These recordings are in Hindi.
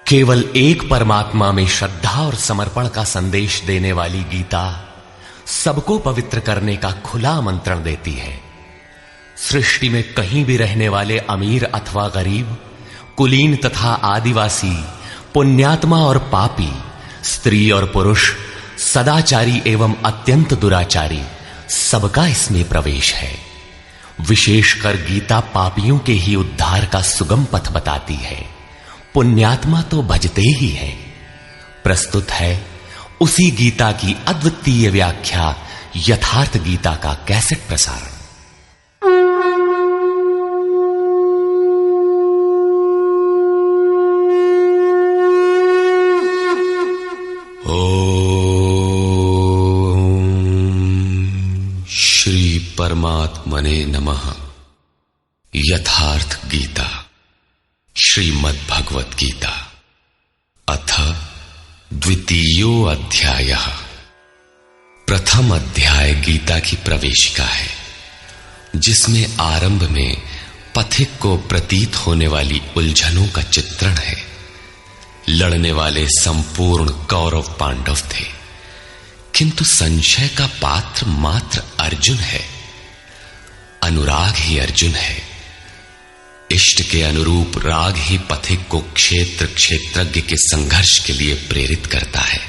केवल एक परमात्मा में श्रद्धा और समर्पण का संदेश देने वाली गीता सबको पवित्र करने का खुला आमंत्रण देती है। सृष्टि में कहीं भी रहने वाले अमीर अथवा गरीब, कुलीन तथा आदिवासी, पुण्यात्मा और पापी, स्त्री और पुरुष, सदाचारी एवं अत्यंत दुराचारी, सबका इसमें प्रवेश है। विशेषकर गीता पापियों के ही उद्धार का सुगम पथ बताती है। पुण्यात्मा तो भजते ही हैं। प्रस्तुत है उसी गीता की अद्वितीय व्याख्या, यथार्थ गीता का कैसेट प्रसारण। श्री परमात्मने नमः। यथार्थ गीता, श्रीमद् भगवत गीता, अथ द्वितीयो अध्यायः। प्रथम अध्याय गीता की प्रवेशिका है, जिसमें आरंभ में पथिक को प्रतीत होने वाली उलझनों का चित्रण है। लड़ने वाले संपूर्ण कौरव पांडव थे, किंतु संशय का पात्र मात्र अर्जुन है। अनुराग ही अर्जुन है। इष्ट के अनुरूप राग ही पथिक को क्षेत्र क्षेत्रज्ञ के संघर्ष के लिए प्रेरित करता है।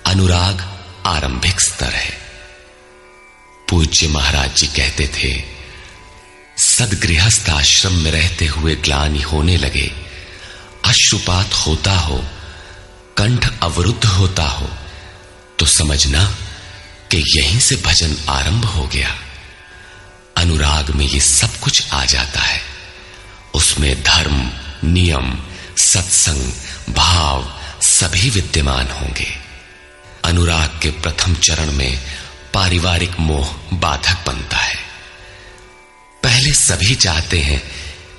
अनुराग आरंभिक स्तर है। पूज्य महाराज जी कहते थे, सदगृहस्थ आश्रम में रहते हुए ग्लानि होने लगे, अश्रुपात होता हो, कंठ अवरुद्ध होता हो, तो समझना कि यहीं से भजन आरंभ हो गया। अनुराग में ये सब कुछ आ जाता है। उसमें धर्म, नियम, सत्संग, भाव सभी विद्यमान होंगे। अनुराग के प्रथम चरण में पारिवारिक मोह बाधक बनता है। पहले सभी चाहते हैं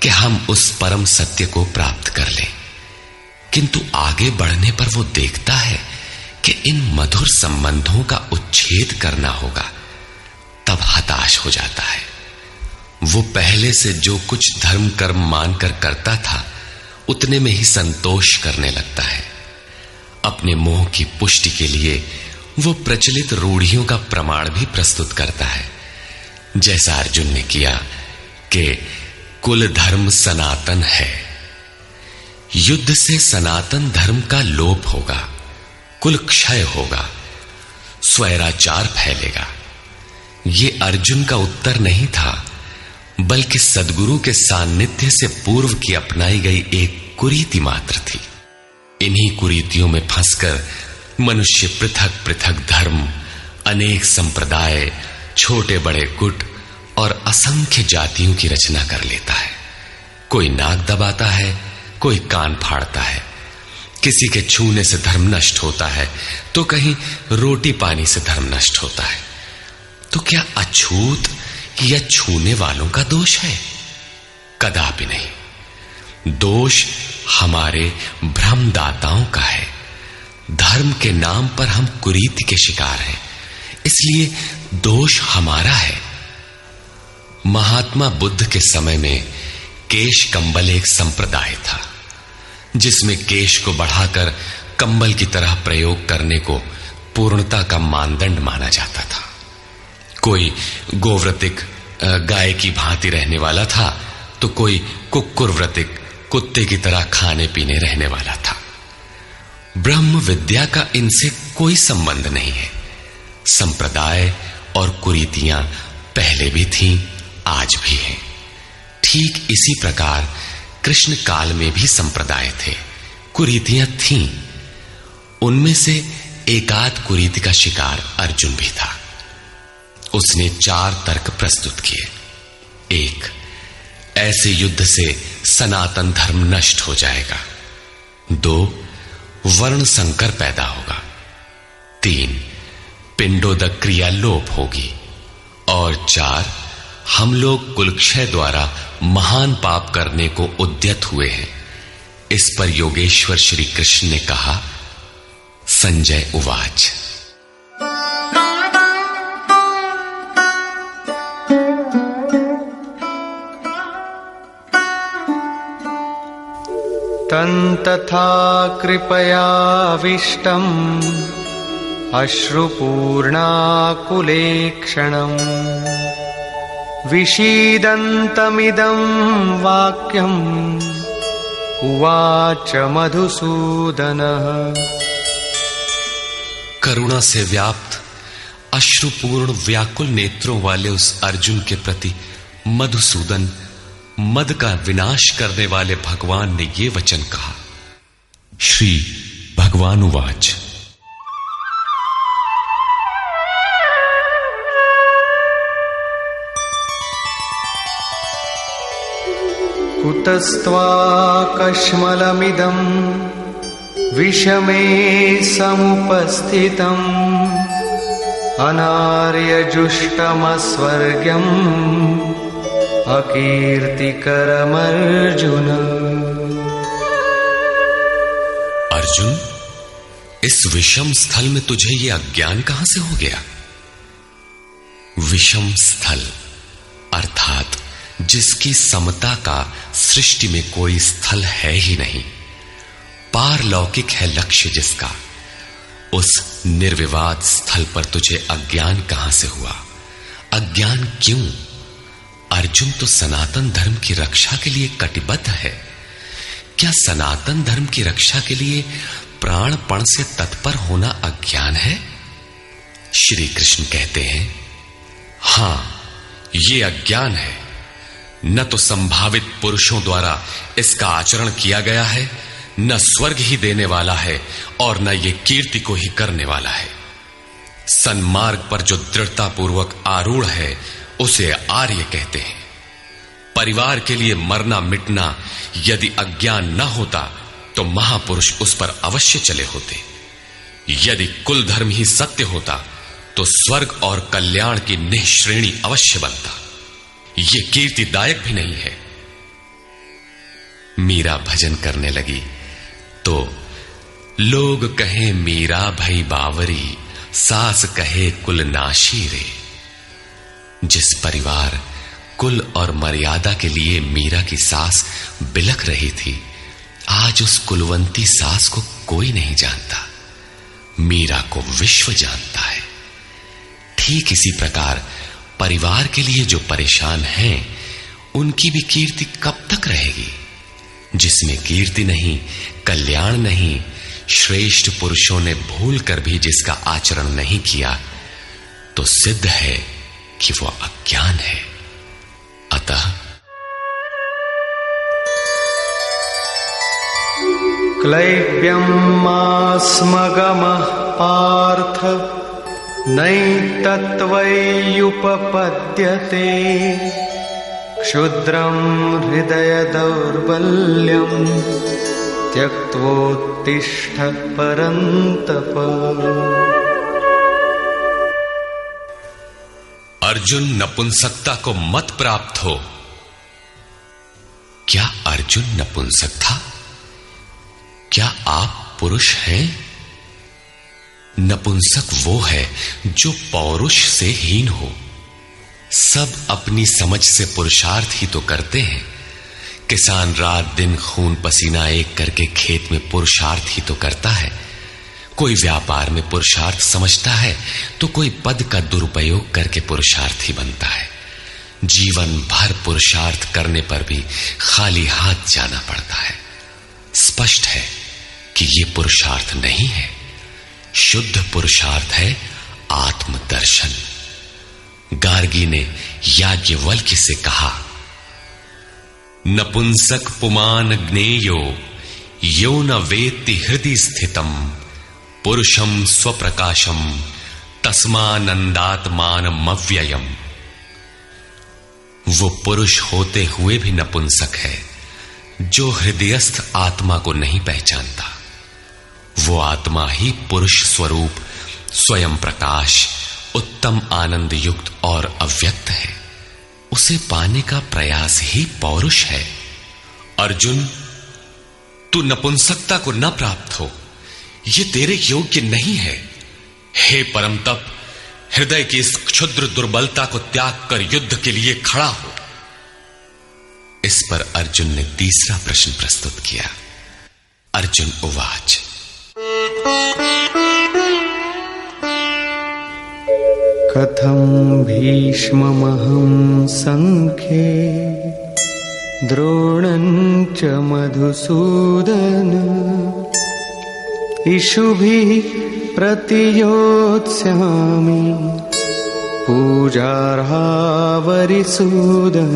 कि हम उस परम सत्य को प्राप्त कर लें, किंतु आगे बढ़ने पर वो देखता है कि इन मधुर संबंधों का उच्छेद करना होगा। तब हताश हो जाता है। वो पहले से जो कुछ धर्म कर्म मानकर करता था, उतने में ही संतोष करने लगता है। अपने मोह की पुष्टि के लिए वो प्रचलित रूढ़ियों का प्रमाण भी प्रस्तुत करता है, जैसा अर्जुन ने किया कि कुल धर्म सनातन है। युद्ध से सनातन धर्म का लोप होगा, कुल क्षय होगा, स्वैराचार फैलेगा। ये अर्जुन का उत्तर नहीं था, बल्कि सद्गुरु के सान्निध्य से पूर्व की अपनाई गई एक कुरीति मात्र थी। इन्हीं कुरीतियों में फंसकर मनुष्य पृथक पृथक धर्म, अनेक संप्रदाय, छोटे बड़े गुट और असंख्य जातियों की रचना कर लेता है। कोई नाक दबाता है, कोई कान फाड़ता है। किसी के छूने से धर्म नष्ट होता है, तो कहीं रोटी पानी से धर्म नष्ट होता है। तो क्या अछूत या छूने वालों का दोष है? कदापि नहीं। दोष हमारे भ्रमदाताओं का है। धर्म के नाम पर हम कुरीति के शिकार हैं, इसलिए दोष हमारा है। महात्मा बुद्ध के समय में केश कंबल एक संप्रदाय था, जिसमें केश को बढ़ाकर कंबल की तरह प्रयोग करने को पूर्णता का मानदंड माना जाता था। कोई गोव्रतिक गाय की भांति रहने वाला था, तो कोई कुक्कुर व्रतिक कुत्ते की तरह खाने पीने रहने वाला था। ब्रह्म विद्या का इनसे कोई संबंध नहीं है। संप्रदाय और कुरीतियां पहले भी थीं, आज भी हैं। ठीक इसी प्रकार कृष्ण काल में भी संप्रदाय थे, कुरीतियां थीं। उनमें से एकाध कुरीति का शिकार अर्जुन भी था। उसने 4 तर्क प्रस्तुत किए। 1, ऐसे युद्ध से सनातन धर्म नष्ट हो जाएगा। 2, वर्ण संकर पैदा होगा। 3, पिंडोदक क्रिया लोप होगी। और 4, हम लोग कुलक्षय द्वारा महान पाप करने को उद्यत हुए हैं। इस पर योगेश्वर श्री कृष्ण ने कहा, संजय उवाच। तन्तथा कृपयाविष्टम् अश्रुपूर्णाकुलेक्षणम् विषीदन्तमिदं वाक्यम् उवाच मधुसूदनः। करुणा से व्याप्त अश्रुपूर्ण व्याकुल नेत्रों वाले उस अर्जुन के प्रति मधुसूदन मद का विनाश करने वाले भगवान ने ये वचन कहा। श्री भगवान उवाच। कुतस्त्वाकश्मलमिदं विषमे समुपस्थितम् अनार्यजुष्टमस्वर्ग्यम् अकीर्तिकरमर्जुन। अर्जुन, इस विषम स्थल में तुझे ये अज्ञान कहां से हो गया? विषम स्थल अर्थात जिसकी समता का सृष्टि में कोई स्थल है ही नहीं, पारलौकिक है लक्ष्य जिसका, उस निर्विवाद स्थल पर तुझे अज्ञान कहां से हुआ? अज्ञान क्यों? अर्जुन तो सनातन धर्म की रक्षा के लिए कटिबद्ध है। क्या सनातन धर्म की रक्षा के लिए प्राणपण से तत्पर होना अज्ञान है? श्री कृष्ण कहते हैं, हां, ये अज्ञान है। न तो संभावित पुरुषों द्वारा इसका आचरण किया गया है, न स्वर्ग ही देने वाला है और न ये कीर्ति को ही करने वाला है। सन्मार्ग पर जो दृढ़ता पूर्वक आरूढ़ है उसे आर्य कहते हैं। परिवार के लिए मरना मिटना यदि अज्ञान न होता तो महापुरुष उस पर अवश्य चले होते। यदि कुल धर्म ही सत्य होता तो स्वर्ग और कल्याण की निःश्रेणी अवश्य बनता। ये कीर्तिदायक भी नहीं है। मीरा भजन करने लगी तो लोग कहें मीरा भई बावरी, सास कहे कुल नाशी रे। जिस परिवार, कुल और मर्यादा के लिए मीरा की सास बिलख रही थी, आज उस कुलवंती सास को कोई नहीं जानता, मीरा को विश्व जानता है। ठीक इसी प्रकार परिवार के लिए जो परेशान हैं, उनकी भी कीर्ति कब तक रहेगी? जिसमें कीर्ति नहीं, कल्याण नहीं, श्रेष्ठ पुरुषों ने भूल कर भी जिसका आचरण नहीं किया, तो सिद्ध है कि वो अज्ञान है। अतः क्लैब्यमास्मगमः पार्थ नैतत्त्वय्युपपद्यते क्षुद्रं हृदय दौर्बल्यं त्यक्त्वोत्तिष्ठ परन्तप। अर्जुन, नपुंसकता को मत प्राप्त हो। क्या अर्जुन नपुंसक था? क्या आप पुरुष हैं? नपुंसक वो है जो पौरुष से हीन हो। सब अपनी समझ से पुरुषार्थ ही तो करते हैं। किसान रात दिन खून पसीना एक करके खेत में पुरुषार्थ ही तो करता है। कोई व्यापार में पुरुषार्थ समझता है तो कोई पद का दुरुपयोग करके पुरुषार्थी बनता है। जीवन भर पुरुषार्थ करने पर भी खाली हाथ जाना पड़ता है। स्पष्ट है कि यह पुरुषार्थ नहीं है। शुद्ध पुरुषार्थ है आत्मदर्शन। गार्गी ने याज्ञवल्क्य से कहा, नपुंसक पुमान ज्ञेयो यो न वेत्ति हृदि स्थितम पुरुषम स्वप्रकाशम तस्मानंदात्मानमव्ययम्। वो पुरुष होते हुए भी नपुंसक है जो हृदयस्थ आत्मा को नहीं पहचानता। वो आत्मा ही पुरुष स्वरूप, स्वयं प्रकाश, उत्तम आनंद युक्त और अव्यक्त है। उसे पाने का प्रयास ही पौरुष है। अर्जुन, तू नपुंसकता को न प्राप्त हो, ये तेरे योग्य नहीं है। हे परम तप, हृदय की इस क्षुद्र दुर्बलता को त्याग कर युद्ध के लिए खड़ा हो। इस पर अर्जुन ने तीसरा प्रश्न प्रस्तुत किया। अर्जुन उवाच। कथं भीष्ममहं संख्ये द्रोणं च मधुसूदन इषुभिः प्रतियोत्स्यामि पूजार्हा वरिसूदन।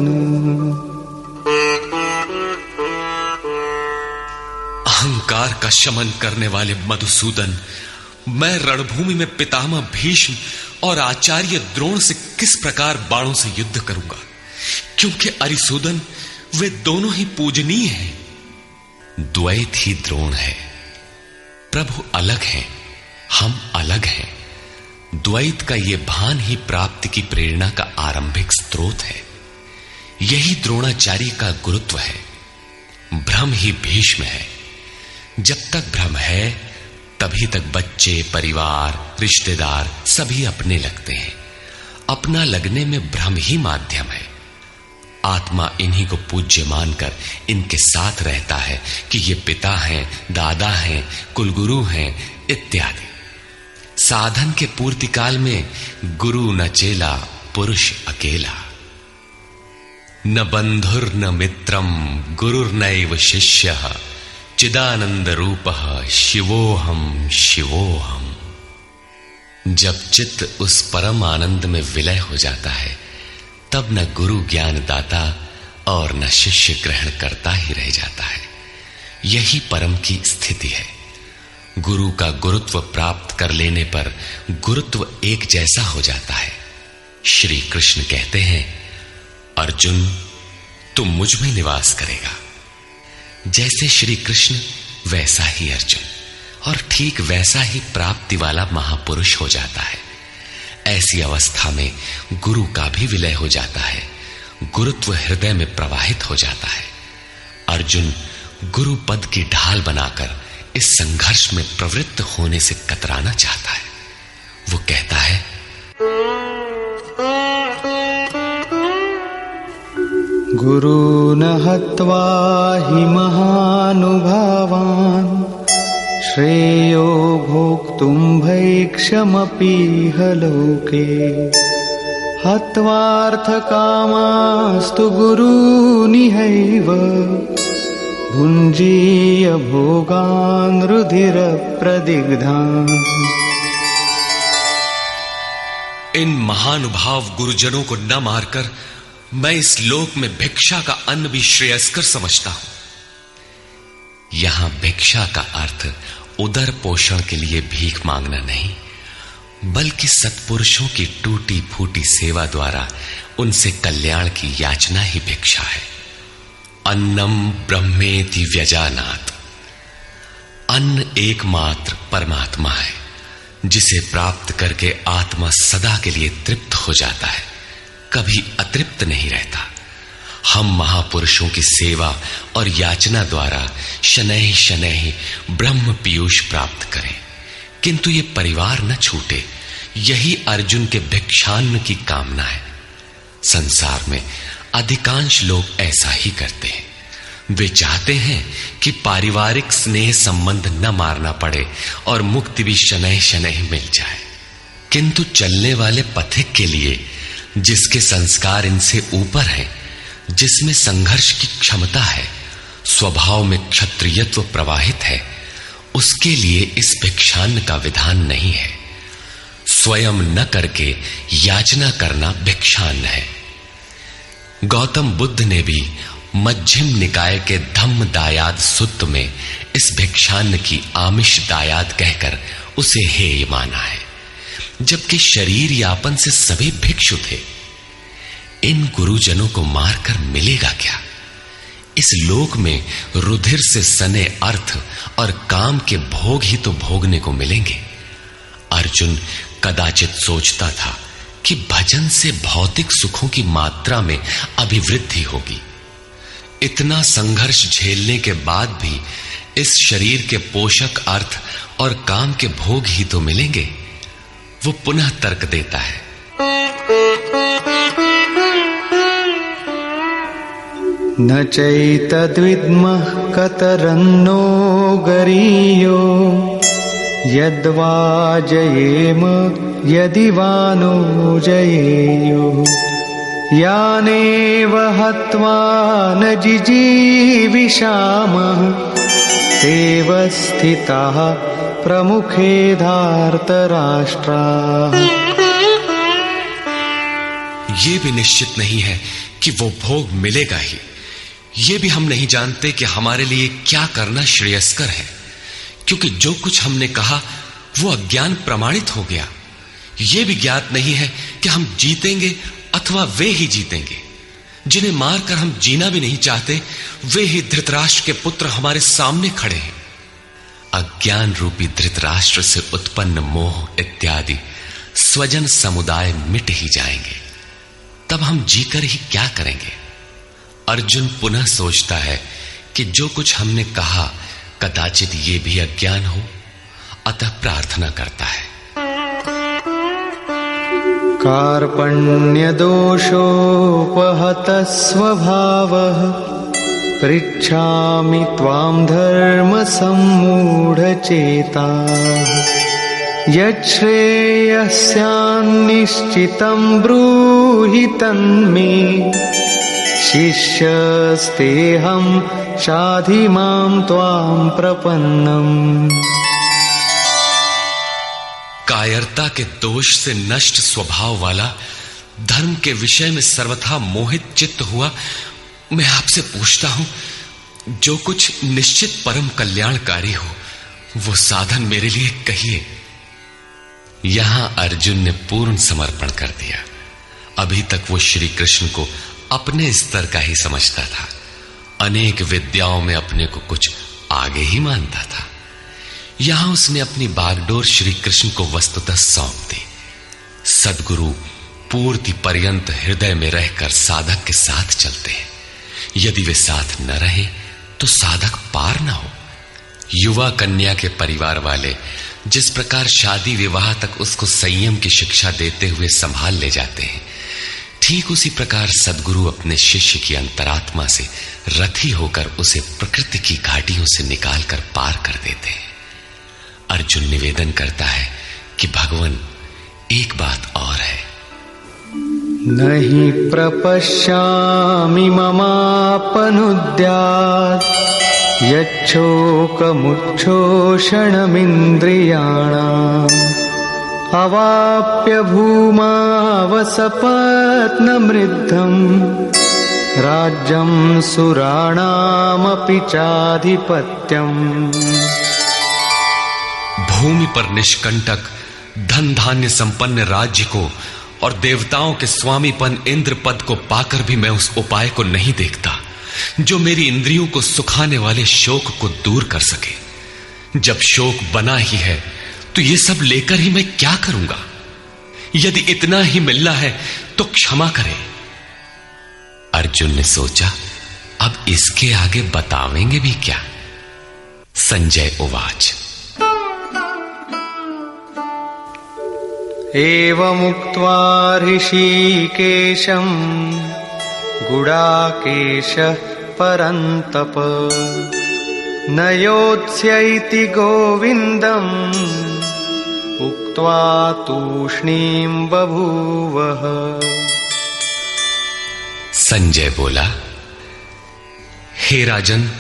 अहंकार का शमन करने वाले मधुसूदन, मैं रणभूमि में पितामह भीष्म और आचार्य द्रोण से किस प्रकार बाणों से युद्ध करूंगा, क्योंकि अरिसूदन वे दोनों ही पूजनीय हैं। द्वैत ही द्रोण है। प्रभु अलग हैं, हम अलग हैं। द्वैत का ये भान ही प्राप्ति की प्रेरणा का आरंभिक स्रोत है। यही द्रोणाचार्य का गुरुत्व है। भ्रम ही भीष्म है। जब तक भ्रम है तभी तक बच्चे, परिवार, रिश्तेदार सभी अपने लगते हैं। अपना लगने में भ्रम ही माध्यम है। आत्मा इन्हीं को पूज्य मानकर इनके साथ रहता है कि ये पिता हैं, दादा हैं, कुलगुरु हैं इत्यादि। साधन के पूर्ति काल में गुरु न चेला, पुरुष अकेला। न बंधुर न मित्रम गुरुर्नैव शिष्यः चिदानंद रूपः शिवोहम शिवोहम। जब चित्त उस परम आनंद में विलय हो जाता है तब न गुरु ज्ञान दाता और न शिष्य ग्रहण करता ही रह जाता है। यही परम की स्थिति है। गुरु का गुरुत्व प्राप्त कर लेने पर गुरुत्व एक जैसा हो जाता है। श्री कृष्ण कहते हैं, अर्जुन तू मुझ में निवास करेगा। जैसे श्री कृष्ण वैसा ही अर्जुन, और ठीक वैसा ही प्राप्ति वाला महापुरुष हो जाता है। ऐसी अवस्था में गुरु का भी विलय हो जाता है। गुरुत्व हृदय में प्रवाहित हो जाता है। अर्जुन गुरु पद की ढाल बनाकर इस संघर्ष में प्रवृत्त होने से कतराना चाहता है। वो कहता है, गुरून् हत्वा हि महानुभावान् श्रेयो भोक्तुं भैक्षमपीह लोके हत्वार्थकामास्तु गुरूनिहैव भुञ्जीय भोगान् रुधिरप्रदिग्धान्। इन महानुभाव गुरुजनों को न मारकर मैं इस लोक में भिक्षा का अन्न भी श्रेयस्कर समझता हूं। यहां भिक्षा का अर्थ उदर पोषण के लिए भीख मांगना नहीं, बल्कि सत्पुरुषों की टूटी फूटी सेवा द्वारा उनसे कल्याण की याचना ही भिक्षा है। अन्नम ब्रह्मेति व्यजानात्। अन्न एकमात्र परमात्मा है, जिसे प्राप्त करके आत्मा सदा के लिए तृप्त हो जाता है, कभी अतृप्त नहीं रहता। हम महापुरुषों की सेवा और याचना द्वारा शनैः शनैः ब्रह्म पीयूष प्राप्त करें, किंतु ये परिवार न छूटे, यही अर्जुन के भिक्षान्न की कामना है। संसार में अधिकांश लोग ऐसा ही करते हैं। वे चाहते हैं कि पारिवारिक स्नेह संबंध न मारना पड़े और मुक्ति भी शनैः शनैः मिल जाए, किंतु चलने वाले पथिक के लिए, जिसके संस्कार इनसे ऊपर है, जिसमें संघर्ष की क्षमता है, स्वभाव में क्षत्रियत्व प्रवाहित है, उसके लिए इस भिक्षान्न का विधान नहीं है। स्वयं न करके याचना करना भिक्षान्न है। गौतम बुद्ध ने भी मध्यम निकाय के धम्म दायाद सुत्त में इस भिक्षान्न की आमिष दायाद कहकर उसे हेय माना है, जबकि शरीर यापन से सभी भिक्षु थे। इन गुरुजनों को मारकर मिलेगा क्या? इस लोक में रुधिर से सने अर्थ और काम के भोग ही तो भोगने को मिलेंगे। अर्जुन कदाचित सोचता था कि भजन से भौतिक सुखों की मात्रा में अभिवृद्धि होगी। इतना संघर्ष झेलने के बाद भी इस शरीर के पोषक अर्थ और काम के भोग ही तो मिलेंगे। वो पुनः तर्क देता है, न चैतद्विद्मः कतरन्नो गरीयो यद्वा जयेम यदि वा नो जयेयुः यानेव हत्वा न जिजीविषामः तेव स्थिताः प्रमुखे धार्तराष्ट्राः। ये भी निश्चित नहीं है कि वो भोग मिलेगा ही। ये भी हम नहीं जानते कि हमारे लिए क्या करना श्रेयस्कर है, क्योंकि जो कुछ हमने कहा वो अज्ञान प्रमाणित हो गया। ये भी ज्ञात नहीं है कि हम जीतेंगे अथवा वे ही जीतेंगे। जिन्हें मारकर हम जीना भी नहीं चाहते, वे ही धृतराष्ट्र के पुत्र हमारे सामने खड़े हैं। अज्ञान रूपी धृतराष्ट्र से उत्पन्न मोह इत्यादि स्वजन समुदाय मिट ही जाएंगे, तब हम जीकर ही क्या करेंगे। अर्जुन पुनः सोचता है कि जो कुछ हमने कहा कदाचित ये भी अज्ञान हो, अतः प्रार्थना करता है। कार्पण्यदोषोपहतः स्वभावः पृच्छामि त्वां धर्मसम्मूढचेताः यच्छ्रेयस्यान्निश्चितं ब्रूहि तन्मे शिष्यस्तेऽहं शाधि मां त्वां प्रपन्नम्। कायरता के दोष से नष्ट स्वभाव वाला, धर्म के विषय में सर्वथा मोहित चित्त हुआ मैं आपसे पूछता हूं, जो कुछ निश्चित परम कल्याणकारी हो वो साधन मेरे लिए कहिए। यहां अर्जुन ने पूर्ण समर्पण कर दिया। अभी तक वो श्री कृष्ण को अपने स्तर का ही समझता था, अनेक विद्याओं में अपने को कुछ आगे ही मानता था। यहां उसने अपनी बागडोर श्री कृष्ण को वस्तुतः सौंप दी। सद्गुरु पूर्ति पर्यंत हृदय में रहकर साधक के साथ चलते हैं। यदि वे साथ न रहे तो साधक पार न हो। युवा कन्या के परिवार वाले जिस प्रकार शादी विवाह तक उसको संयम की शिक्षा देते हुए संभाल ले जाते हैं, ठीक उसी प्रकार सद्गुरु अपने शिष्य की अंतरात्मा से रथी होकर उसे प्रकृति की घाटियों से निकालकर पार कर देते हैं। अर्जुन निवेदन करता है कि भगवान एक बात और है। नहि प्रपश्यामि ममापनुद्यात् यच्छोकमुच्छोषणमिन्द्रियाणाम् अवाप्य भूमावसपत्नमृद्धम् राज्यं सुराणामपि चाधिपत्यम्। भूमि पर निष्कंटक धन धान्य संपन्न राज्य को और देवताओं के स्वामीपन इंद्र पद को पाकर भी मैं उस उपाय को नहीं देखता जो मेरी इंद्रियों को सुखाने वाले शोक को दूर कर सके। जब शोक बना ही है तो ये सब लेकर ही मैं क्या करूंगा। यदि इतना ही मिलना है तो क्षमा करें। अर्जुन ने सोचा, अब इसके आगे बतावेंगे भी क्या। संजय उवाच। एवमुक्त्वा ऋषिकेशं गुडाकेशः परन्तप न योत्स्यैति गोविन्दम् उक्त्वा तूष्णीं बभूवः। संजय बोला, हे राजन,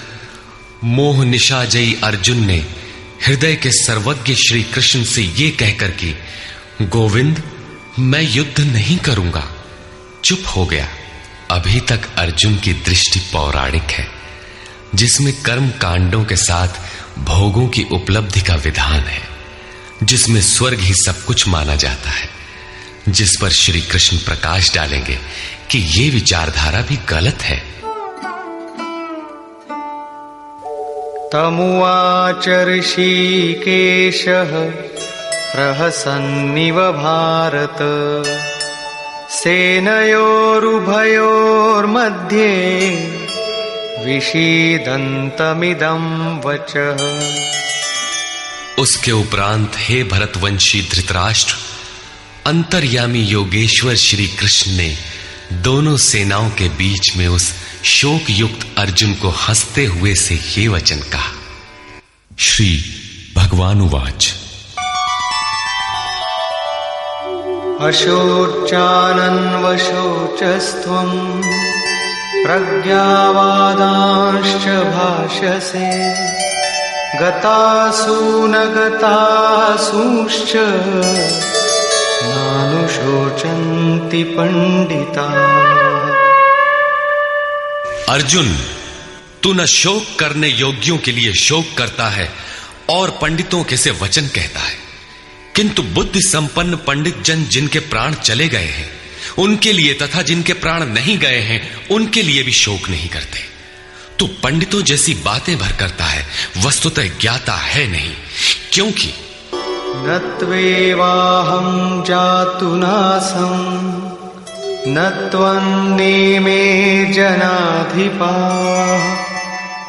मोह निशाजयी अर्जुन ने हृदय के सर्वज्ञ श्री कृष्ण से ये कहकर कि गोविंद मैं युद्ध नहीं करूंगा, चुप हो गया। अभी तक अर्जुन की दृष्टि पौराणिक है, जिसमें कर्म कांडों के साथ भोगों की उपलब्धि का विधान है, जिसमें स्वर्ग ही सब कुछ माना जाता है, जिस पर श्री कृष्ण प्रकाश डालेंगे कि ये विचारधारा भी गलत है। तमुवाच ऋषिकेशः प्रहसन्निव भारत सेनयोरुभयोर्मध्ये विषीदन्तमिदं वचः। उसके उपरांत हे भरतवंशी धृतराष्ट्र, अंतर्यामी योगेश्वर श्री कृष्ण ने दोनों सेनाओं के बीच में उस शोक युक्त अर्जुन को हंसते हुए से ये वचन कहा। श्री भगवान उवाच। अशोचानन्वशोचस्त्वं प्रज्ञावादांश्च भाषसे गतासु न गतासूश्च नानुशोचन्ति पंडिताः। अर्जुन, तू न शोक करने योग्यों के लिए शोक करता है और पंडितों के से वचन कहता है, किंतु बुद्धि संपन्न पंडित जन जिनके प्राण चले गए हैं उनके लिए तथा जिनके प्राण नहीं गए हैं उनके लिए भी शोक नहीं करते। तू पंडितों जैसी बातें भर करता है, वस्तुतः ज्ञाता है नहीं, क्योंकि न त्वेवाहं जातु नासं न त्वन्नेमे जनाधिपाः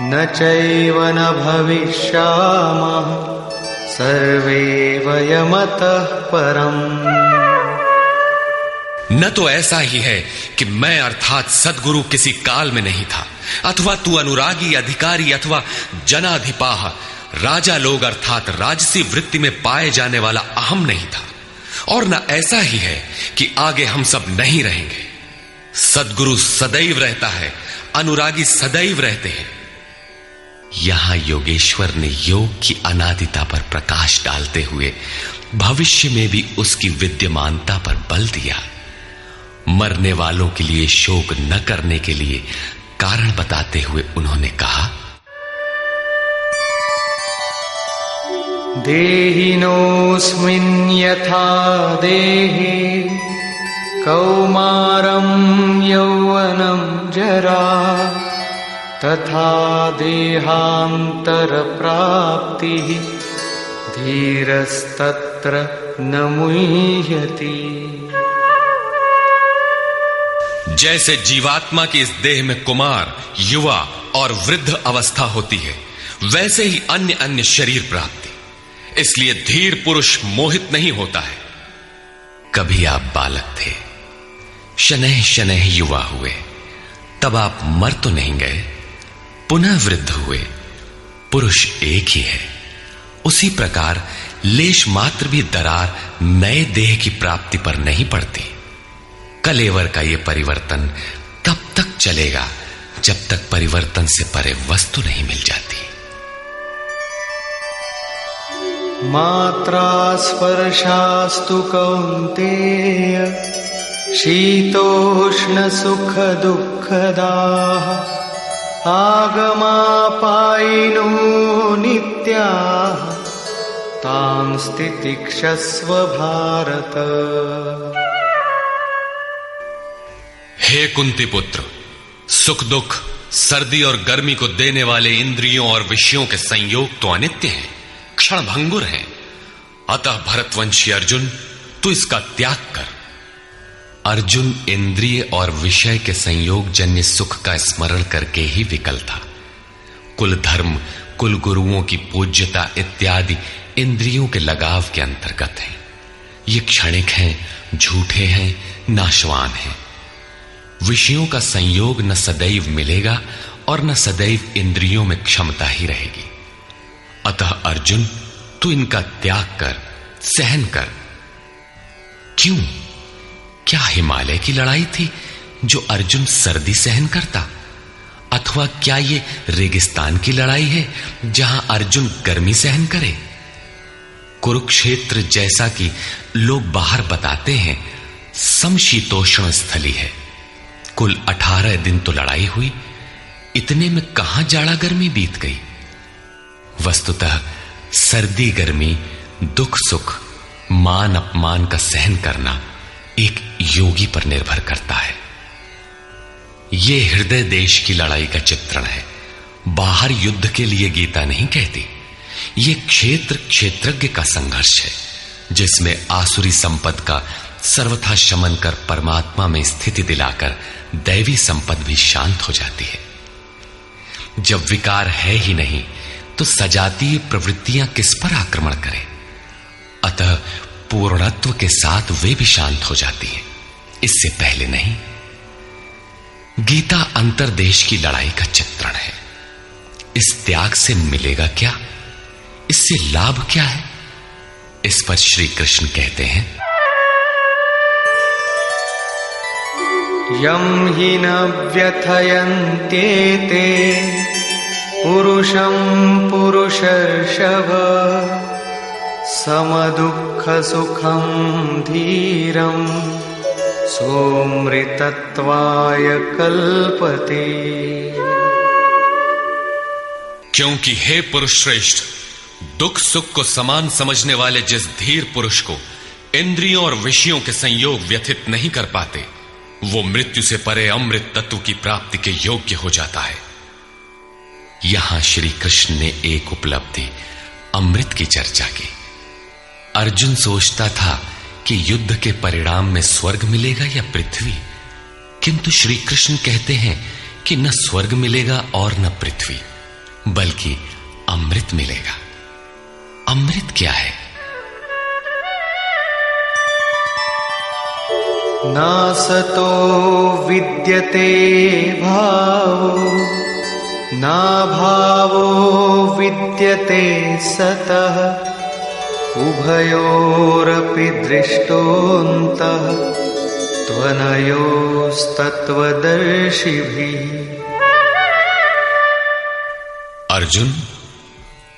न चैव न भविष्यामः सर्वे वयमतः परम्। न तो ऐसा ही है कि मैं अर्थात सद्गुरु किसी काल में नहीं था, अथवा तू अनुरागी अधिकारी अथवा जनाधिपाह राजा लोग अर्थात राजसी वृत्ति में पाए जाने वाला अहम नहीं था, और न ऐसा ही है कि आगे हम सब नहीं रहेंगे। सद्गुरु सदैव रहता है, अनुरागी सदैव रहते हैं। यहां योगेश्वर ने योग की अनादिता पर प्रकाश डालते हुए भविष्य में भी उसकी विद्यमानता पर बल दिया। मरने वालों के लिए शोक न करने के लिए कारण बताते हुए उन्होंने कहा, देहिनोऽस्मिन् यथा देहे कौमारं यौवनं जरा तथा देहान्तरप्राप्तिः धीरस्तत्र न मुह्यति। जैसे जीवात्मा की इस देह में कुमार, युवा और वृद्ध अवस्था होती है, वैसे ही अन्य अन्य शरीर प्राप्ति, इसलिए धीर पुरुष मोहित नहीं होता है। कभी आप बालक थे, शनैः शनैः युवा हुए, तब आप मर तो नहीं गए, पुनः वृद्ध हुए, पुरुष एक ही है। उसी प्रकार लेश मात्र भी दरार नए देह की प्राप्ति पर नहीं पड़ती। कलेवर का यह परिवर्तन तब तक चलेगा जब तक परिवर्तन से परे वस्तु नहीं मिल जाती। मात्रा स्पर्शास्तु कौन्तेय शीतोष्ण सुख दुःखदाः आगमापायिनो नित्याः तान् स्थितिक्षस्व भारत। हे कुंती पुत्र, सुख दुख, सर्दी और गर्मी को देने वाले इंद्रियों और विषयों के संयोग तो अनित्य हैं, क्षण भंगुर हैं। अतः भरतवंशी अर्जुन, तू इसका त्याग कर। अर्जुन इंद्रिय और विषय के संयोग जन्य सुख का स्मरण करके ही विकल था। कुल धर्म, कुल गुरुओं की पूज्यता इत्यादि इंद्रियों के लगाव के अंतर्गत है। ये क्षणिक हैं, झूठे हैं, नाशवान हैं। विषयों का संयोग न सदैव मिलेगा और न सदैव इंद्रियों में क्षमता ही रहेगी। अतः अर्जुन, तू इनका त्याग कर, सहन कर। क्यों? क्या हिमालय की लड़ाई थी जो अर्जुन सर्दी सहन करता? अथवा क्या ये रेगिस्तान की लड़ाई है जहां अर्जुन गर्मी सहन करे? कुरुक्षेत्र जैसा कि लोग बाहर बताते हैं समशीतोष्ण स्थली है। कुल 18 दिन तो लड़ाई हुई, इतने में कहां जाड़ा गर्मी बीत गई। वस्तुतः सर्दी गर्मी, दुख सुख, मान अपमान का सहन करना एक योगी पर निर्भर करता है। यह हृदय देश की लड़ाई का चित्रण है। बाहर युद्ध के लिए गीता नहीं कहती। यह क्षेत्र क्षेत्रज्ञ का संघर्ष है, जिसमें आसुरी संपद का सर्वथा शमन कर परमात्मा में स्थिति दिलाकर दैवी संपद भी शांत हो जाती है। जब विकार है ही नहीं तो सजातीय प्रवृत्तियां किस पर आक्रमण करें? अतः पूर्णत्व के साथ वे भी शांत हो जाती हैं, इससे पहले नहीं। गीता अंतर्देश की लड़ाई का चित्रण है। इस त्याग से मिलेगा क्या? इससे लाभ क्या है? इस पर श्री कृष्ण कहते हैं, यम हि न व्यथयन्त्येते पुरुषं पुरुषर्षभ समदुःखसुखं धीरं सोमृतत्वाय कल्पते। क्योंकि हे पुरुष श्रेष्ठ, दुख सुख को समान समझने वाले जिस धीर पुरुष को इंद्रियों और विषयों के संयोग व्यथित नहीं कर पाते, वो मृत्यु से परे अमृत तत्व की प्राप्ति के योग्य हो जाता है। यहां श्री कृष्ण ने एक उपलब्धि अमृत की चर्चा की। अर्जुन सोचता था कि युद्ध के परिणाम में स्वर्ग मिलेगा या पृथ्वी, किंतु श्री कृष्ण कहते हैं कि न स्वर्ग मिलेगा और न पृथ्वी, बल्कि अमृत मिलेगा। अमृत क्या है? नासतो विद्यते भावो ना भावो विद्यते सतः उभयोरपि दृष्टोऽन्तः त्वनयोस्तत्त्वदर्शिभिः। अर्जुन,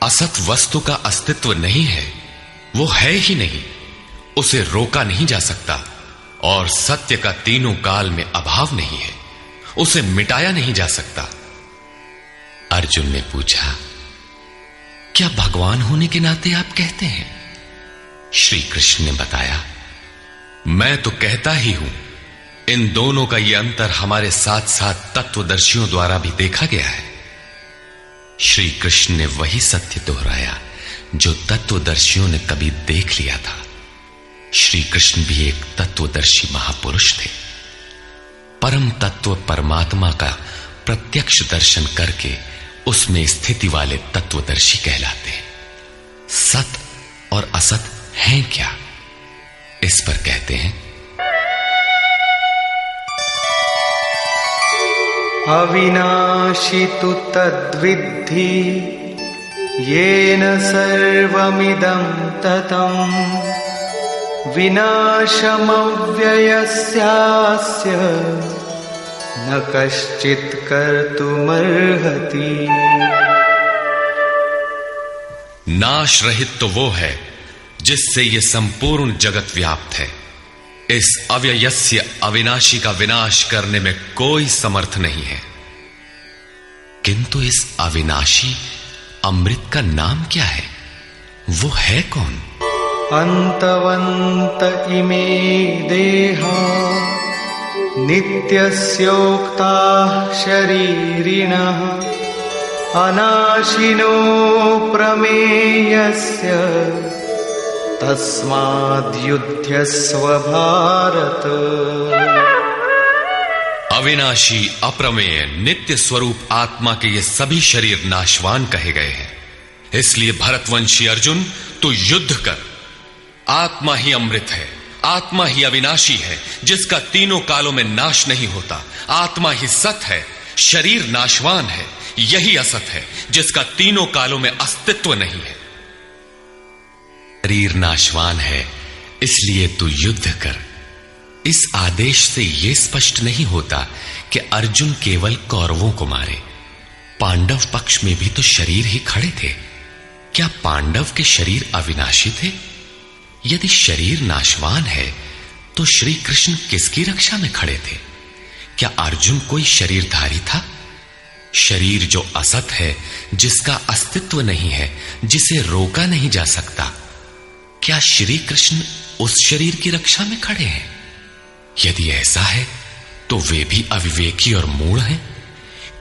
असत वस्तु का अस्तित्व नहीं है, वो है ही नहीं, उसे रोका नहीं जा सकता, और सत्य का तीनों काल में अभाव नहीं है, उसे मिटाया नहीं जा सकता। अर्जुन ने पूछा, क्या भगवान होने के नाते आप कहते हैं? श्री कृष्ण ने बताया, मैं तो कहता ही हूं। इन दोनों का यह अंतर हमारे साथ साथ तत्वदर्शियों द्वारा भी देखा गया है। श्री कृष्ण ने वही सत्य दोहराया जो तत्वदर्शियों ने कभी देख लिया था। श्री कृष्ण भी एक तत्वदर्शी महापुरुष थे। परम तत्व परमात्मा का प्रत्यक्ष दर्शन करके उसमें स्थिति वाले तत्वदर्शी कहलाते हैं। सत और असत हैं क्या? इस पर कहते हैं, अविनाशी तु तद्विद्धि येन सर्वमिदं ततं विनाशमव्ययस्यास्य न कश्चित् कर्तुमर्हति। नाश रहित तो वो है जिससे ये संपूर्ण जगत व्याप्त है। इस अव्ययस्य अविनाशी का विनाश करने में कोई समर्थ नहीं है। किंतु इस अविनाशी अमृत का नाम क्या है? वो है कौन? अंतवंत इमे देहा नित्यस्योक्ता शरीरिणः अनाशिनो प्रमेयस्य तस्माद्युध्यस्व भारत। अविनाशी अप्रमेय नित्य स्वरूप आत्मा के ये सभी शरीर नाशवान कहे गए हैं। इसलिए भरतवंशी अर्जुन, तू युद्ध कर। आत्मा ही अमृत है, आत्मा ही अविनाशी है जिसका तीनों कालों में नाश नहीं होता। आत्मा ही सत है, शरीर नाशवान है, यही असत है जिसका तीनों कालों में अस्तित्व नहीं है। शरीर नाशवान है, इसलिए तू युद्ध कर। इस आदेश से यह स्पष्ट नहीं होता कि अर्जुन केवल कौरवों को मारे। पांडव पक्ष में भी तो शरीर ही खड़े थे। क्या पांडव के शरीर अविनाशी थे? यदि शरीर नाशवान है तो श्री कृष्ण किसकी रक्षा में खड़े थे? क्या अर्जुन कोई शरीरधारी था? शरीर जो असत है, जिसका अस्तित्व नहीं है, जिसे रोका नहीं जा सकता, क्या श्री कृष्ण उस शरीर की रक्षा में खड़े हैं? यदि ऐसा है तो वे भी अविवेकी और मूढ़ हैं,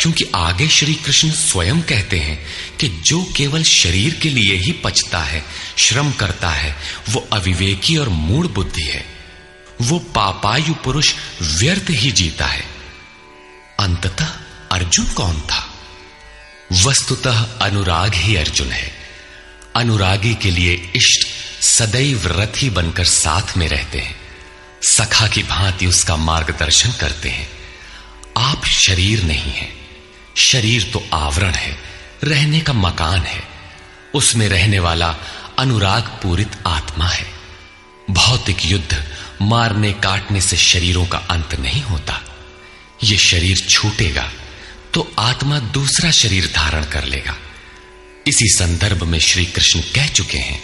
क्योंकि आगे श्री कृष्ण स्वयं कहते हैं कि जो केवल शरीर के लिए ही पचता है, श्रम करता है, वो अविवेकी और मूढ़ बुद्धि है। वो पापायु पुरुष व्यर्थ ही जीता है। अंततः अर्जुन कौन था? वस्तुतः अनुराग ही अर्जुन है। अनुरागी के लिए इष्ट सदैव रथी बनकर साथ में रहते हैं, सखा की भांति उसका मार्गदर्शन करते हैं। आप शरीर नहीं हैं। शरीर तो आवरण है, रहने का मकान है। उसमें रहने वाला अनुराग पूरित आत्मा है। भौतिक युद्ध, मारने काटने से शरीरों का अंत नहीं होता। यह शरीर छूटेगा तो आत्मा दूसरा शरीर धारण कर लेगा। इसी संदर्भ में श्री कृष्ण कह चुके हैं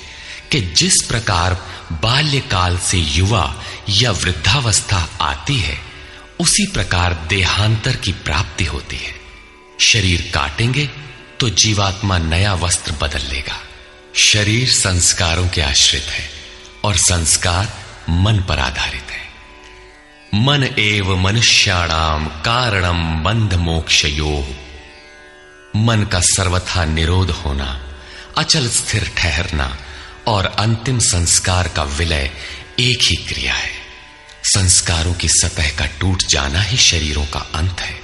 कि जिस प्रकार बाल्यकाल से युवा या वृद्धावस्था आती है, उसी प्रकार देहांतर की प्राप्ति होती है। शरीर काटेंगे तो जीवात्मा नया वस्त्र बदल लेगा। शरीर संस्कारों के आश्रित है और संस्कार मन पर आधारित है। मन एव मनुष्याणाम कारणम बंध मोक्षयोः। मन का सर्वथा निरोध होना, अचल स्थिर ठहरना और अंतिम संस्कार का विलय एक ही क्रिया है। संस्कारों की सतह का टूट जाना ही शरीरों का अंत है।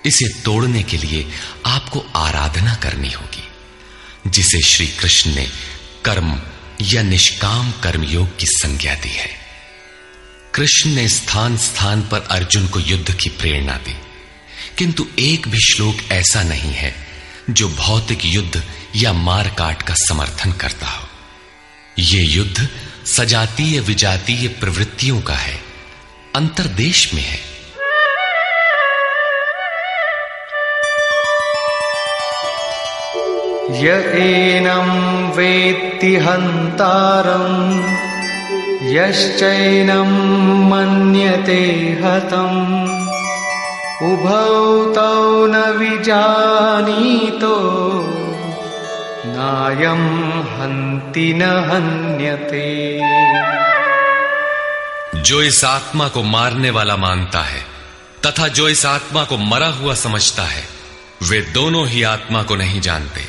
इसे तोड़ने के लिए आपको आराधना करनी होगी, जिसे श्री कृष्ण ने कर्म या निष्काम कर्मयोग की संज्ञा दी है। कृष्ण ने स्थान स्थान पर अर्जुन को युद्ध की प्रेरणा दी, किंतु एक भी श्लोक ऐसा नहीं है जो भौतिक युद्ध या मारकाट का समर्थन करता हो। यह युद्ध सजातीय विजातीय प्रवृत्तियों का है, अंतर्देश में है। य एनं वेत्ति हन्तारम् यश्चैनं मन्यते हतम् उभौ तौ न विजानीतो नायं हन्ति न हन्यते। जो इस आत्मा को मारने वाला मानता है तथा जो इस आत्मा को मरा हुआ समझता है, वे दोनों ही आत्मा को नहीं जानते,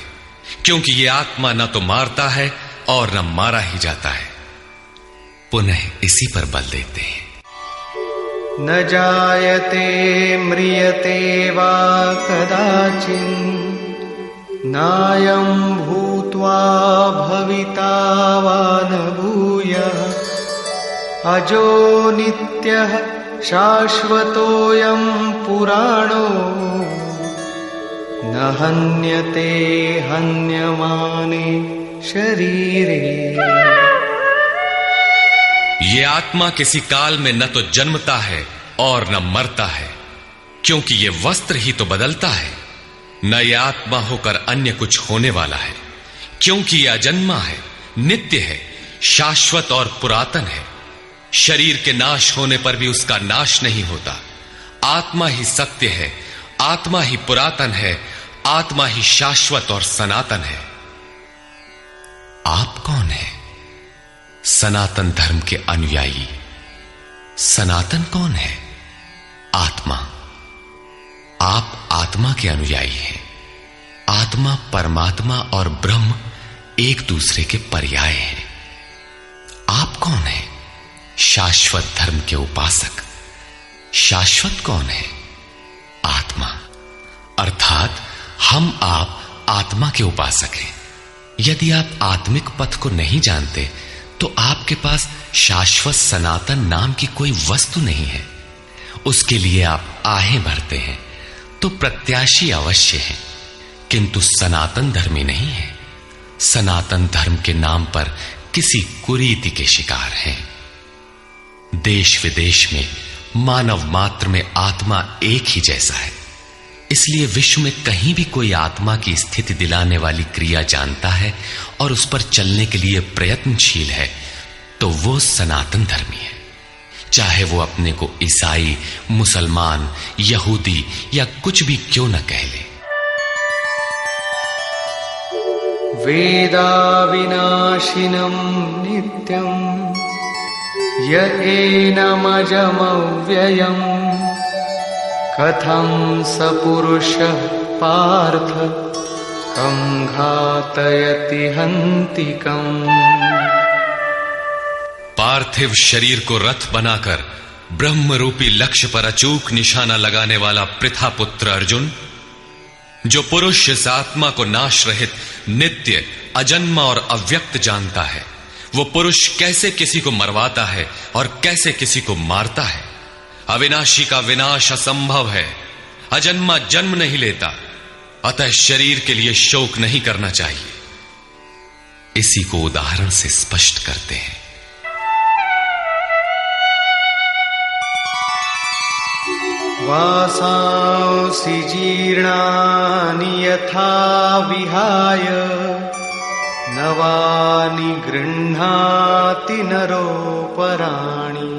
क्योंकि ये आत्मा न तो मारता है और न मारा ही जाता है। पुनः इसी पर बल देते हैं। न जायते म्रियते वा कदाचिन् नायं भूत्वा भविता वा न भूयः अजो नित्यः शाश्वतोऽयं पुराणो न हन्यते हन्यमाने शरीरे। ये आत्मा किसी काल में न तो जन्मता है और न मरता है, क्योंकि ये वस्त्र ही तो बदलता है। न ये आत्मा होकर अन्य कुछ होने वाला है, क्योंकि यह अजन्मा है, नित्य है, शाश्वत और पुरातन है। शरीर के नाश होने पर भी उसका नाश नहीं होता। आत्मा ही सत्य है, आत्मा ही पुरातन है, आत्मा ही शाश्वत और सनातन है। आप कौन है? सनातन धर्म के अनुयायी। सनातन कौन है? आत्मा। आप आत्मा के अनुयायी हैं। आत्मा, परमात्मा और ब्रह्म एक दूसरे के पर्याय हैं। आप कौन है? शाश्वत धर्म के उपासक। शाश्वत कौन है? आत्मा। अर्थात हम आप आत्मा के उपासक हैं। यदि आप आत्मिक पथ को नहीं जानते तो आपके पास शाश्वत सनातन नाम की कोई वस्तु नहीं है। उसके लिए आप आहें भरते हैं तो प्रत्याशी अवश्य है, किंतु सनातन धर्मी नहीं है। सनातन धर्म के नाम पर किसी कुरीति के शिकार हैं। देश विदेश में मानव मात्र में आत्मा एक ही जैसा है। इसलिए विश्व में कहीं भी कोई आत्मा की स्थिति दिलाने वाली क्रिया जानता है और उस पर चलने के लिए प्रयत्नशील है, तो वो सनातन धर्मी है, चाहे वो अपने को ईसाई, मुसलमान, यहूदी या कुछ भी क्यों न कह ले। वेदा विनाशिनं नित्यं य एनमजमव्ययम् कथं स पुरुषः पार्थ कं घातयति हन्तिकम्। पार्थिव शरीर को रथ बनाकर ब्रह्म रूपी लक्ष्य पर अचूक निशाना लगाने वाला पृथा पुत्र अर्जुन, जो पुरुष इस आत्मा को नाश रहित, नित्य, अजन्मा और अव्यक्त जानता है, वो पुरुष कैसे किसी को मरवाता है और कैसे किसी को मारता है। अविनाशी का विनाश असंभव है, अजन्मा जन्म नहीं लेता, अतः शरीर के लिए शोक नहीं करना चाहिए। इसी को उदाहरण से स्पष्ट करते हैं। वासांसि जीर्णानि यथा विहाय नवानि गृह्णाति नरोपराणि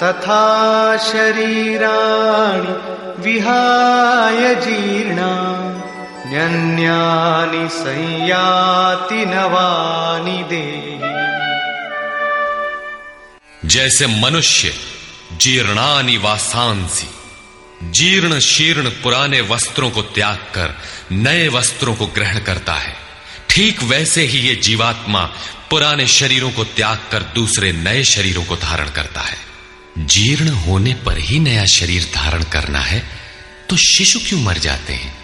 तथा शरीराणि विहाय जीर्णान्यन्यानि संयाति नवानि देहि। जैसे मनुष्य जीर्णानि वासांसि, जीर्ण शीर्ण पुराने वस्त्रों को त्याग कर नए वस्त्रों को ग्रहण करता है, ठीक वैसे ही ये जीवात्मा पुराने शरीरों को त्याग कर दूसरे नए शरीरों को धारण करता है। जीर्ण होने पर ही नया शरीर धारण करना है तो शिशु क्यों मर जाते हैं?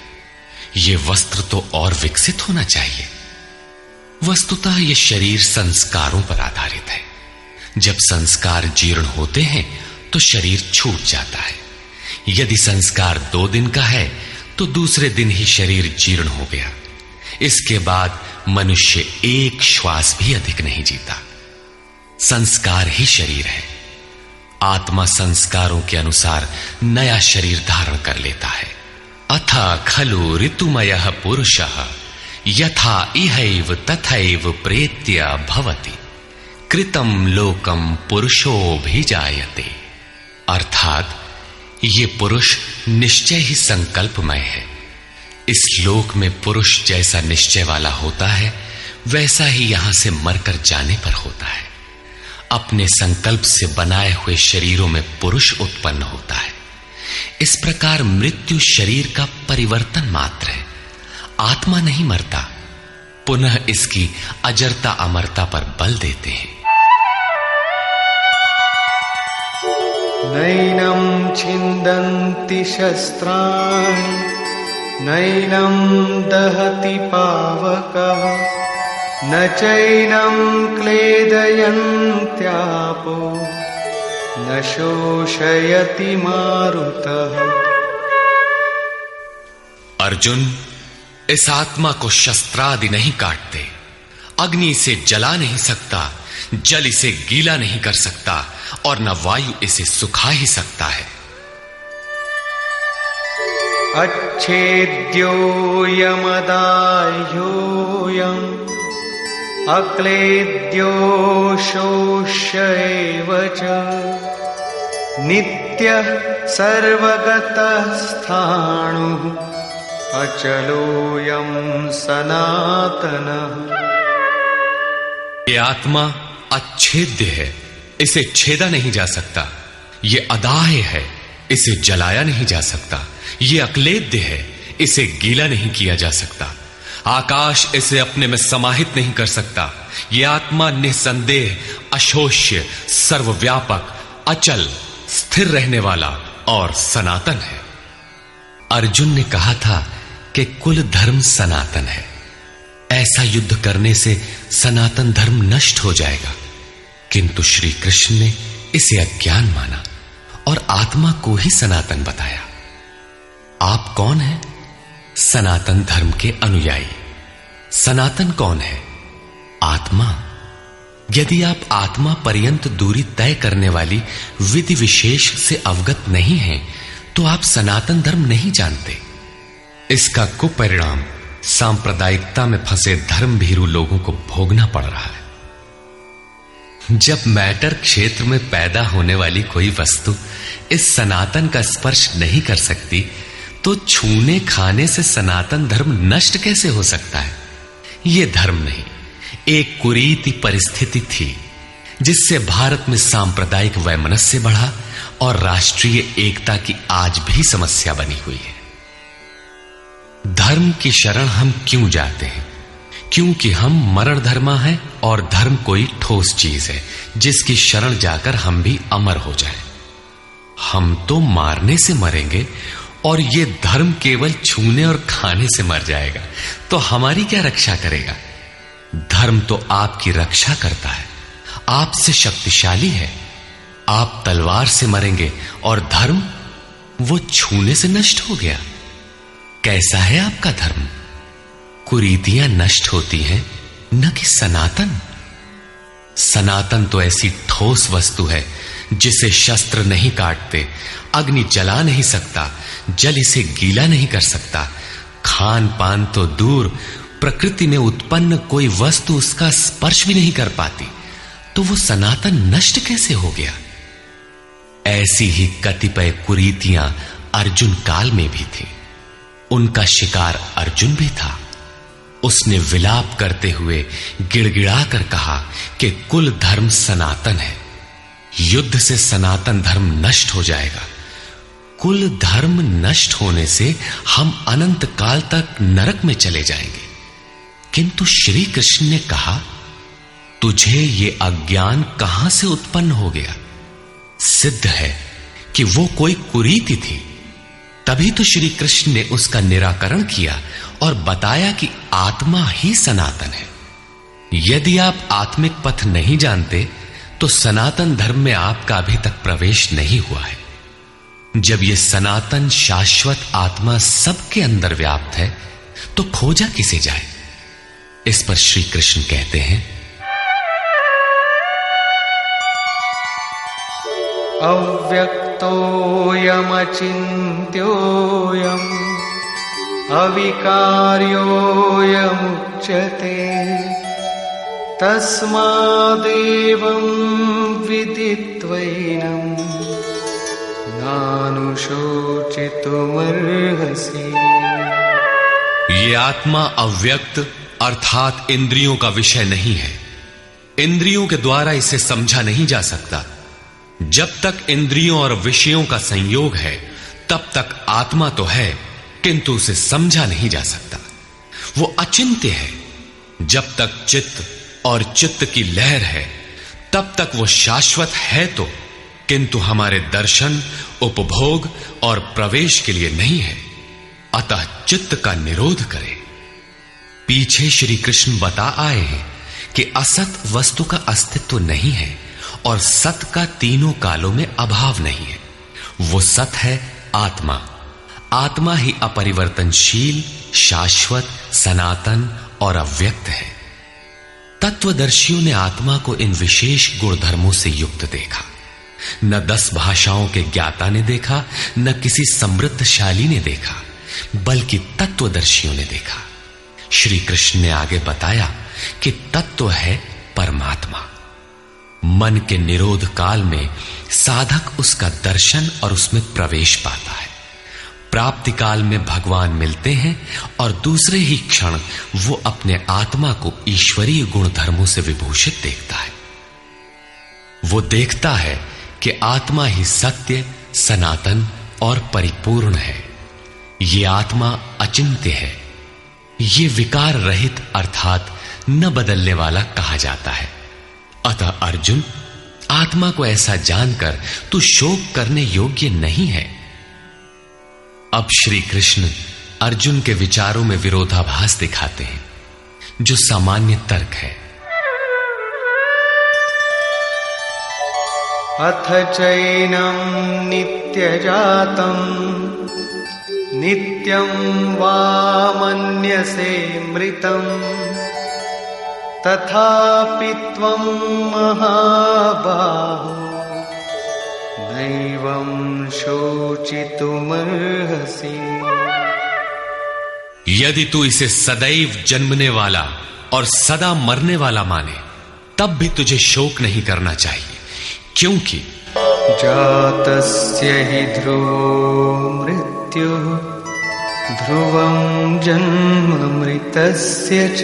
ये वस्त्र तो और विकसित होना चाहिए। वस्तुतः ये शरीर संस्कारों पर आधारित है। जब संस्कार जीर्ण होते हैं तो शरीर छूट जाता है। यदि संस्कार 2 दिन का है तो दूसरे दिन ही शरीर जीर्ण हो गया। इसके बाद मनुष्य 1 श्वास भी अधिक नहीं जीता। संस्कार ही शरीर है। आत्मा संस्कारों के अनुसार नया शरीर धारण कर लेता है। अथा खलु ऋतुमयः पुरुषः यथा इहैव तथैव प्रेत्य भवति कृतं लोकम पुरुषोऽभिजायते। अर्थात ये पुरुष निश्चय ही संकल्पमय है। इस लोक में पुरुष जैसा निश्चय वाला होता है वैसा ही यहां से मरकर जाने पर होता है। अपने संकल्प से बनाए हुए शरीरों में पुरुष उत्पन्न होता है। इस प्रकार मृत्यु शरीर का परिवर्तन मात्र है, आत्मा नहीं मरता। पुनः इसकी अजरता अमरता पर बल देते हैं। नैनं छिन्दन्ति शस्त्राणि नैनं दहति पावकः न चैनं क्लेदयन्त्यापो न शोषयति मारुतः। अर्जुन, इस आत्मा को शस्त्रादि नहीं काटते, अग्नि इसे जला नहीं सकता, जल इसे गीला नहीं कर सकता और न वायु इसे सुखा ही सकता है। अच्छेद्योऽयमदाह्योऽयम् अक्लेद्यो शोष्य एव च नित्यः सर्वगतः स्थाणुः अचलोऽयं सनातनः। ये आत्मा अच्छेद्य है, इसे छेदा नहीं जा सकता। ये अदाह्य है, इसे जलाया नहीं जा सकता। ये अक्लेद्य है, इसे गीला नहीं किया जा सकता। आकाश इसे अपने में समाहित नहीं कर सकता। यह आत्मा निसंदेह अशोष्य, सर्वव्यापक, अचल, स्थिर रहने वाला और सनातन है। अर्जुन ने कहा था कि कुल धर्म सनातन है। ऐसा युद्ध करने से सनातन धर्म नष्ट हो जाएगा, किंतु श्री कृष्ण ने इसे अज्ञान माना और आत्मा को ही सनातन बताया। आप कौन हैं? सनातन धर्म के अनुयायी। सनातन कौन है? आत्मा। यदि आप आत्मा पर्यंत दूरी तय करने वाली विधि विशेष से अवगत नहीं हैं, तो आप सनातन धर्म नहीं जानते। इसका कुपरिणाम सांप्रदायिकता में फंसे धर्म भीरू लोगों को भोगना पड़ रहा है। जब मैटर क्षेत्र में पैदा होने वाली कोई वस्तु इस सनातन का स्पर्श नहीं कर सकती, तो छूने खाने से सनातन धर्म नष्ट कैसे हो सकता है? यह धर्म नहीं, एक कुरीति परिस्थिति थी जिससे भारत में सांप्रदायिक वैमनस्य बढ़ा और राष्ट्रीय एकता की आज भी समस्या बनी हुई है। धर्म की शरण हम क्यों जाते हैं? क्योंकि हम मरण धर्मा हैं और धर्म कोई ठोस चीज है जिसकी शरण जाकर हम भी अमर हो जाएं। हम तो मारने से मरेंगे और ये धर्म केवल छूने और खाने से मर जाएगा, तो हमारी क्या रक्षा करेगा? धर्म तो आपकी रक्षा करता है, आपसे शक्तिशाली है। आप तलवार से मरेंगे और धर्म वो छूने से नष्ट हो गया। कैसा है आपका धर्म? कुरीतियां नष्ट होती हैं, न कि सनातन। सनातन तो ऐसी ठोस वस्तु है जिसे शस्त्र नहीं काटते, अग्नि जला नहीं सकता, जल इसे गीला नहीं कर सकता। खान पान तो दूर, प्रकृति में उत्पन्न कोई वस्तु उसका स्पर्श भी नहीं कर पाती, तो वो सनातन नष्ट कैसे हो गया? ऐसी ही कतिपय कुरीतियां अर्जुन काल में भी थी। उनका शिकार अर्जुन भी था। उसने विलाप करते हुए गिड़गिड़ाकर कहा कि कुल धर्म सनातन है, युद्ध से सनातन धर्म नष्ट हो जाएगा। कुल धर्म नष्ट होने से हम अनंत काल तक नरक में चले जाएंगे। किंतु श्री कृष्ण ने कहा, तुझे ये अज्ञान कहां से उत्पन्न हो गया? सिद्ध है कि वो कोई कुरीति थी। तभी तो श्री कृष्ण ने उसका निराकरण किया और बताया कि आत्मा ही सनातन है। यदि आप आत्मिक पथ नहीं जानते तो सनातन धर्म में आपका अभी तक प्रवेश नहीं हुआ है। जब यह सनातन शाश्वत आत्मा सबके अंदर व्याप्त है तो खोजा किसे जाए? इस पर श्री कृष्ण कहते हैं, अव्यक्तोऽयमचिन्त्योऽयम् अविकार्योऽयमुच्यते तस्मादेवं विदित्वैनं नानुशोचितुमर्हसि। ये आत्मा अव्यक्त अर्थात इंद्रियों का विषय नहीं है। इंद्रियों के द्वारा इसे समझा नहीं जा सकता। जब तक इंद्रियों और विषयों का संयोग है तब तक आत्मा तो है, किंतु उसे समझा नहीं जा सकता। वो अचिंत्य है। जब तक चित्त और चित्त की लहर है तब तक वो शाश्वत है तो, किंतु हमारे दर्शन, उपभोग और प्रवेश के लिए नहीं है। अतः चित्त का निरोध करें। पीछे श्री कृष्ण बता आए हैं कि असत वस्तु का अस्तित्व नहीं है और सत का तीनों कालों में अभाव नहीं है। वो सत है आत्मा। आत्मा ही अपरिवर्तनशील, शाश्वत, सनातन और अव्यक्त है। तत्वदर्शियों ने आत्मा को इन विशेष गुणधर्मों से युक्त देखा। न 10 भाषाओं के ज्ञाता ने देखा, न किसी समृद्धशाली ने देखा, बल्कि तत्वदर्शियों ने देखा। श्री कृष्ण ने आगे बताया कि तत्व है परमात्मा। मन के निरोध काल में साधक उसका दर्शन और उसमें प्रवेश पाता है। प्राप्ति काल में भगवान मिलते हैं और दूसरे ही क्षण वो अपने आत्मा को ईश्वरीय गुणधर्मों से विभूषित देखता है। वो देखता है कि आत्मा ही सत्य, सनातन और परिपूर्ण है। ये आत्मा अचिंत्य है। ये विकार रहित अर्थात न बदलने वाला कहा जाता है। अतः अर्जुन, आत्मा को ऐसा जानकर तू शोक करने योग्य नहीं है। अब श्री कृष्ण अर्जुन के विचारों में विरोधाभास दिखाते हैं, जो सामान्य तर्क है। अथ चैनं नित्यजातं नित्यं वा मन्यसे मृतं तथापि त्वं महाबाहो नैवं शोचितुमर्हसि। यदि तू इसे सदैव जन्मने वाला और सदा मरने वाला माने तब भी तुझे शोक नहीं करना चाहिए, क्योंकि जातस्य हि ध्रुवो मृत्युः ध्रुवं जन्म मृतस्य च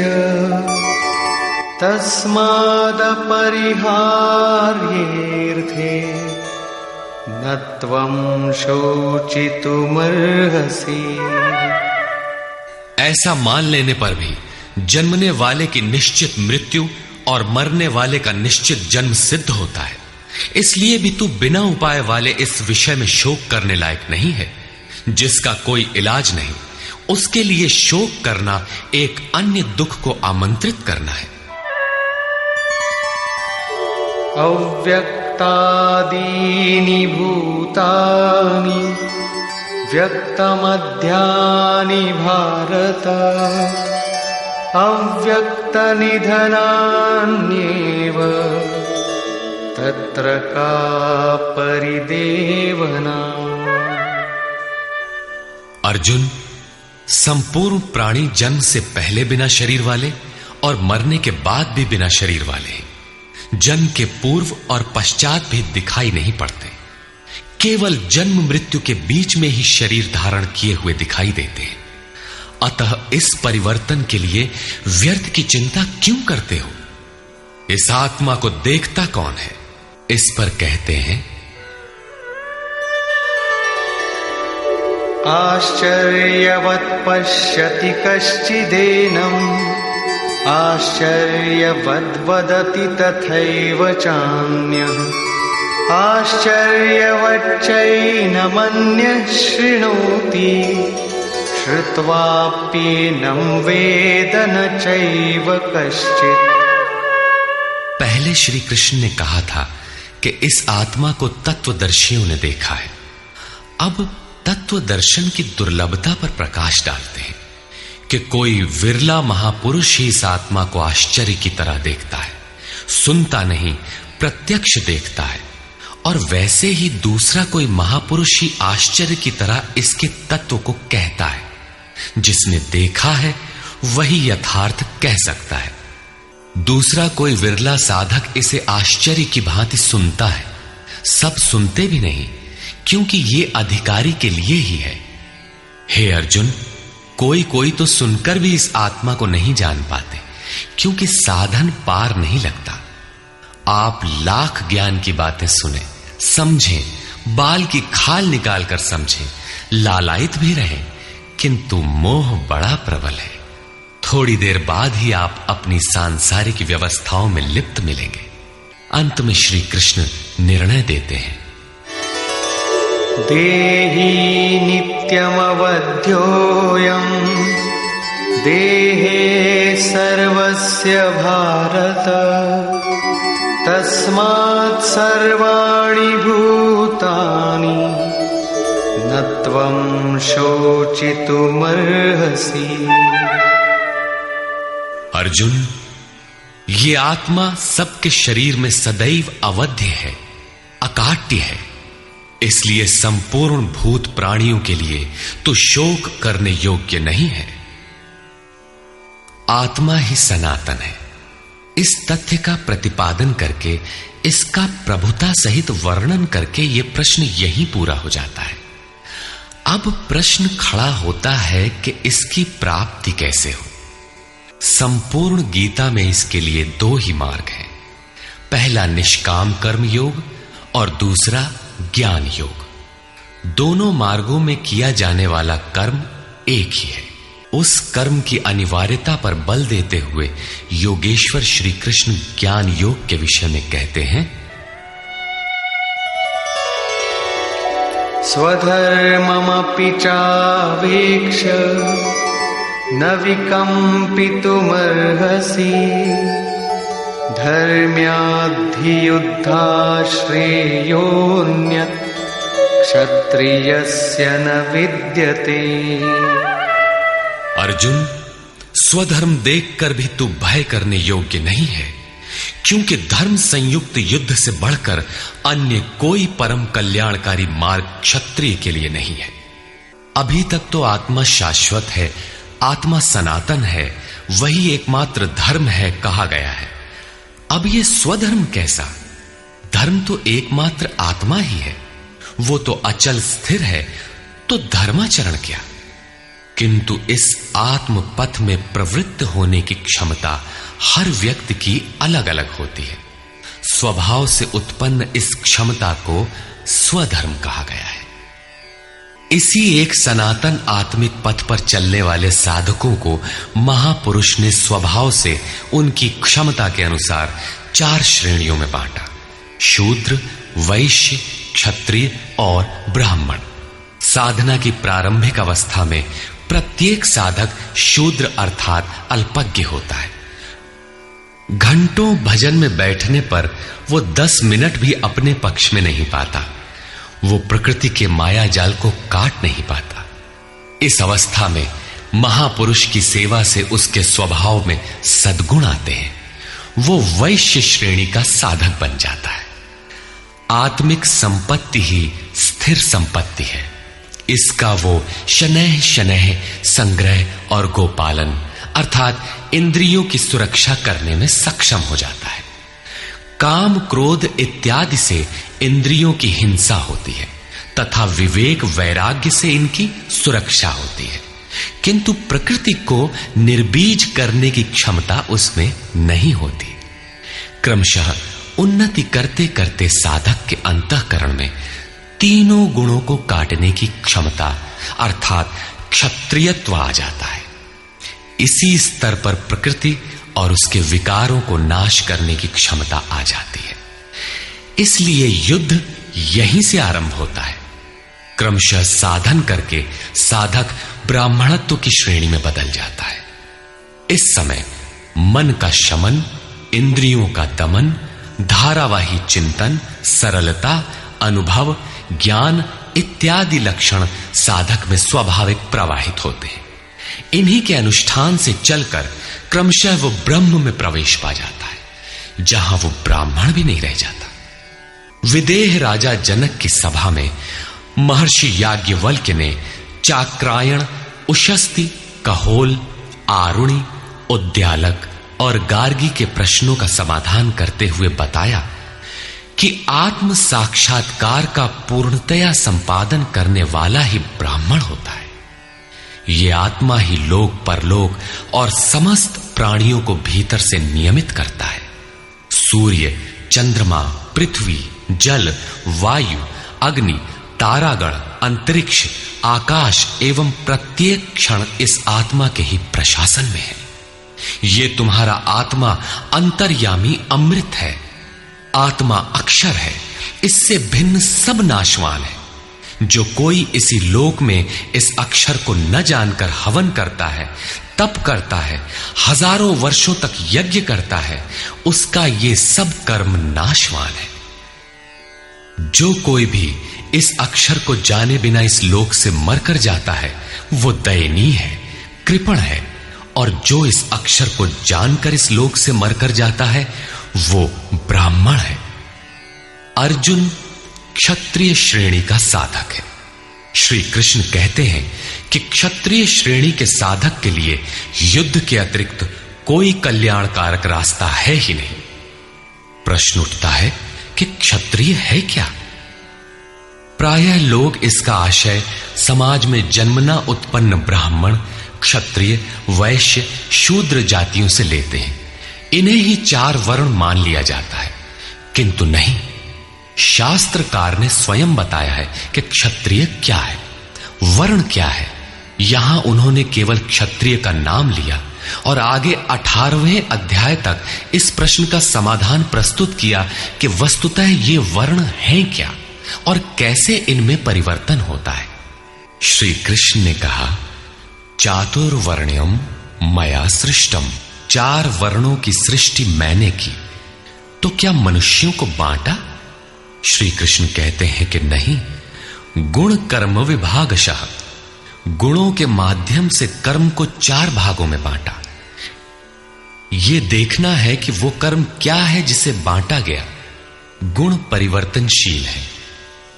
तस्मादपरिहार्येऽर्थे न त्वं शोचितुमर्हसि। ऐसा मान लेने पर भी जन्मने वाले की निश्चित मृत्यु और मरने वाले का निश्चित जन्म सिद्ध होता है। इसलिए भी तू बिना उपाय वाले इस विषय में शोक करने लायक नहीं है। जिसका कोई इलाज नहीं, उसके लिए शोक करना एक अन्य दुख को आमंत्रित करना है। अव्यक्तम् अव्यक्तादीनि भूतानि व्यक्तमध्यानि भारत अव्यक्तनिधनान्येव तत्र का परिदेवना। अर्जुन, संपूर्ण प्राणी जन्म से पहले बिना शरीर वाले और मरने के बाद भी बिना शरीर वाले, जन्म के पूर्व और पश्चात भी दिखाई नहीं पड़ते, केवल जन्म मृत्यु के बीच में ही शरीर धारण किए हुए दिखाई देते हैं। अतः इस परिवर्तन के लिए व्यर्थ की चिंता क्यों करते हो? इस आत्मा को देखता कौन है? इस पर कहते हैं, आश्चर्यवत् पश्यति कश्चिदेनम् आश्चर्यवद् वदति तथैव चान्यः आश्चर्यवच्चैनमन्यः शृणोति श्रुत्वाप्येनं वेद न चैव कश्चित्। पहले श्री कृष्ण ने कहा था कि इस आत्मा को तत्वदर्शियों ने देखा है। अब तत्व दर्शन की दुर्लभता पर प्रकाश डालते हैं कि कोई विरला महापुरुष ही इस आत्मा को आश्चर्य की तरह देखता है, सुनता नहीं प्रत्यक्ष देखता है। और वैसे ही दूसरा कोई महापुरुष ही आश्चर्य की तरह इसके तत्व को कहता है। जिसने देखा है वही यथार्थ कह सकता है। दूसरा कोई विरला साधक इसे आश्चर्य की भांति सुनता है। सब सुनते भी नहीं, क्योंकि ये अधिकारी के लिए ही है। हे अर्जुन, कोई कोई तो सुनकर भी इस आत्मा को नहीं जान पाते, क्योंकि साधन पार नहीं लगता। आप लाख ज्ञान की बातें सुने, समझें, बाल की खाल निकाल कर समझें, लालायित भी रहें, किंतु मोह बड़ा प्रबल है। थोड़ी देर बाद ही आप अपनी सांसारिक व्यवस्थाओं में लिप्त मिलेंगे। अंत में श्री कृष्ण निर्णय देते हैं, देहि नित्यमवध्योऽयम् देहे सर्वस्य भारत तस्मात् सर्वाणि भूतानि न त्वं शोचितुमर्हसि। अर्जुन, ये आत्मा सबके शरीर में सदैव अवध्य है, अकाट्य है। इसलिए संपूर्ण भूत प्राणियों के लिए तो शोक करने योग्य नहीं है। आत्मा ही सनातन है। इस तथ्य का प्रतिपादन करके, इसका प्रभुता सहित वर्णन करके यह प्रश्न यहीं पूरा हो जाता है। अब प्रश्न खड़ा होता है कि इसकी प्राप्ति कैसे हो। संपूर्ण गीता में इसके लिए दो ही मार्ग हैं। पहला निष्काम कर्म योग और दूसरा ज्ञान योग। दोनों मार्गों में किया जाने वाला कर्म एक ही है। उस कर्म की अनिवार्यता पर बल देते हुए योगेश्वर श्री कृष्ण ज्ञान योग के विषय में कहते हैं, स्वधर्ममपि चावेक्ष न विकम्पितुमर्हसि धर्म्याद्धियुद्धाश्रेयोऽन्यत् क्षत्रियस्य न विद्यते। अर्जुन, स्वधर्म देखकर भी तू भय करने योग्य नहीं है, क्योंकि धर्म संयुक्त युद्ध से बढ़कर अन्य कोई परम कल्याणकारी मार्ग क्षत्रिय के लिए नहीं है। अभी तक तो आत्मा शाश्वत है, आत्मा सनातन है, वही एकमात्र धर्म है कहा गया है। अब ये स्वधर्म कैसा? धर्म तो एकमात्र आत्मा ही है, वो तो अचल स्थिर है, तो धर्माचरण क्या? किंतु इस आत्म पथ में प्रवृत्त होने की क्षमता हर व्यक्ति की अलग अलग होती है। स्वभाव से उत्पन्न इस क्षमता को स्वधर्म कहा गया है। इसी एक सनातन आत्मिक पथ पर चलने वाले साधकों को महापुरुष ने स्वभाव से उनकी क्षमता के अनुसार 4 श्रेणियों में बांटा: शूद्र, वैश्य, क्षत्रिय और ब्राह्मण। साधना की प्रारंभिक अवस्था में प्रत्येक साधक शूद्र अर्थात अल्पज्ञ होता है। घंटों भजन में बैठने पर वो 10 मिनट भी अपने पक्ष में नहीं पाता। वो प्रकृति के माया जाल को काट नहीं पाता। इस अवस्था में महापुरुष की सेवा से उसके स्वभाव में सद्गुण आते हैं। वो वैश्य श्रेणी का साधक बन जाता है। आत्मिक संपत्ति ही स्थिर संपत्ति है। इसका वो शनैः शनैः संग्रह और गोपालन अर्थात इंद्रियों की सुरक्षा करने में सक्षम हो जाता है। काम, क्रोध इत्यादि से इंद्रियों की हिंसा होती है तथा विवेक, वैराग्य से इनकी सुरक्षा होती है, किंतु प्रकृति को निर्बीज करने की क्षमता उसमें नहीं होती। क्रमशः उन्नति करते करते साधक के अंतःकरण में तीनों गुणों को काटने की क्षमता अर्थात क्षत्रियत्व आ जाता है। इसी स्तर पर प्रकृति और उसके विकारों को नाश करने की क्षमता आ जाती है। इसलिए युद्ध यहीं से आरंभ होता है। क्रमशः साधन करके साधक ब्राह्मणत्व की श्रेणी में बदल जाता है। इस समय मन का शमन, इंद्रियों का दमन, धारावाही चिंतन, सरलता, अनुभव, ज्ञान इत्यादि लक्षण साधक में स्वाभाविक प्रवाहित होते हैं। इन्हीं के अनुष्ठान से चलकर क्रमशः वो ब्रह्म में प्रवेश पा जाता है, जहां वो ब्राह्मण भी नहीं रह जाता। विदेह राजा जनक की सभा में महर्षि याज्ञवल्क्य ने चाक्रायण, उशस्ति, कहोल, आरुणि, उद्यालक और गार्गी के प्रश्नों का समाधान करते हुए बताया कि आत्म साक्षात्कार का पूर्णतया संपादन करने वाला ही ब्राह्मण होता है। ये आत्मा ही लोक, परलोक और समस्त प्राणियों को भीतर से नियमित करता है। सूर्य, चंद्रमा, पृथ्वी, जल, वायु, अग्नि, तारागण, अंतरिक्ष, आकाश एवं प्रत्येक क्षण इस आत्मा के ही प्रशासन में है। ये तुम्हारा आत्मा अंतर्यामी अमृत है। आत्मा अक्षर है, इससे भिन्न सब नाशवान है। जो कोई इसी लोक में इस अक्षर को न जानकर हवन करता है, तप करता है, हजारों वर्षों तक यज्ञ करता है, उसका ये सब कर्म नाशवान है। जो कोई भी इस अक्षर को जाने बिना इस लोक से मरकर जाता है, वो दयनीय है, कृपण है, और जो इस अक्षर को जानकर इस लोक से मरकर जाता है, वो ब्राह्मण है। अर्जुन क्षत्रिय श्रेणी का साधक है। श्री कृष्ण कहते हैं कि क्षत्रिय श्रेणी के साधक के लिए युद्ध के अतिरिक्त कोई कल्याणकारक रास्ता है ही नहीं। प्रश्न उठता है कि क्षत्रिय है क्या? प्रायः लोग इसका आशय समाज में जन्मना उत्पन्न ब्राह्मण, क्षत्रिय, वैश्य, शूद्र जातियों से लेते हैं। इन्हें ही 4 वर्ण मान लिया जाता है, किंतु नहीं। शास्त्रकार ने स्वयं बताया है कि क्षत्रिय क्या है, वर्ण क्या है। यहां उन्होंने केवल क्षत्रिय का नाम लिया और आगे 18वें अध्याय तक इस प्रश्न का समाधान प्रस्तुत किया कि वस्तुतः ये वर्ण हैं क्या और कैसे इनमें परिवर्तन होता है। श्री कृष्ण ने कहा, चातुर्वर्ण्यम मया सृष्टम, 4 वर्णों की सृष्टि मैंने की, तो क्या मनुष्यों को बांटा? श्री कृष्ण कहते हैं कि नहीं, गुण कर्म विभागशः, गुणों के माध्यम से कर्म को 4 भागों में बांटा। यह देखना है कि वो कर्म क्या है जिसे बांटा गया। गुण परिवर्तनशील है।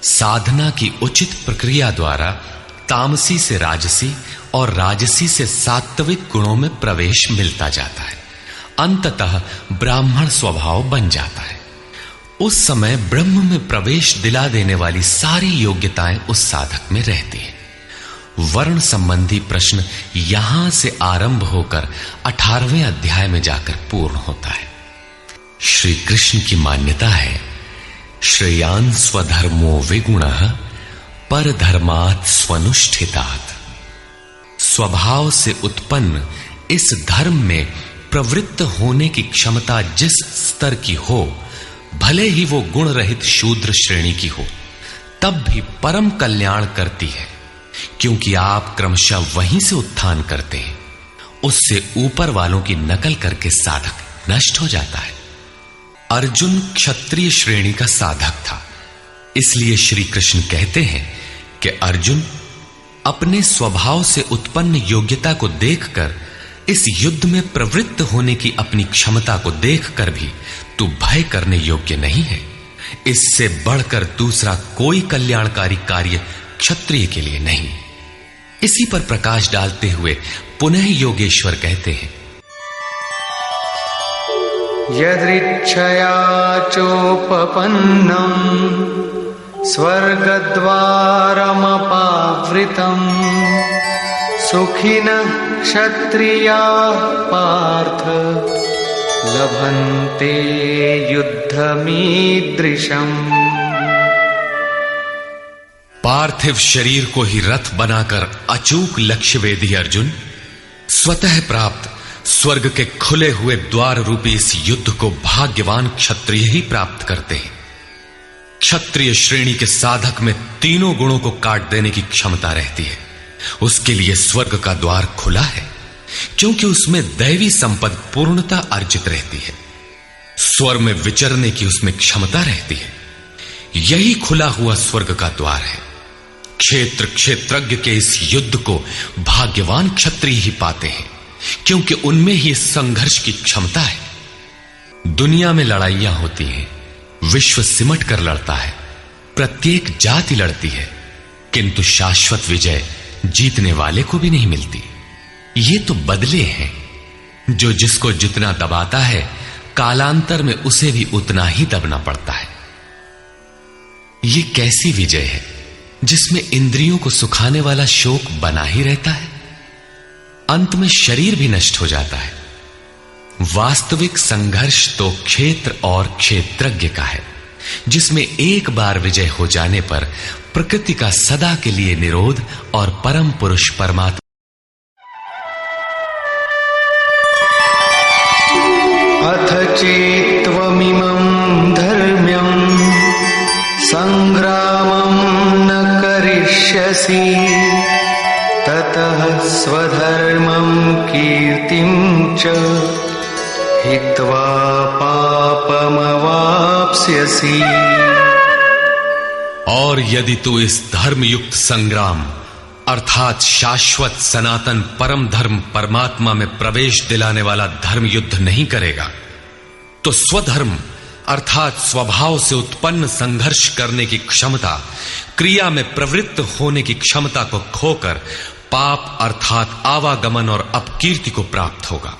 साधना की उचित प्रक्रिया द्वारा तामसी से राजसी और राजसी से सात्विक गुणों में प्रवेश मिलता जाता है। अंततः ब्राह्मण स्वभाव बन जाता है। उस समय ब्रह्म में प्रवेश दिला देने वाली सारी योग्यताएं उस साधक में रहती है। वर्ण संबंधी प्रश्न यहां से आरंभ होकर 18वें अध्याय में जाकर पूर्ण होता है। श्री कृष्ण की मान्यता है, श्रेयान् स्वधर्मो विगुणः परधर्मात् स्वनुष्ठितात्। स्वभाव से उत्पन्न इस धर्म में प्रवृत्त होने की क्षमता जिस स्तर की हो, भले ही वो गुण रहित शूद्र श्रेणी की हो, तब भी परम कल्याण करती है, क्योंकि आप क्रमशः वहीं से उत्थान करते हैं। उससे ऊपर वालों की नकल करके साधक नष्ट हो जाता है। अर्जुन क्षत्रिय श्रेणी का साधक था, इसलिए श्री कृष्ण कहते हैं कि अर्जुन, अपने स्वभाव से उत्पन्न योग्यता को देखकर, इस युद्ध में प्रवृत्त होने की अपनी क्षमता को देखकर भी तू भय करने योग्य नहीं है। इससे बढ़कर दूसरा कोई कल्याणकारी कार्य क्षत्रिय के लिए नहीं। इसी पर प्रकाश डालते हुए पुनः योगेश्वर कहते हैं, यदृच्छया चोपपन्नम् स्वर्गद्वारमपावृतम् सुखिनः क्षत्रियाः पार्थ लभन्ते युद्धमीदृशम्। पार्थिव शरीर को ही रथ बनाकर अचूक लक्ष्य वेदी अर्जुन स्वतः प्राप्त स्वर्ग के खुले हुए द्वार रूपी इस युद्ध को भाग्यवान क्षत्रिय ही प्राप्त करते हैं। क्षत्रिय श्रेणी के साधक में तीनों गुणों को काट देने की क्षमता रहती है। उसके लिए स्वर्ग का द्वार खुला है, क्योंकि उसमें दैवी संपद पूर्णता अर्जित रहती है। स्वर में विचरने की उसमें क्षमता रहती है। यही खुला हुआ स्वर्ग का द्वार है। क्षेत्र क्षेत्रज्ञ के इस युद्ध को भाग्यवान क्षत्रिय ही पाते हैं, क्योंकि उनमें ही संघर्ष की क्षमता है। दुनिया में लड़ाइयां होती हैं, विश्व सिमट कर लड़ता है, प्रत्येक जाति लड़ती है, किंतु शाश्वत विजय जीतने वाले को भी नहीं मिलती। ये तो बदले हैं। जो जिसको जितना दबाता है, कालांतर में उसे भी उतना ही दबना पड़ता है। ये कैसी विजय है जिसमें इंद्रियों को सुखाने वाला शोक बना ही रहता है, अंत में शरीर भी नष्ट हो जाता है। वास्तविक संघर्ष तो क्षेत्र और क्षेत्रज्ञ का है, जिसमें एक बार विजय हो जाने पर प्रकृति का सदा के लिए निरोध और परम पुरुष परमात्मा अथ चेत्त्वमिमं धर्म्यं संग्रामं न करिष्यसि ततः स्वधर्मं कीर्तिं च हित्वा पापमवाप्स्यसि। और यदि तू इस धर्मयुक्त संग्राम अर्थात शाश्वत सनातन परम धर्म परमात्मा में प्रवेश दिलाने वाला धर्म युद्ध नहीं करेगा, तो स्वधर्म अर्थात स्वभाव से उत्पन्न संघर्ष करने की क्षमता, क्रिया में प्रवृत्त होने की क्षमता को खोकर पाप अर्थात आवागमन और अपकीर्ति को प्राप्त होगा।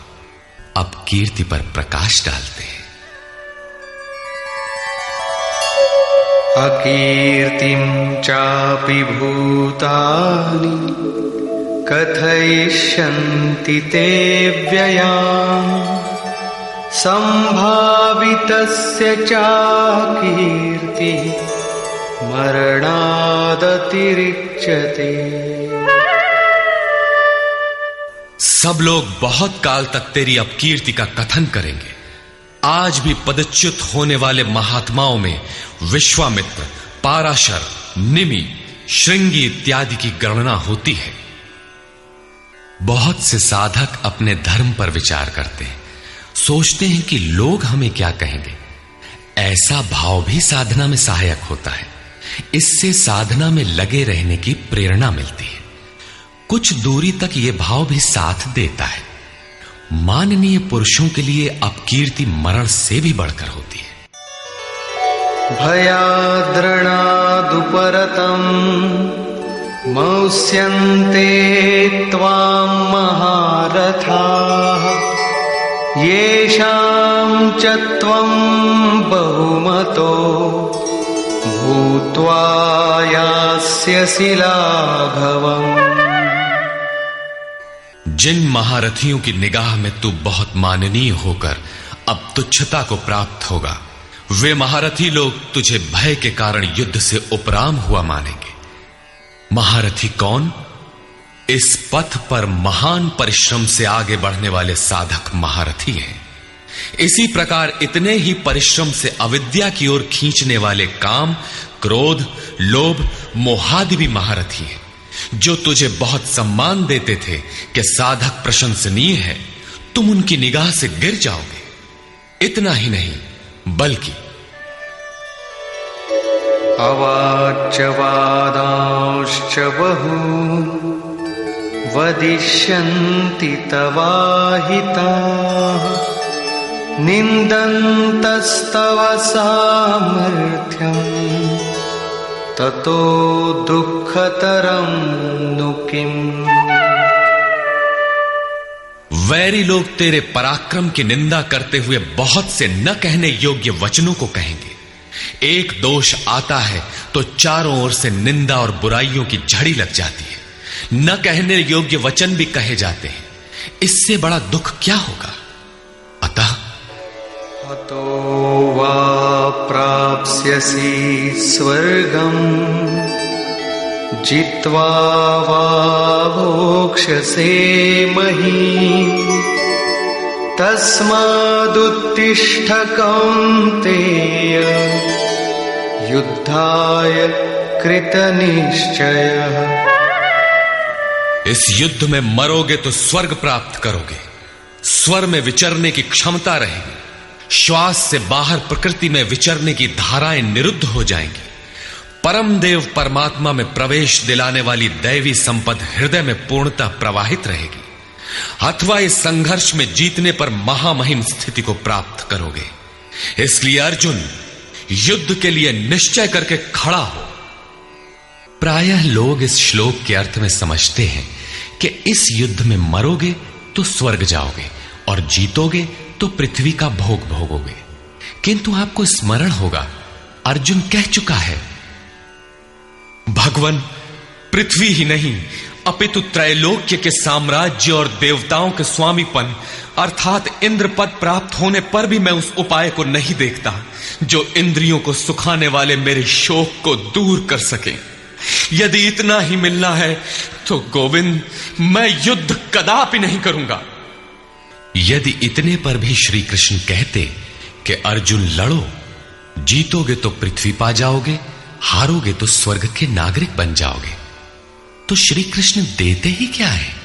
अपकीर्ति पर प्रकाश डालते हैं। अकीर्तिं चापि भूतानि कथयिष्यन्ति ते व्ययाम् संभावितस्य चाकीर्ति मरणादतिरिच्यते। सब लोग बहुत काल तक तेरी अपकीर्ति का कथन करेंगे। आज भी पदच्युत होने वाले महात्माओं में विश्वामित्र, पाराशर, निमि, श्रृंगी इत्यादि की गणना होती है। बहुत से साधक अपने धर्म पर विचार करते हैं, सोचते हैं कि लोग हमें क्या कहेंगे। ऐसा भाव भी साधना में सहायक होता है। इससे साधना में लगे रहने की प्रेरणा मिलती है। कुछ दूरी तक यह भाव भी साथ देता है। माननीय पुरुषों के लिए अपकीर्ति मरण से भी बढ़कर होती है। भयाद्रणादुपरतम् मौस्यन्ते त्वां महारथाः येषां च त्वं बहुमतो भूत्वा यास्यसि लाघवम्। जिन महारथियों की निगाह में तू बहुत माननीय होकर अब तुच्छता को प्राप्त होगा, वे महारथी लोग तुझे भय के कारण युद्ध से उपराम हुआ मानेंगे। महारथी कौन? इस पथ पर महान परिश्रम से आगे बढ़ने वाले साधक महारथी हैं। इसी प्रकार इतने ही परिश्रम से अविद्या की ओर खींचने वाले काम, क्रोध, लोभ, मोहादि भी महारथी हैं, जो तुझे बहुत सम्मान देते थे कि साधक प्रशंसनीय है। तुम उनकी निगाह से गिर जाओगे। इतना ही नहीं बल्कि अवाच्यवादांश्च बहून् वदिष्यन्ति तवाहिताः निन्दन्तस्तव सामर्थ्यम् ततो दुःखतरं नु किम्। वैरी लोग तेरे पराक्रम की निंदा करते हुए बहुत से न कहने योग्य वचनों को कहेंगे। एक दोष आता है तो चारों ओर से निंदा और बुराइयों की झड़ी लग जाती है। न कहने योग्य वचन भी कहे जाते हैं। इससे बड़ा दुख क्या होगा। अतः हतो वा प्राप्स्यसि स्वर्गम् जित्वा वा भोक्ष्यसे महीम् तस्मादुत्तिष्ठ कौन्तेय युद्धाय कृतनिश्चयः। इस युद्ध में मरोगे तो स्वर्ग प्राप्त करोगे। स्वर में विचरने की क्षमता रहेगी। श्वास से बाहर प्रकृति में विचरने की धाराएं निरुद्ध हो जाएंगी। परम देव परमात्मा में प्रवेश दिलाने वाली दैवी संपद हृदय में पूर्णतः प्रवाहित रहेगी। अथवा इस संघर्ष में जीतने पर महामहिम स्थिति को प्राप्त करोगे। इसलिए अर्जुन युद्ध के लिए निश्चय करके खड़ा हो। प्रायः लोग इस श्लोक के अर्थ में समझते हैं कि इस युद्ध में मरोगे तो स्वर्ग जाओगे और जीतोगे तो पृथ्वी का भोग भोगोगे। किंतु आपको स्मरण होगा अर्जुन कह चुका है, भगवान पृथ्वी ही नहीं अपितु त्रैलोक्य के साम्राज्य और देवताओं के स्वामीपन अर्थात इंद्र पद प्राप्त होने पर भी मैं उस उपाय को नहीं देखता जो इंद्रियों को सुखाने वाले मेरे शोक को दूर कर सके। यदि इतना ही मिलना है तो गोविंद मैं युद्ध कदापि नहीं करूंगा। यदि इतने पर भी श्री कृष्ण कहते कि अर्जुन लड़ो, जीतोगे तो पृथ्वी पा जाओगे, हारोगे तो स्वर्ग के नागरिक बन जाओगे, तो श्री कृष्ण देते ही क्या है।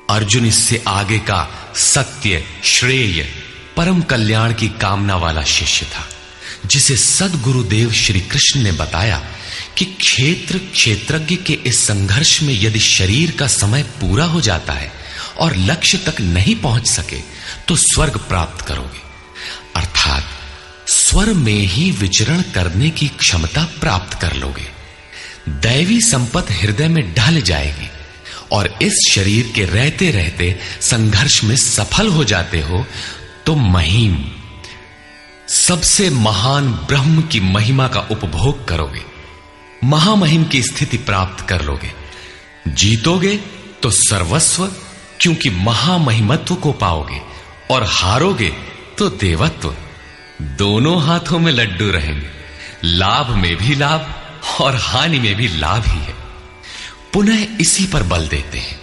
अर्जुन इससे आगे का सत्य, श्रेय, परम कल्याण की कामना वाला शिष्य था, जिसे सद्गुरुदेव श्री कृष्ण ने बताया कि क्षेत्र क्षेत्रज्ञ के इस संघर्ष में यदि शरीर का समय पूरा हो जाता है और लक्ष्य तक नहीं पहुंच सके तो स्वर्ग प्राप्त करोगे, अर्थात स्वर में ही विचरण करने की क्षमता प्राप्त कर लोगे। दैवी संपत्ति हृदय में ढल जाएगी और इस शरीर के रहते रहते संघर्ष में सफल हो जाते हो तो महिम, सबसे महान ब्रह्म की महिमा का उपभोग करोगे, महामहिम की स्थिति प्राप्त कर लोगे। जीतोगे तो सर्वस्व, क्योंकि महामहिमत्व को पाओगे, और हारोगे तो देवत्व। दोनों हाथों में लड्डू रहेंगे, लाभ में भी लाभ और हानि में भी लाभ ही है। पुनः इसी पर बल देते हैं,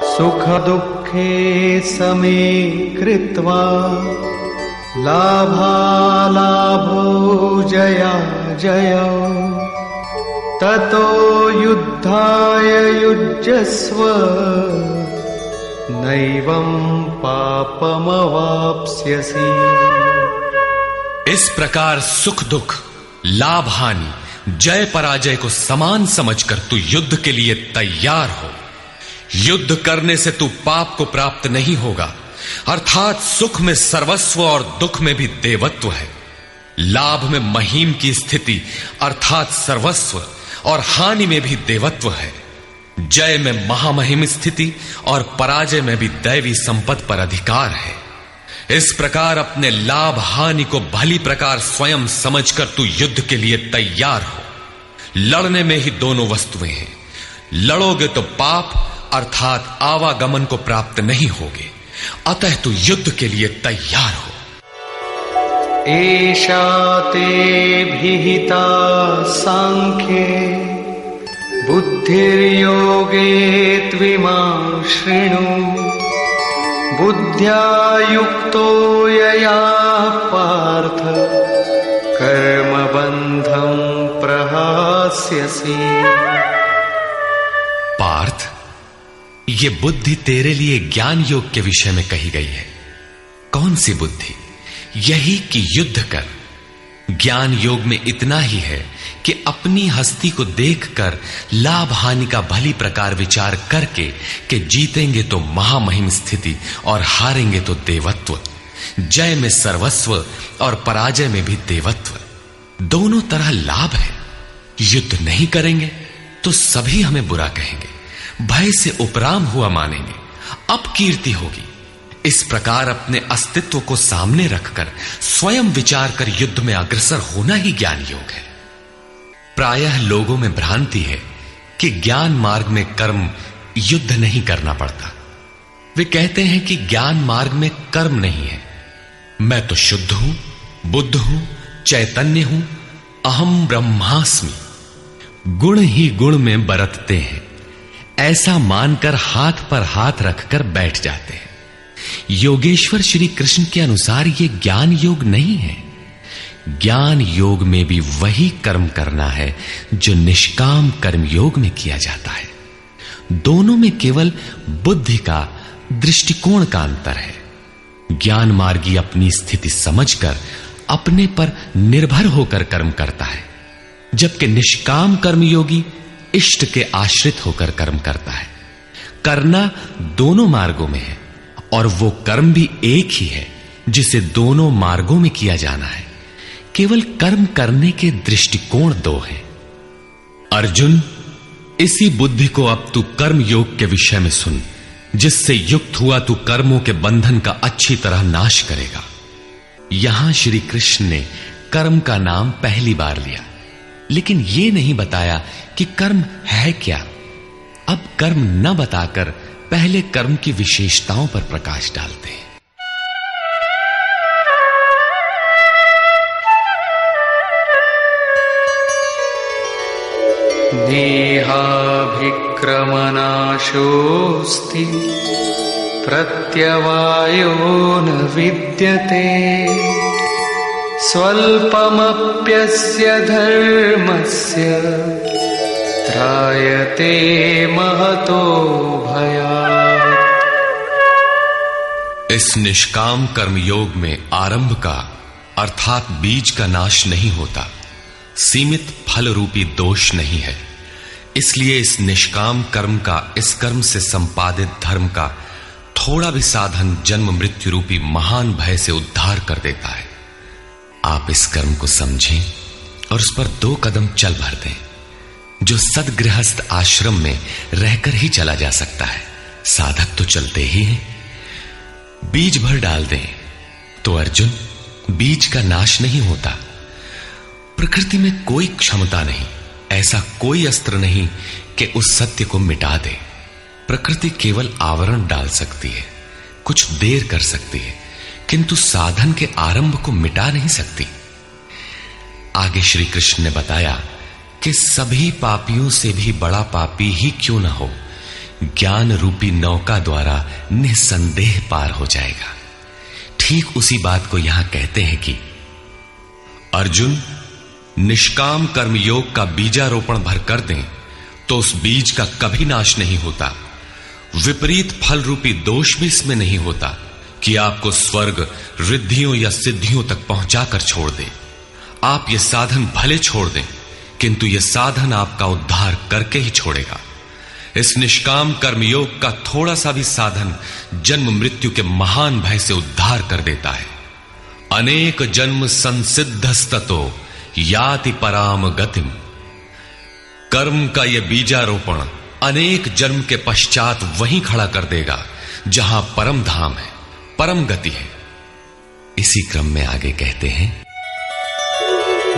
सुख दुखे समे कृत्वा लाभालाभो जया जयो ततो युद्धाय युज्यस्व नैवं पापमवाप्स्यसि। इस प्रकार सुख दुख, लाभ हानि, जय पराजय को समान समझकर तू युद्ध के लिए तैयार हो। युद्ध करने से तू पाप को प्राप्त नहीं होगा, अर्थात सुख में सर्वस्व और दुख में भी देवत्व है। लाभ में महिम की स्थिति अर्थात सर्वस्व और हानि में भी देवत्व है। जय में महामहिम स्थिति और पराजय में भी दैवी संपत्ति पर अधिकार है। इस प्रकार अपने लाभ हानि को भली प्रकार स्वयं समझकर तू युद्ध के लिए तैयार हो। लड़ने में ही दोनों वस्तुएं हैं। लड़ोगे तो पाप अर्थात आवागमन को प्राप्त नहीं होगे, अतः तू युद्ध के लिए तैयार हो। एषा ते विहिता सांख्ये बुद्धिर्योगे त्विमां शृणु बुद्ध्या युक्तो यया पार्थ कर्मबन्धं प्रहास्यसि। पार्थ, ये बुद्धि तेरे लिए ज्ञान योग के विषय में कही गई है। कौन सी बुद्धि? यही कि युद्ध कर। ज्ञान योग में इतना ही है कि अपनी हस्ती को देखकर लाभ हानि का भली प्रकार विचार करके कि जीतेंगे तो महामहिम स्थिति और हारेंगे तो देवत्व, जय में सर्वस्व और पराजय में भी देवत्व, दोनों तरह लाभ है। युद्ध नहीं करेंगे तो सभी हमें बुरा कहेंगे, भय से उपराम हुआ मानेंगे, अपकीर्ति होगी। इस प्रकार अपने अस्तित्व को सामने रखकर स्वयं विचार कर युद्ध में अग्रसर होना ही ज्ञान योग है। प्रायः लोगों में भ्रांति है कि ज्ञान मार्ग में कर्म युद्ध नहीं करना पड़ता। वे कहते हैं कि ज्ञान मार्ग में कर्म नहीं है, मैं तो शुद्ध हूं, बुद्ध हूं, चैतन्य हूं, अहम ब्रह्मास्मि। गुण ही गुण में बरतते हैं, ऐसा मानकर हाथ पर हाथ रखकर बैठ जाते हैं। योगेश्वर श्री कृष्ण के अनुसार यह ज्ञान योग नहीं है। ज्ञान योग में भी वही कर्म करना है जो निष्काम कर्म योग में किया जाता है। दोनों में केवल बुद्धि का, दृष्टिकोण का अंतर है। ज्ञान मार्गी अपनी स्थिति समझकर अपने पर निर्भर होकर कर्म करता है, जबकि निष्काम कर्मयोगी इष्ट के आश्रित होकर कर्म करता है। करना दोनों मार्गों में है और वो कर्म भी एक ही है जिसे दोनों मार्गों में किया जाना है। केवल कर्म करने के दृष्टिकोण दो हैं। अर्जुन, इसी बुद्धि को अब तू कर्म योग के विषय में सुन, जिससे युक्त हुआ तू कर्मों के बंधन का अच्छी तरह नाश करेगा। यहां श्री कृष्ण ने कर्म का नाम पहली बार लिया, लेकिन यह नहीं बताया कि कर्म है क्या। अब कर्म न बताकर पहले कर्म की विशेषताओं पर प्रकाश डालते हैं। नेहाभिक्रमनाशोऽस्ति प्रत्यवायो न विद्यते स्वल्पमप्यस्य धर्मस्य त्रायते महतो भयात्। इस निष्काम कर्म योग में आरंभ का अर्थात बीज का नाश नहीं होता, सीमित फल रूपी दोष नहीं है। इसलिए इस निष्काम कर्म का, इस कर्म से संपादित धर्म का थोड़ा भी साधन जन्म मृत्यु रूपी महान भय से उद्धार कर देता है। आप इस कर्म को समझें और उस पर 2 कदम चल भर दें, जो सदगृहस्थ आश्रम में रहकर ही चला जा सकता है। साधक तो चलते ही हैं। बीज भर डाल दें तो अर्जुन, बीज का नाश नहीं होता। प्रकृति में कोई क्षमता नहीं, ऐसा कोई अस्त्र नहीं कि उस सत्य को मिटा दे। प्रकृति केवल आवरण डाल सकती है, कुछ देर कर सकती है, किंतु साधन के आरंभ को मिटा नहीं सकती। आगे श्री कृष्ण ने बताया कि सभी पापियों से भी बड़ा पापी ही क्यों न हो, ज्ञान रूपी नौका द्वारा निसंदेह पार हो जाएगा। ठीक उसी बात को यहां कहते हैं कि अर्जुन, निष्काम कर्म योग का बीजारोपण भर कर दें तो उस बीज का कभी नाश नहीं होता। विपरीत फल रूपी दोष भी इसमें नहीं होता कि आपको स्वर्ग, रिद्धियों या सिद्धियों तक पहुंचाकर छोड़ दे। आप ये साधन भले छोड़ दें, किंतु यह साधन आपका उद्धार करके ही छोड़ेगा। इस निष्काम कर्मयोग का थोड़ा सा भी साधन जन्म मृत्यु के महान भय से उद्धार कर देता है। अनेक जन्म संसिद्धस्ततो याति पराम गतिम। कर्म का यह बीजारोपण अनेक जन्म के पश्चात वहीं खड़ा कर देगा जहां परम धाम है, परम गति है। इसी क्रम में आगे कहते हैं,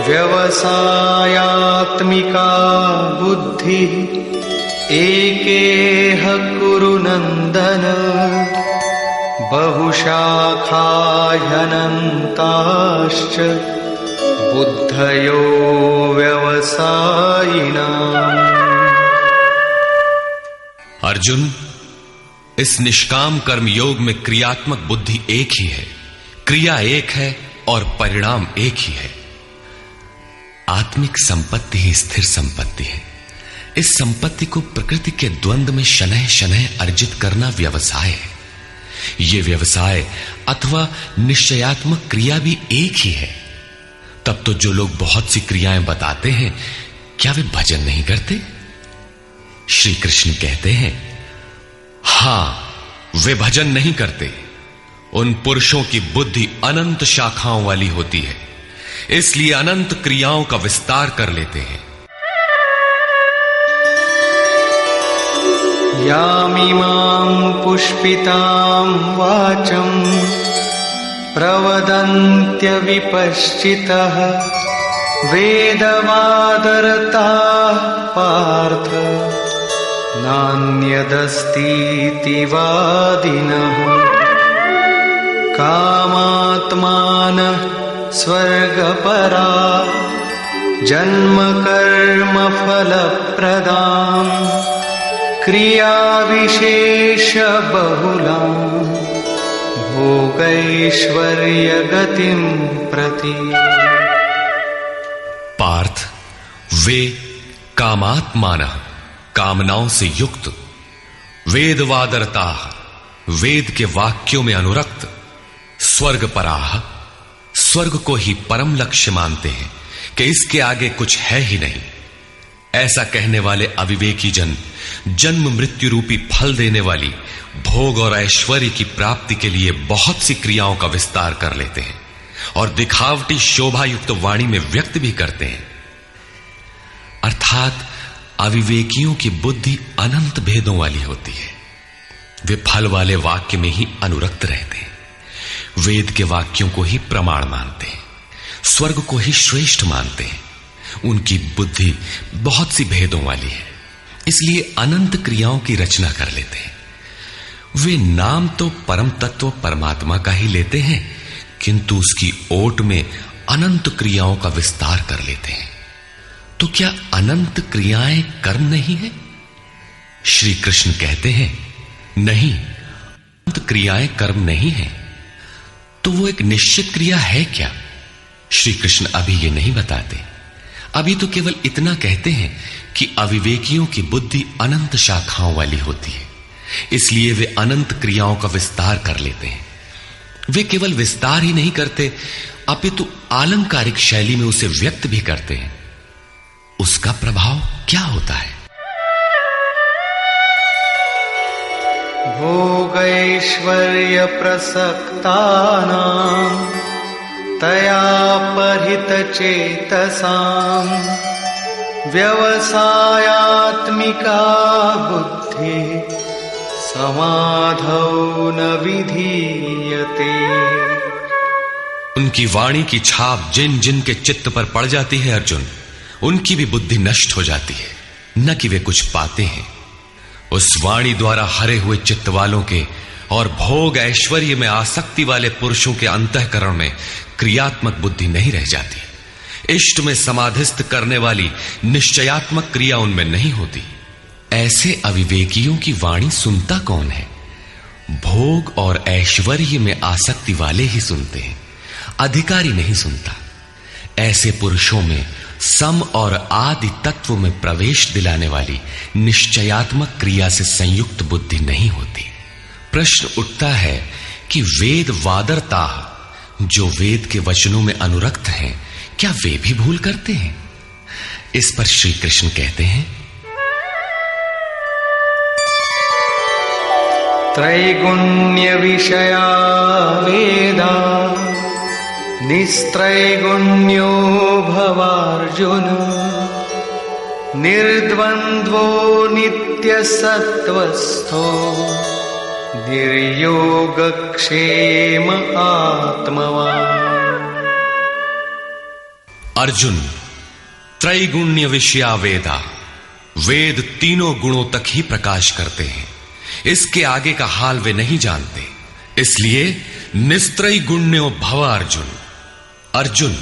व्यवसायात्मिका बुद्धि एकेह कुरु नंदन बहुशाखा ह्यनन्ताश्च बुद्धयो व्यवसायिनाम्। अर्जुन, इस निष्काम कर्म योग में क्रियात्मक बुद्धि एक ही है, क्रिया एक है और परिणाम एक ही है। आत्मिक संपत्ति ही स्थिर संपत्ति है। इस संपत्ति को प्रकृति के द्वंद्व में शनैः शनैः अर्जित करना व्यवसाय है। ये व्यवसाय अथवा निश्चयात्मक क्रिया भी एक ही है। तब तो जो लोग बहुत सी क्रियाएं बताते हैं, क्या वे भजन नहीं करते? श्री कृष्ण कहते हैं, हां, वे भजन नहीं करते। उन पुरुषों की बुद्धि अनंत शाखाओं वाली होती है, इसलिए अनंत क्रियाओं का विस्तार कर लेते हैं। यामिमां पुष्पितां वाचं प्रवदन्त्य विपश्चितः वेदवादरताः पार्थ नान्यदस्तीति वादिनः कामात्मानः स्वर्गपरा जन्मकर्मफलप्रदाम् क्रियाविशेषबहुलां भोगैश्वर्यगतिं प्रति। पार्थ, वे कामात्मानः, कामनाओं से युक्त, वेदवादरताः, वेद के वाक्यों में अनुरक्त, स्वर्गपराः, स्वर्ग को ही परम लक्ष्य मानते हैं कि इसके आगे कुछ है ही नहीं। ऐसा कहने वाले अविवेकी जन जन्म मृत्यु रूपी फल देने वाली भोग और ऐश्वर्य की प्राप्ति के लिए बहुत सी क्रियाओं का विस्तार कर लेते हैं और दिखावटी शोभायुक्त वाणी में व्यक्त भी करते हैं। अर्थात अविवेकियों की बुद्धि अनंत भेदों वाली होती है। वे फल वाले वाक्य में ही अनुरक्त रहते हैं, वेद के वाक्यों को ही प्रमाण मानते हैं, स्वर्ग को ही श्रेष्ठ मानते हैं। उनकी बुद्धि बहुत सी भेदों वाली है, इसलिए अनंत क्रियाओं की रचना कर लेते हैं। वे नाम तो परम तत्व परमात्मा का ही लेते हैं, किंतु उसकी ओट में अनंत क्रियाओं का विस्तार कर लेते हैं। तो क्या अनंत क्रियाएं कर्म नहीं है? श्री कृष्ण कहते हैं, नहीं, अनंत क्रियाएं कर्म नहीं है। तो वो एक निश्चित क्रिया है क्या? श्री कृष्ण अभी ये नहीं बताते। अभी तो केवल इतना कहते हैं कि अविवेकियों की बुद्धि अनंत शाखाओं वाली होती है, इसलिए वे अनंत क्रियाओं का विस्तार कर लेते हैं। वे केवल विस्तार ही नहीं करते, अपितु आलंकारिक शैली में उसे व्यक्त भी करते हैं। उसका प्रभाव क्या होता है? भोगैश्वर्य प्रसक्तानां तया परितचेतसां व्यवसायात्मिका बुद्धि समाधौ न विधीयते। उनकी वाणी की छाप जिन जिन के चित्त पर पड़ जाती है अर्जुन, उनकी भी बुद्धि नष्ट हो जाती है, न कि वे कुछ पाते हैं। उस वाणी द्वारा हरे हुए चित्त वालों के और भोग ऐश्वर्य में आसक्ति वाले पुरुषों के अंतःकरण में क्रियात्मक बुद्धि नहीं रह जाती। इष्ट में समाधिस्थ करने वाली निश्चयात्मक क्रिया उनमें नहीं होती। ऐसे अविवेकियों की वाणी सुनता कौन है? भोग और ऐश्वर्य में आसक्ति वाले ही सुनते हैं, अधिकारी नहीं सुनता। ऐसे पुरुषों में सम और आदि तत्व में प्रवेश दिलाने वाली निश्चयात्मक क्रिया से संयुक्त बुद्धि नहीं होती। प्रश्न उठता है कि वेद वादरता, जो वेद के वचनों में अनुरक्त हैं, क्या वे भी भूल करते हैं? इस पर श्री कृष्ण कहते हैं, त्रैगुण्य विषया वेदा निस्त्रैगुण्यो भवार्जुन निर्द्वन्द्वो नित्यसत्त्वस्थो निर्योगक्षेम आत्मवान्। अर्जुन, त्रैगुण्य विषया वेदा, वेद तीनों गुणों तक ही प्रकाश करते हैं, इसके आगे का हाल वे नहीं जानते। इसलिए निस्त्रय गुण्यो भव अर्जुन, अर्जुन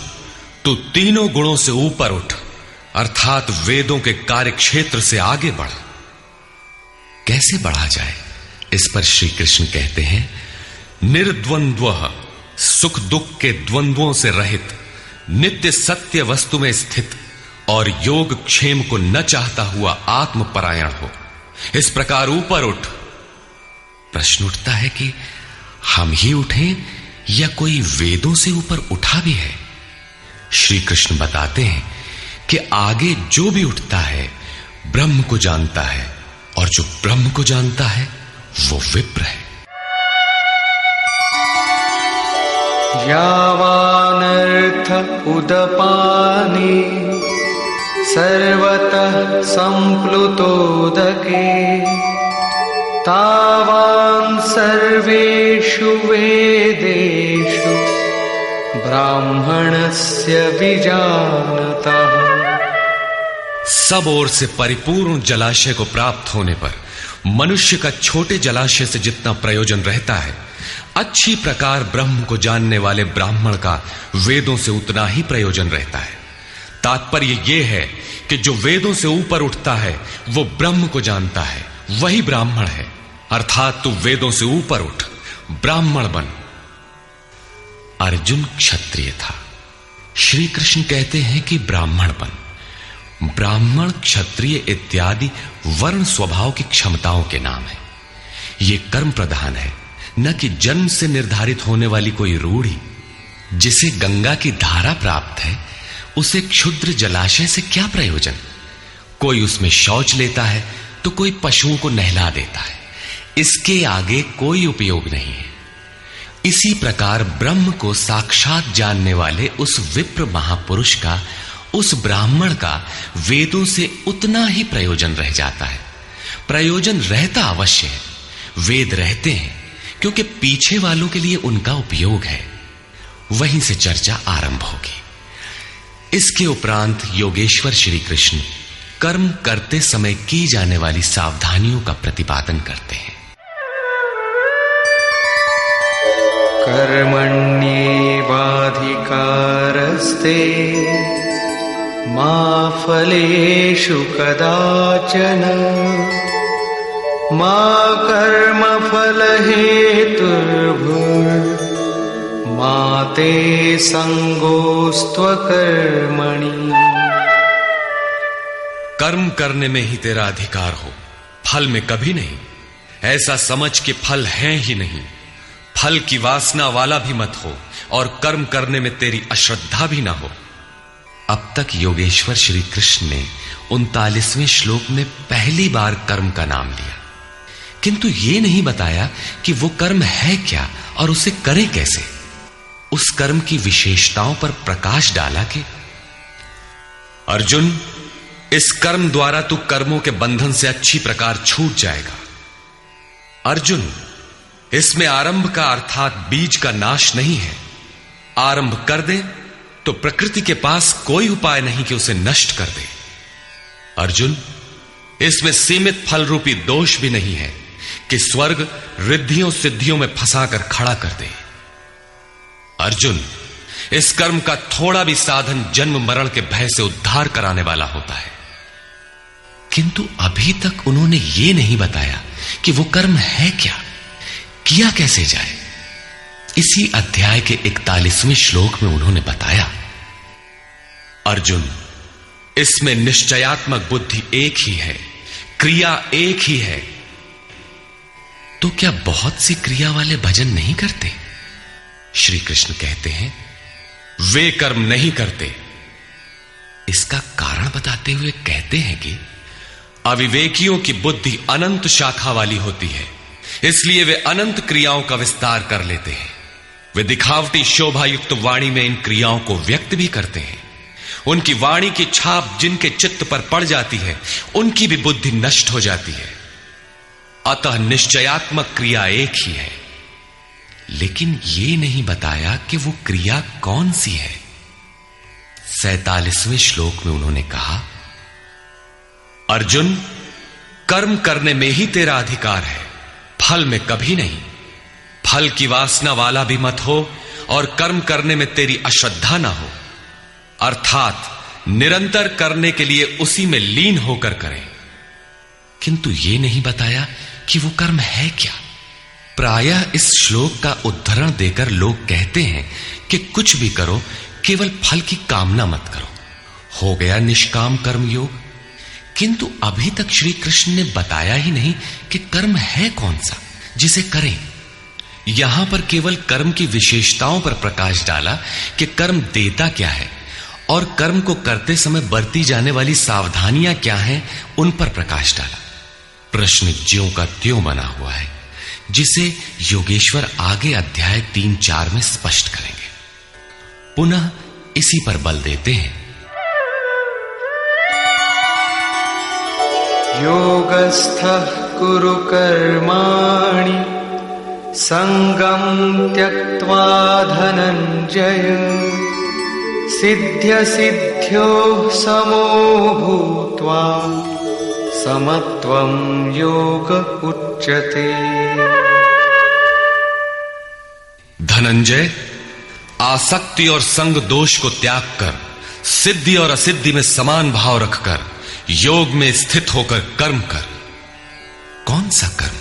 तू तीनों गुणों से ऊपर उठ, अर्थात वेदों के कार्य क्षेत्र से आगे बढ़। कैसे बढ़ा जाए? इस पर श्री कृष्ण कहते हैं, निर्द्वंद्व, सुख दुख के द्वंद्वों से रहित, नित्य सत्य वस्तु में स्थित और योग क्षेम को न चाहता हुआ आत्मपरायण हो, इस प्रकार ऊपर उठ। प्रश्न उठता है कि हम ही उठें या कोई वेदों से ऊपर उठा भी है? श्री कृष्ण बताते हैं कि आगे जो भी उठता है ब्रह्म को जानता है, और जो ब्रह्म को जानता है वो विप्र है। यावानर्थ उदपाने सर्वतः संप्लुतोदके तावान् सर्वेषु वेदेषु ब्राह्मणस्य विजानतः। सब ओर से परिपूर्ण जलाशय को प्राप्त होने पर मनुष्य का छोटे जलाशय से जितना प्रयोजन रहता है, अच्छी प्रकार ब्रह्म को जानने वाले ब्राह्मण का वेदों से उतना ही प्रयोजन रहता है। तात्पर्य यह है कि जो वेदों से ऊपर उठता है वो ब्रह्म को जानता है, वही ब्राह्मण है। अर्थात तू वेदों से ऊपर उठ, ब्राह्मण बन। अर्जुन क्षत्रिय था। श्री कृष्ण कहते हैं कि ब्राह्मण बन। ब्राह्मण, क्षत्रिय इत्यादि वर्ण स्वभाव की क्षमताओं के नाम है। ये कर्म प्रधान है, न कि जन्म से निर्धारित होने वाली कोई रूढ़ी। जिसे गंगा की धारा प्राप्त है उसे क्षुद्र जलाशय से क्या प्रयोजन? कोई उसमें शौच लेता है तो कोई पशुओं को नहला देता है, इसके आगे कोई उपयोग नहीं है। इसी प्रकार ब्रह्म को साक्षात जानने वाले उस विप्र महापुरुष का, उस ब्राह्मण का वेदों से उतना ही प्रयोजन रह जाता है। प्रयोजन रहता अवश्य है, वेद रहते हैं क्योंकि पीछे वालों के लिए उनका उपयोग है। वहीं से चर्चा आरंभ होगी। इसके उपरांत योगेश्वर श्री कृष्ण कर्म करते समय की जाने वाली सावधानियों का प्रतिपादन करते हैं। कर्मण्येवाधिकारस्ते मा फलेषु कदाचन मा कर्मफलहेतुर्भुर्मा ते संगोस्त्वकर्मणि। कर्म करने में ही तेरा अधिकार हो, फल में कभी नहीं। ऐसा समझ के फल है ही नहीं। फल की वासना वाला भी मत हो और कर्म करने में तेरी अश्रद्धा भी ना हो। अब तक योगेश्वर श्री कृष्ण ने 39वें श्लोक में पहली बार कर्म का नाम लिया, किंतु यह नहीं बताया कि वो कर्म है क्या और उसे करें कैसे। उस कर्म की विशेषताओं पर प्रकाश डाला कि अर्जुन, इस कर्म द्वारा तू कर्मों के बंधन से अच्छी प्रकार छूट जाएगा। अर्जुन, इसमें आरंभ का अर्थात बीज का नाश नहीं है। आरंभ कर दे तो प्रकृति के पास कोई उपाय नहीं कि उसे नष्ट कर दे। अर्जुन, इसमें सीमित फल रूपी दोष भी नहीं है कि स्वर्ग रिद्धियों सिद्धियों में फंसाकर खड़ा कर दे। अर्जुन, इस कर्म का थोड़ा भी साधन जन्म मरण के भय से उद्धार कराने वाला होता है। किंतु अभी तक उन्होंने ये नहीं बताया कि वो कर्म है क्या, किया कैसे जाए। इसी अध्याय के 41वें श्लोक में उन्होंने बताया, अर्जुन, इसमें निश्चयात्मक बुद्धि एक ही है, क्रिया एक ही है। तो क्या बहुत सी क्रिया वाले भजन नहीं करते? श्री कृष्ण कहते हैं, वे कर्म नहीं करते। इसका कारण बताते हुए कहते हैं कि अविवेकियों की बुद्धि अनंत शाखा वाली होती है, इसलिए वे अनंत क्रियाओं का विस्तार कर लेते हैं। वे दिखावटी शोभा युक्त वाणी में इन क्रियाओं को व्यक्त भी करते हैं। उनकी वाणी की छाप जिनके चित्त पर पड़ जाती है, उनकी भी बुद्धि नष्ट हो जाती है। अतः निश्चयात्मक क्रिया एक ही है। लेकिन यह नहीं बताया कि वो क्रिया कौन सी है। 47वें श्लोक में उन्होंने कहा, अर्जुन, कर्म करने में ही तेरा अधिकार है, फल में कभी नहीं। फल की वासना वाला भी मत हो और कर्म करने में तेरी अश्रद्धा ना हो। अर्थात निरंतर करने के लिए उसी में लीन होकर करें। किंतु यह नहीं बताया कि वो कर्म है क्या। प्रायः इस श्लोक का उद्धरण देकर लोग कहते हैं कि कुछ भी करो, केवल फल की कामना मत करो, हो गया निष्काम कर्म योग। किंतु अभी तक श्री कृष्ण ने बताया ही नहीं कि कर्म है कौन सा जिसे करें। यहां पर केवल कर्म की विशेषताओं पर प्रकाश डाला कि कर्म देता क्या है और कर्म को करते समय बरती जाने वाली सावधानियां क्या हैं, उन पर प्रकाश डाला। प्रश्न ज्यों का त्यों बना हुआ है, जिसे योगेश्वर आगे अध्याय 3-4 में स्पष्ट करेंगे। पुनः इसी पर बल देते हैं। योगस्थः कुरु कर्माणि संगं त्यक्त्वा धनंजय सिद्ध्य सिद्ध्योः समो भूत्वा समत्वं योग उच्यते। धनंजय, आसक्ति और संग दोष को त्याग कर सिद्धि और असिद्धि में समान भाव रखकर योग में स्थित होकर कर्म कर। कौन सा कर्म?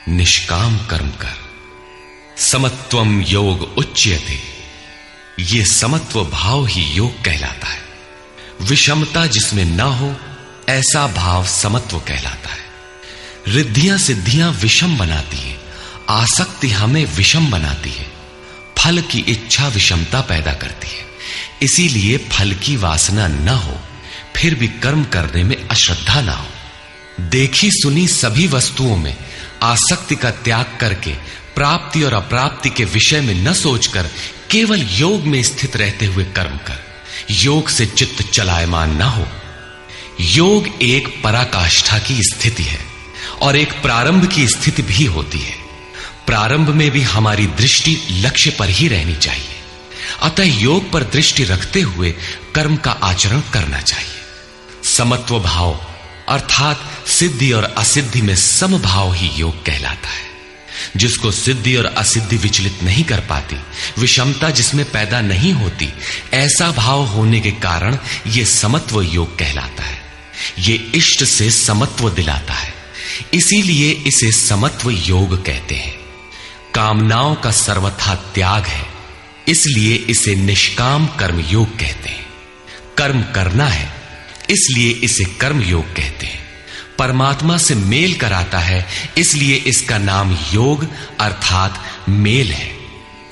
निष्काम कर्म कर। समत्वम योग उच्यते। ये समत्व भाव ही योग कहलाता है। विषमता जिसमें ना हो ऐसा भाव समत्व कहलाता है। रिद्धियां सिद्धियां विषम बनाती है, आसक्ति हमें विषम बनाती है, फल की इच्छा विषमता पैदा करती है। इसीलिए फल की वासना न हो, फिर भी कर्म करने में अश्रद्धा ना हो। देखी सुनी सभी वस्तुओं में आसक्ति का त्याग करके प्राप्ति और अप्राप्ति के विषय में न सोचकर केवल योग में स्थित रहते हुए कर्म कर। योग से चित्त चलायमान ना हो। योग एक पराकाष्ठा की स्थिति है और एक प्रारंभ की स्थिति भी होती है। प्रारंभ में भी हमारी दृष्टि लक्ष्य पर ही रहनी चाहिए। अतः योग पर दृष्टि रखते हुए कर्म का आचरण करना चाहिए। समत्व भाव अर्थात सिद्धि और असिद्धि में समभाव ही योग कहलाता है। जिसको सिद्धि और असिद्धि विचलित नहीं कर पाती, विषमता जिसमें पैदा नहीं होती, ऐसा भाव होने के कारण यह समत्व योग कहलाता है। यह इष्ट से समत्व दिलाता है, इसीलिए इसे समत्व योग कहते हैं। कामनाओं का सर्वथा त्याग है, इसलिए इसे निष्काम कर्म योग कहते हैं। कर्म करना है, इसलिए इसे कर्म योग कहते हैं। परमात्मा से मेल कराता है, इसलिए इसका नाम योग अर्थात मेल है।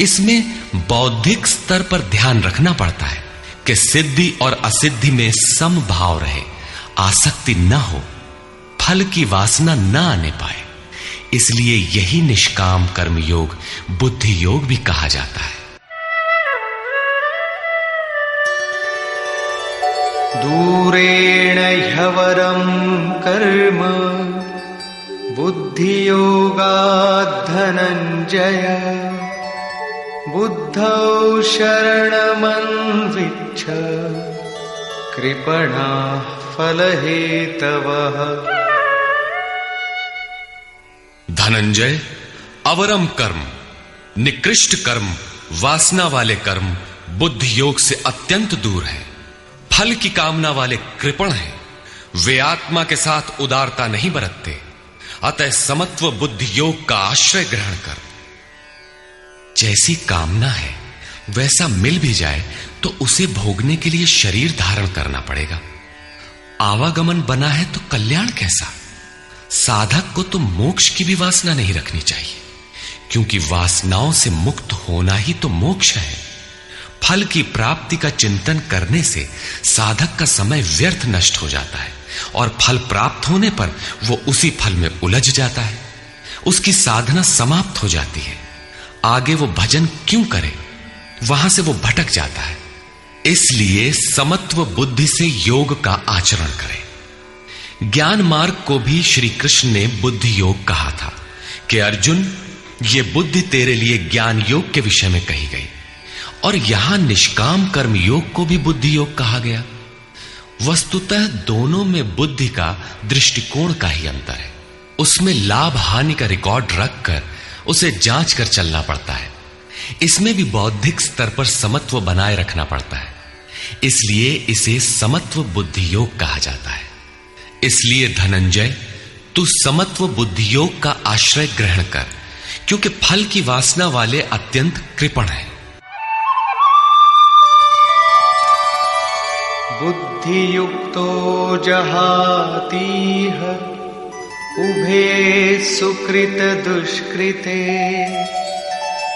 इसमें बौद्धिक स्तर पर ध्यान रखना पड़ता है कि सिद्धि और असिद्धि में समभाव रहे, आसक्ति न हो, फल की वासना न आने पाए। इसलिए यही निष्काम कर्म योग बुद्धि योग भी कहा जाता है। दूरेण ह्यवरं कर्म बुद्धियोगात् धनंजय बुद्धौ शरणमन्विच्छ कृपणाः फलहेतवः। धनंजय, अवरम कर्म, निकृष्ट कर्म, वासना वाले कर्म बुद्धि योग से अत्यंत दूर है। फल की कामना वाले कृपण हैं। वे आत्मा के साथ उदारता नहीं बरतते। अतः समत्व बुद्धि योग का आश्रय ग्रहण कर। जैसी कामना है वैसा मिल भी जाए तो उसे भोगने के लिए शरीर धारण करना पड़ेगा। आवागमन बना है तो कल्याण कैसा? साधक को तो मोक्ष की भी वासना नहीं रखनी चाहिए, क्योंकि वासनाओं से मुक्त होना ही तो मोक्ष है। फल की प्राप्ति का चिंतन करने से साधक का समय व्यर्थ नष्ट हो जाता है और फल प्राप्त होने पर वो उसी फल में उलझ जाता है। उसकी साधना समाप्त हो जाती है। आगे वो भजन क्यों करे? वहां से वो भटक जाता है। इसलिए समत्व बुद्धि से योग का आचरण करें। ज्ञान मार्ग को भी श्री कृष्ण ने बुद्धि योग कहा था कि अर्जुन, ये बुद्धि तेरे लिए ज्ञान योग के विषय में कही गई। और यहां निष्काम कर्म योग को भी बुद्धि योग कहा गया। वस्तुतः दोनों में बुद्धि का दृष्टिकोण का ही अंतर है। उसमें लाभ हानि का रिकॉर्ड रखकर उसे जांच कर चलना पड़ता है। इसमें भी बौद्धिक स्तर पर समत्व बनाए रखना पड़ता है। इसलिए इसे समत्व बुद्धि योग कहा जाता है। इसलिए धनंजय, तू समत्व बुद्धि योग का आश्रय ग्रहण कर, क्योंकि फल की वासना वाले अत्यंत कृपण हैं। बुद्धियुक्तो जहातीह उभे सुकृत दुष्कृते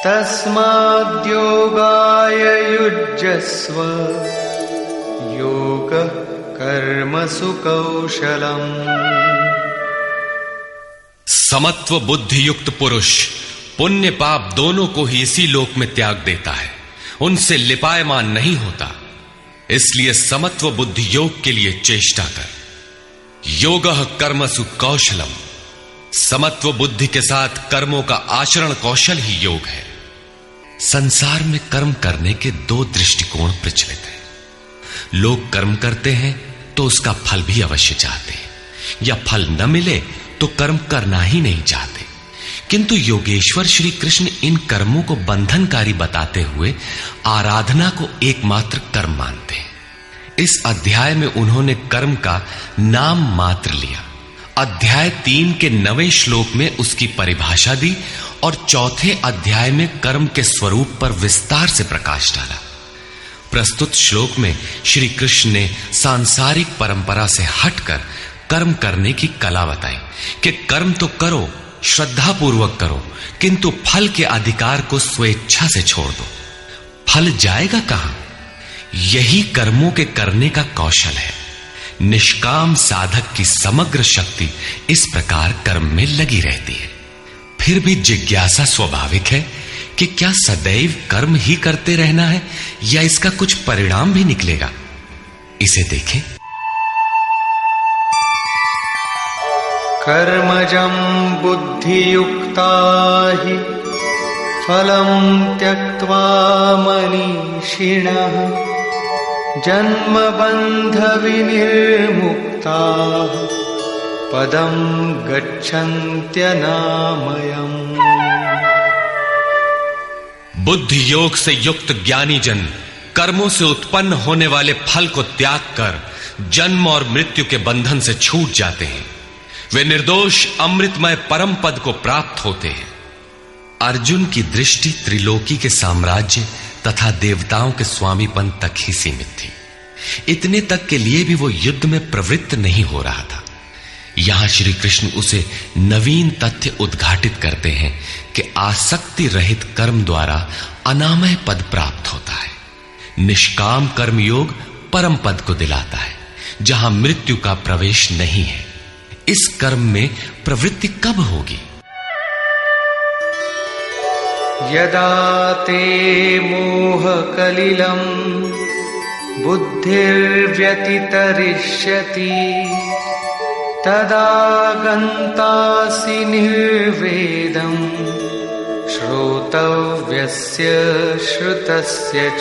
तस्माद्योगाय युज्यस्व योग कर्मसु कौशलम्। समत्व बुद्धि युक्त पुरुष पुण्य पाप दोनों को ही इसी लोक में त्याग देता है, उनसे लिपायमान नहीं होता। इसलिए समत्व बुद्धि योग के लिए चेष्टा कर। योगः कर्मसु कौशलम। समत्व बुद्धि के साथ कर्मों का आचरण कौशल ही योग है। संसार में कर्म करने के दो दृष्टिकोण प्रचलित हैं। लोग कर्म करते हैं तो उसका फल भी अवश्य चाहते हैं, या फल न मिले तो कर्म करना ही नहीं चाहते। किंतु योगेश्वर श्री कृष्ण इन कर्मों को बंधनकारी बताते हुए आराधना को एकमात्र कर्म मानते हैं। इस अध्याय में उन्होंने कर्म का नाम मात्र लिया। अध्याय 3 के 9वें श्लोक में उसकी परिभाषा दी और चौथे अध्याय में कर्म के स्वरूप पर विस्तार से प्रकाश डाला। प्रस्तुत श्लोक में श्री कृष्ण ने सांसारिक परंपरा से हटकर कर्म करने की कला बताई कि कर्म तो करो, श्रद्धापूर्वक करो, किंतु फल के अधिकार को स्वेच्छा से छोड़ दो। फल जाएगा कहां? यही कर्मों के करने का कौशल है। निष्काम साधक की समग्र शक्ति इस प्रकार कर्म में लगी रहती है। फिर भी जिज्ञासा स्वाभाविक है कि क्या सदैव कर्म ही करते रहना है या इसका कुछ परिणाम भी निकलेगा? इसे देखें। कर्मजं बुद्धियुक्ता हि फलं त्यक्त्वा मनीषिणः जन्मबन्धविनिर्मुक्ताः पदं गच्छन्त्यनामयम्। बुद्धि योग से युक्त ज्ञानी जन कर्मों से उत्पन्न होने वाले फल को त्याग कर जन्म और मृत्यु के बंधन से छूट जाते हैं। वे निर्दोष अमृतमय परम पद को प्राप्त होते हैं। अर्जुन की दृष्टि त्रिलोकी के साम्राज्य तथा देवताओं के स्वामीपन तक ही सीमित थी। इतने तक के लिए भी वो युद्ध में प्रवृत्त नहीं हो रहा था। यहां श्री कृष्ण उसे नवीन तथ्य उद्घाटित करते हैं कि आसक्ति रहित कर्म द्वारा अनामय पद प्राप्त होता है। निष्काम कर्म योग परम पद को दिलाता है, जहां मृत्यु का प्रवेश नहीं है। इस कर्म में प्रवृत्ति कब होगी? यदा ते मोह कलिलं बुद्धिर्व्यतितरिष्यति तदा गन्तासि निर्वेदं श्रोतव्यस्य श्रुतस्य च।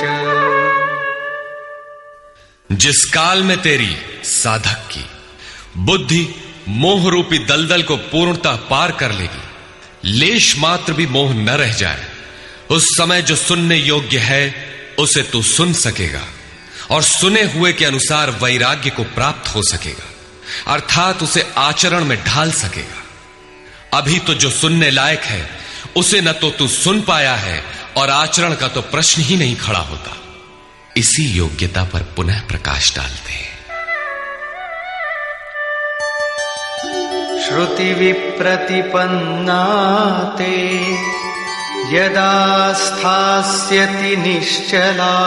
जिस काल में तेरी साधक की बुद्धि मोह रूपी दलदल को पूर्णतः पार कर लेगी, लेश मात्र भी मोह न रह जाए, उस समय जो सुनने योग्य है उसे तू सुन सकेगा और सुने हुए के अनुसार वैराग्य को प्राप्त हो सकेगा, अर्थात उसे आचरण में ढाल सकेगा। अभी तो जो सुनने लायक है उसे न तो तू सुन पाया है और आचरण का तो प्रश्न ही नहीं खड़ा होता। इसी योग्यता पर पुनः प्रकाश डालते हैं। श्रुति विप्रतिपन्ना ते यदा स्थास्यति निश्चला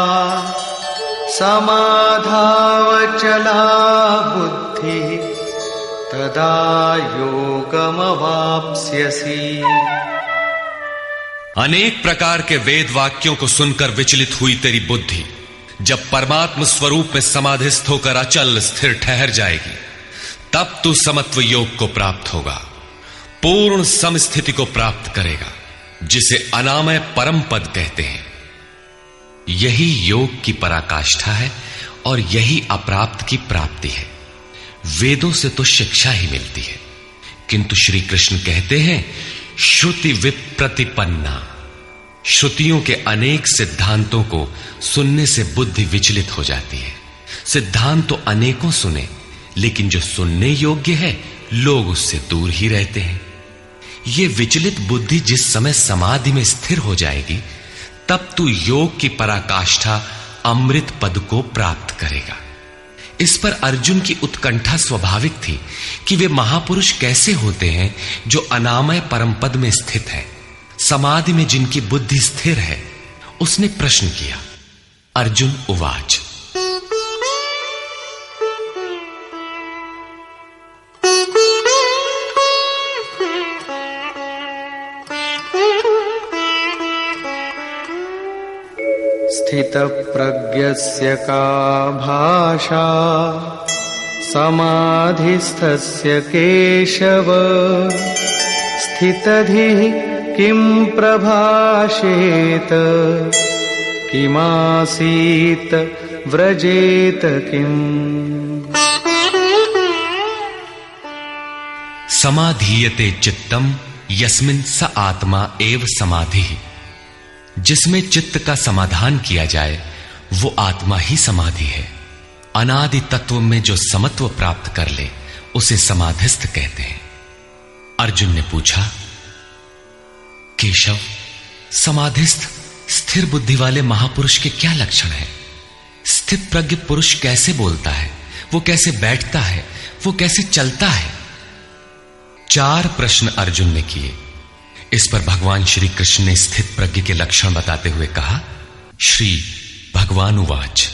समाधावचला बुद्धि तदा योगमवाप्स्यसि। अनेक प्रकार के वेद वाक्यों को सुनकर विचलित हुई तेरी बुद्धि जब परमात्म स्वरूप में समाधिस्थ होकर अचल स्थिर ठहर जाएगी, तब तू समत्व योग को प्राप्त होगा, पूर्ण समस्थिति को प्राप्त करेगा, जिसे अनामय परम पद कहते हैं। यही योग की पराकाष्ठा है और यही अप्राप्त की प्राप्ति है। वेदों से तो शिक्षा ही मिलती है, किंतु श्री कृष्ण कहते हैं श्रुति विप्रतिपन्ना। श्रुतियों के अनेक सिद्धांतों को सुनने से बुद्धि विचलित हो जाती है। सिद्धांत तो अनेकों सुने, लेकिन जो सुनने योग्य है लोग उससे दूर ही रहते हैं। ये विचलित बुद्धि जिस समय समाधि में स्थिर हो जाएगी, तब तू योग की पराकाष्ठा अमृत पद को प्राप्त करेगा। इस पर अर्जुन की उत्कंठा स्वाभाविक थी कि वे महापुरुष कैसे होते हैं जो अनामय परम पद में स्थित है, समाधि में जिनकी बुद्धि स्थिर है। उसने प्रश्न किया। अर्जुन उवाच। स्थितप्रज्ञस्य का भाषा समाधिस्थस्य केशव स्थितधिः किं प्रभाषेत किमासीत व्रजेत किम्। समाधीयते चित्तम यस्मिन् स आत्मा एव समाधिः। जिसमें चित्त का समाधान किया जाए वो आत्मा ही समाधि है। अनादि तत्व में जो समत्व प्राप्त कर ले उसे समाधिस्थ कहते हैं। अर्जुन ने पूछा, केशव, समाधिस्थ स्थिर बुद्धि वाले महापुरुष के क्या लक्षण हैं? स्थित प्रज्ञ पुरुष कैसे बोलता है, वो कैसे बैठता है, वो कैसे चलता है? 4 प्रश्न अर्जुन ने किए। इस पर भगवान श्री कृष्ण ने स्थित प्रज्ञ के लक्षण बताते हुए कहा। श्री भगवान उवाच।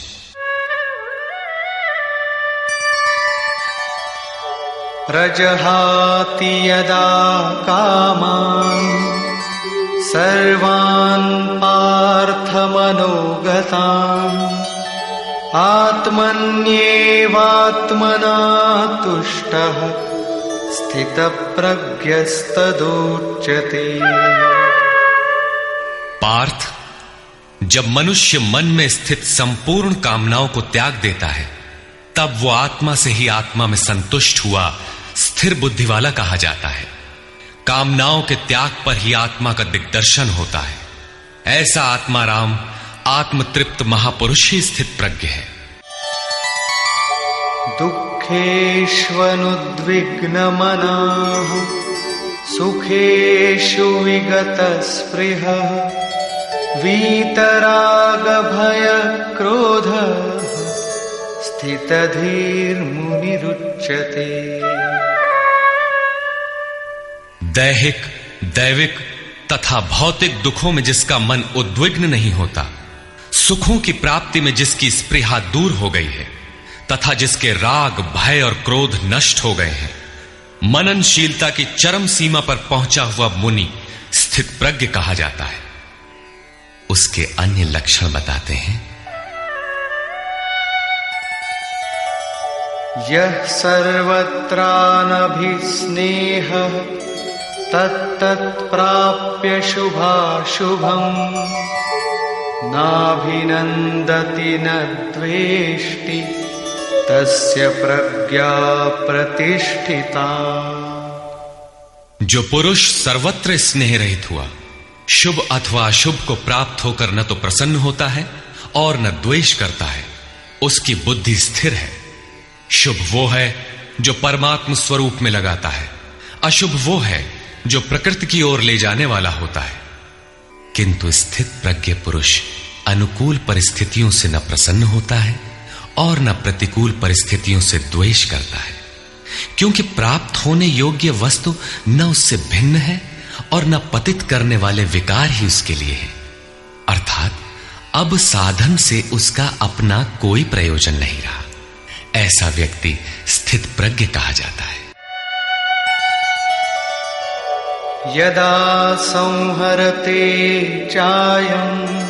प्रजहाति यदा कामान् सर्वान् पार्थमनोगतान् आत्मन्येवात्मना तुष्टः स्थितप्रज्ञस्तदुच्यते। पार्थ, जब मनुष्य मन में स्थित संपूर्ण कामनाओं को त्याग देता है तब वो आत्मा से ही आत्मा में संतुष्ट हुआ स्थिर बुद्धि वाला कहा जाता है। कामनाओं के त्याग पर ही आत्मा का दिग्दर्शन होता है। ऐसा आत्माराम आत्मतृप्त महापुरुष ही स्थित प्रज्ञ है। दुःखेष्वनुद्विग्नमनः सुखेषु विगतस्पृहः वीतरागभयक्रोधः स्थितधीर्मुनिरुच्यते। दैहिक, दैविक तथा भौतिक दुखों में जिसका मन उद्विग्न नहीं होता, सुखों की प्राप्ति में जिसकी स्पृहा दूर हो गई है तथा जिसके राग, भय और क्रोध नष्ट हो गए हैं, मननशीलता की चरम सीमा पर पहुंचा हुआ मुनि स्थित प्रज्ञ कहा जाता है। उसके अन्य लक्षण बताते हैं। यः सर्वत्रानभिस्नेहः तत्तत्प्राप्य शुभाशुभम् नाभिनन्दति न द्वेष्टि तस्य प्रज्ञा प्रतिष्ठिता। जो पुरुष सर्वत्र स्नेह रहित हुआ, शुभ अथवा अशुभ को प्राप्त होकर न तो प्रसन्न होता है और न द्वेष करता है, उसकी बुद्धि स्थिर है। शुभ वो है जो परमात्म स्वरूप में लगाता है, अशुभ वो है जो प्रकृति की ओर ले जाने वाला होता है। किंतु स्थित प्रज्ञ पुरुष अनुकूल परिस्थितियों से न प्रसन्न होता है और न प्रतिकूल परिस्थितियों से द्वेष करता है, क्योंकि प्राप्त होने योग्य वस्तु न उससे भिन्न है और न पतित करने वाले विकार ही उसके लिए है। अर्थात अब साधन से उसका अपना कोई प्रयोजन नहीं रहा। ऐसा व्यक्ति स्थित प्रज्ञ कहा जाता है। यदा संहरते चायं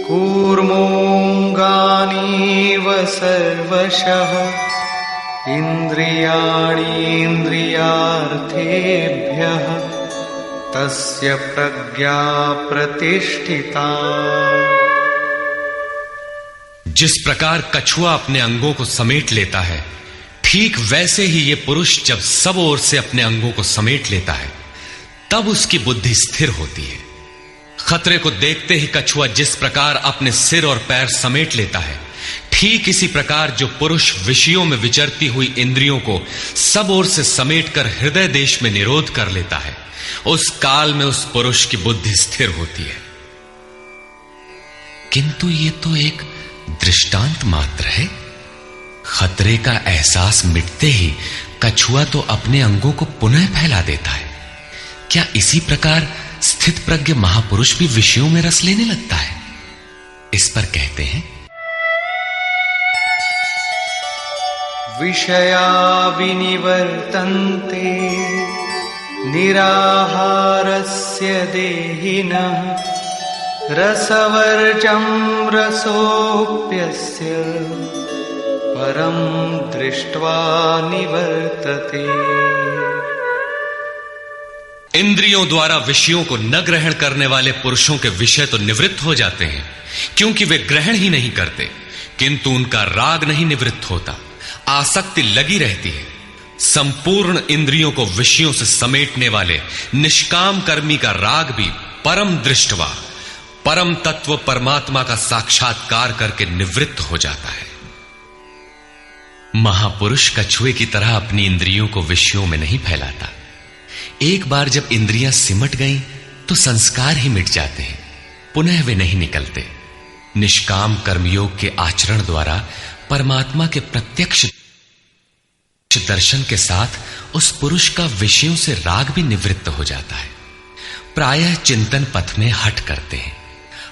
कूर्मोऽङ्गानीव सर्वशः इन्द्रियाणीन्द्रियार्थेभ्यः तस्य प्रज्ञा प्रतिष्ठिता। जिस प्रकार कछुआ अपने अंगों को समेट लेता है, ठीक वैसे ही ये पुरुष जब सब ओर से अपने अंगों को समेट लेता है तब उसकी बुद्धि स्थिर होती है। खतरे को देखते ही कछुआ जिस प्रकार अपने सिर और पैर समेट लेता है, ठीक इसी प्रकार जो पुरुष विषयों में विचरती हुई इंद्रियों को सब ओर से समेटकर हृदय देश में निरोध कर लेता है, उस काल में उस पुरुष की बुद्धि स्थिर होती है। किंतु ये तो एक दृष्टांत मात्र है। खतरे का एहसास मिटते ही कछुआ तो अपने अंगों को पुनः फैला देता है। क्या इसी प्रकार स्थित प्रज्ञ महापुरुष भी विषयों में रस लेने लगता है? इस पर कहते हैं, विषया विनिवर्तन्ते निराहारस्य देहिनः रसवर्जं रसोऽप्यस्य परं दृष्ट्वा निवर्तते। इंद्रियों द्वारा विषयों को न ग्रहण करने वाले पुरुषों के विषय तो निवृत्त हो जाते हैं, क्योंकि वे ग्रहण ही नहीं करते, किंतु उनका राग नहीं निवृत्त होता, आसक्ति लगी रहती है। संपूर्ण इंद्रियों को विषयों से समेटने वाले निष्काम कर्मी का राग भी परम दृष्टवा, परम तत्व परमात्मा का साक्षात्कार करके निवृत्त हो जाता है। महापुरुष कछुए की तरह अपनी इंद्रियों को विषयों में नहीं फैलाता। एक बार जब इंद्रियां सिमट गईं तो संस्कार ही मिट जाते हैं, पुनः वे नहीं निकलते। निष्काम कर्मयोग के आचरण द्वारा परमात्मा के प्रत्यक्ष दर्शन के साथ उस पुरुष का विषयों से राग भी निवृत्त हो जाता है। प्रायः चिंतन पथ में हठ करते हैं।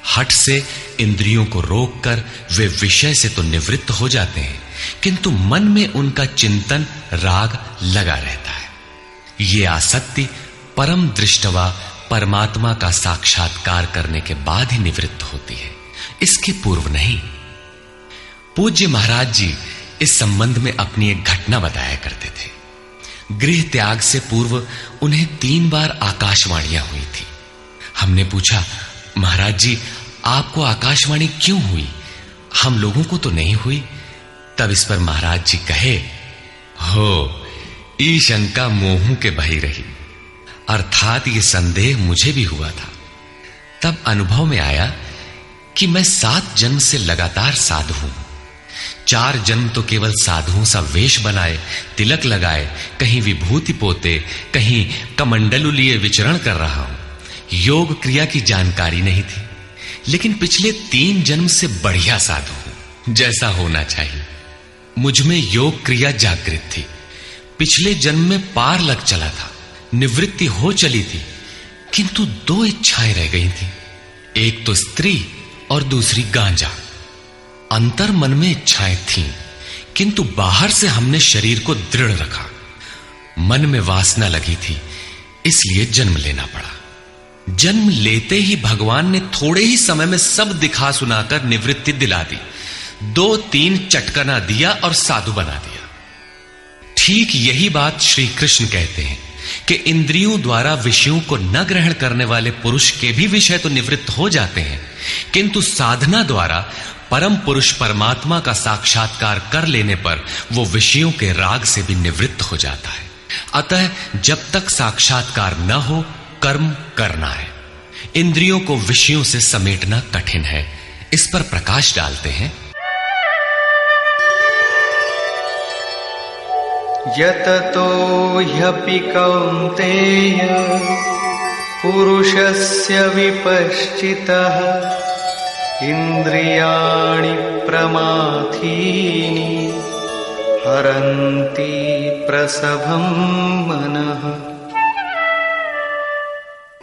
हठ से इंद्रियों को रोककर वे विषय से तो निवृत्त हो जाते हैं, किंतु मन में उनका चिंतन राग लगा रहता है। ये आसक्ति परम दृष्टवा परमात्मा का साक्षात्कार करने के बाद ही निवृत्त होती है, इसके पूर्व नहीं। पूज्य महाराज जी इस संबंध में अपनी एक घटना बताया करते थे। गृह त्याग से पूर्व उन्हें 3 बार आकाशवाणियां हुई थी। हमने पूछा, महाराज जी आपको आकाशवाणी क्यों हुई, हम लोगों को तो नहीं हुई? तब इस पर महाराज जी कहे, हो ई शंका मोहू के बही रही, अर्थात ये संदेह मुझे भी हुआ था। तब अनुभव में आया कि मैं 7 जन्म से लगातार साधु हूं। 4 जन्म तो केवल साधुओं सा वेश बनाए, तिलक लगाए, कहीं विभूति पोते, कहीं कमंडलू लिए विचरण कर रहा हूं। योग क्रिया की जानकारी नहीं थी, लेकिन पिछले 3 जन्म से बढ़िया साधु हूं, जैसा होना चाहिए। मुझ में योग क्रिया जागृत थी। पिछले जन्म में पार लग चला था, निवृत्ति हो चली थी, किंतु 2 इच्छाएं रह गई थी, एक तो स्त्री और दूसरी गांजा। अंतर मन में इच्छाएं थीं, किंतु बाहर से हमने शरीर को दृढ़ रखा। मन में वासना लगी थी, इसलिए जन्म लेना पड़ा। जन्म लेते ही भगवान ने थोड़े ही समय में सब दिखा सुनाकर निवृत्ति दिला दी। 2-3 चटकना दिया और साधु बना दिया। ठीक यही बात श्री कृष्ण कहते हैं कि इंद्रियों द्वारा विषयों को न ग्रहण करने वाले पुरुष के भी विषय तो निवृत्त हो जाते हैं, किंतु साधना द्वारा परम पुरुष परमात्मा का साक्षात्कार कर लेने पर वो विषयों के राग से भी निवृत्त हो जाता है। अतः जब तक साक्षात्कार न हो, कर्म करना है। इंद्रियों को विषयों से समेटना कठिन है। इस पर प्रकाश डालते हैं, यततो ह्यपि कौन्तेय पुरुषस्य विपश्चितः इंद्रियाणि प्रमाथीनि हरन्ति प्रसभं मनः।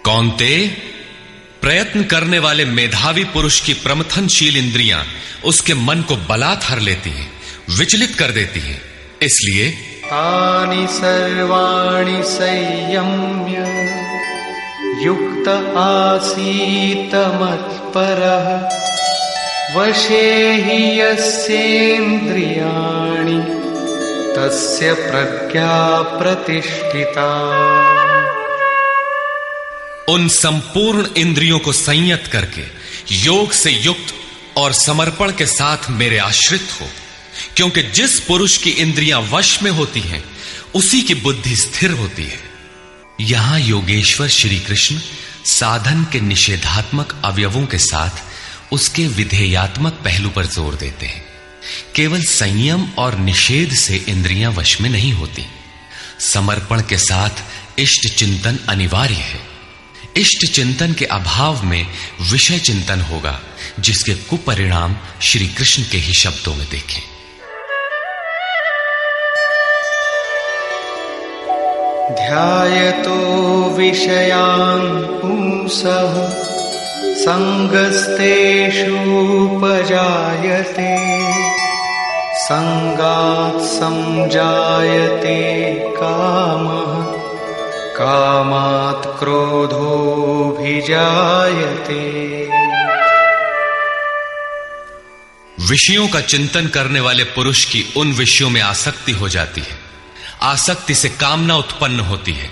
कौन्तेय, प्रयत्न करने वाले मेधावी पुरुष की प्रमथनशील इंद्रियां उसके मन को बलात् हर लेती हैं, विचलित कर देती हैं। इसलिए तानि सर्वाणि संयम्य युक्त आसीत मत्परः वशे हि यस्येन्द्रियाणि तस्य प्रज्ञा प्रतिष्ठिता। उन संपूर्ण इंद्रियों को संयत करके योग से युक्त और समर्पण के साथ मेरे आश्रित हो, क्योंकि जिस पुरुष की इंद्रियां वश में होती हैं उसी की बुद्धि स्थिर होती है। यहां योगेश्वर श्री कृष्ण साधन के निषेधात्मक अवयवों के साथ उसके विधेयात्मक पहलू पर जोर देते हैं। केवल संयम और निषेध से इंद्रियां वश में नहीं होती। समर्पण के साथ इष्ट चिंतन अनिवार्य है। इष्ट चिंतन के अभाव में विषय चिंतन होगा, जिसके कुपरिणाम श्री कृष्ण के ही शब्दों में देखें। ध्यायतो विषयान् पुंसः संगस्तेषूपजायते संगात् संजायते कामः कामात् क्रोधोऽभिजायते। विषयों का चिंतन करने वाले पुरुष की उन विषयों में आसक्ति हो जाती है। आसक्ति से कामना उत्पन्न होती है।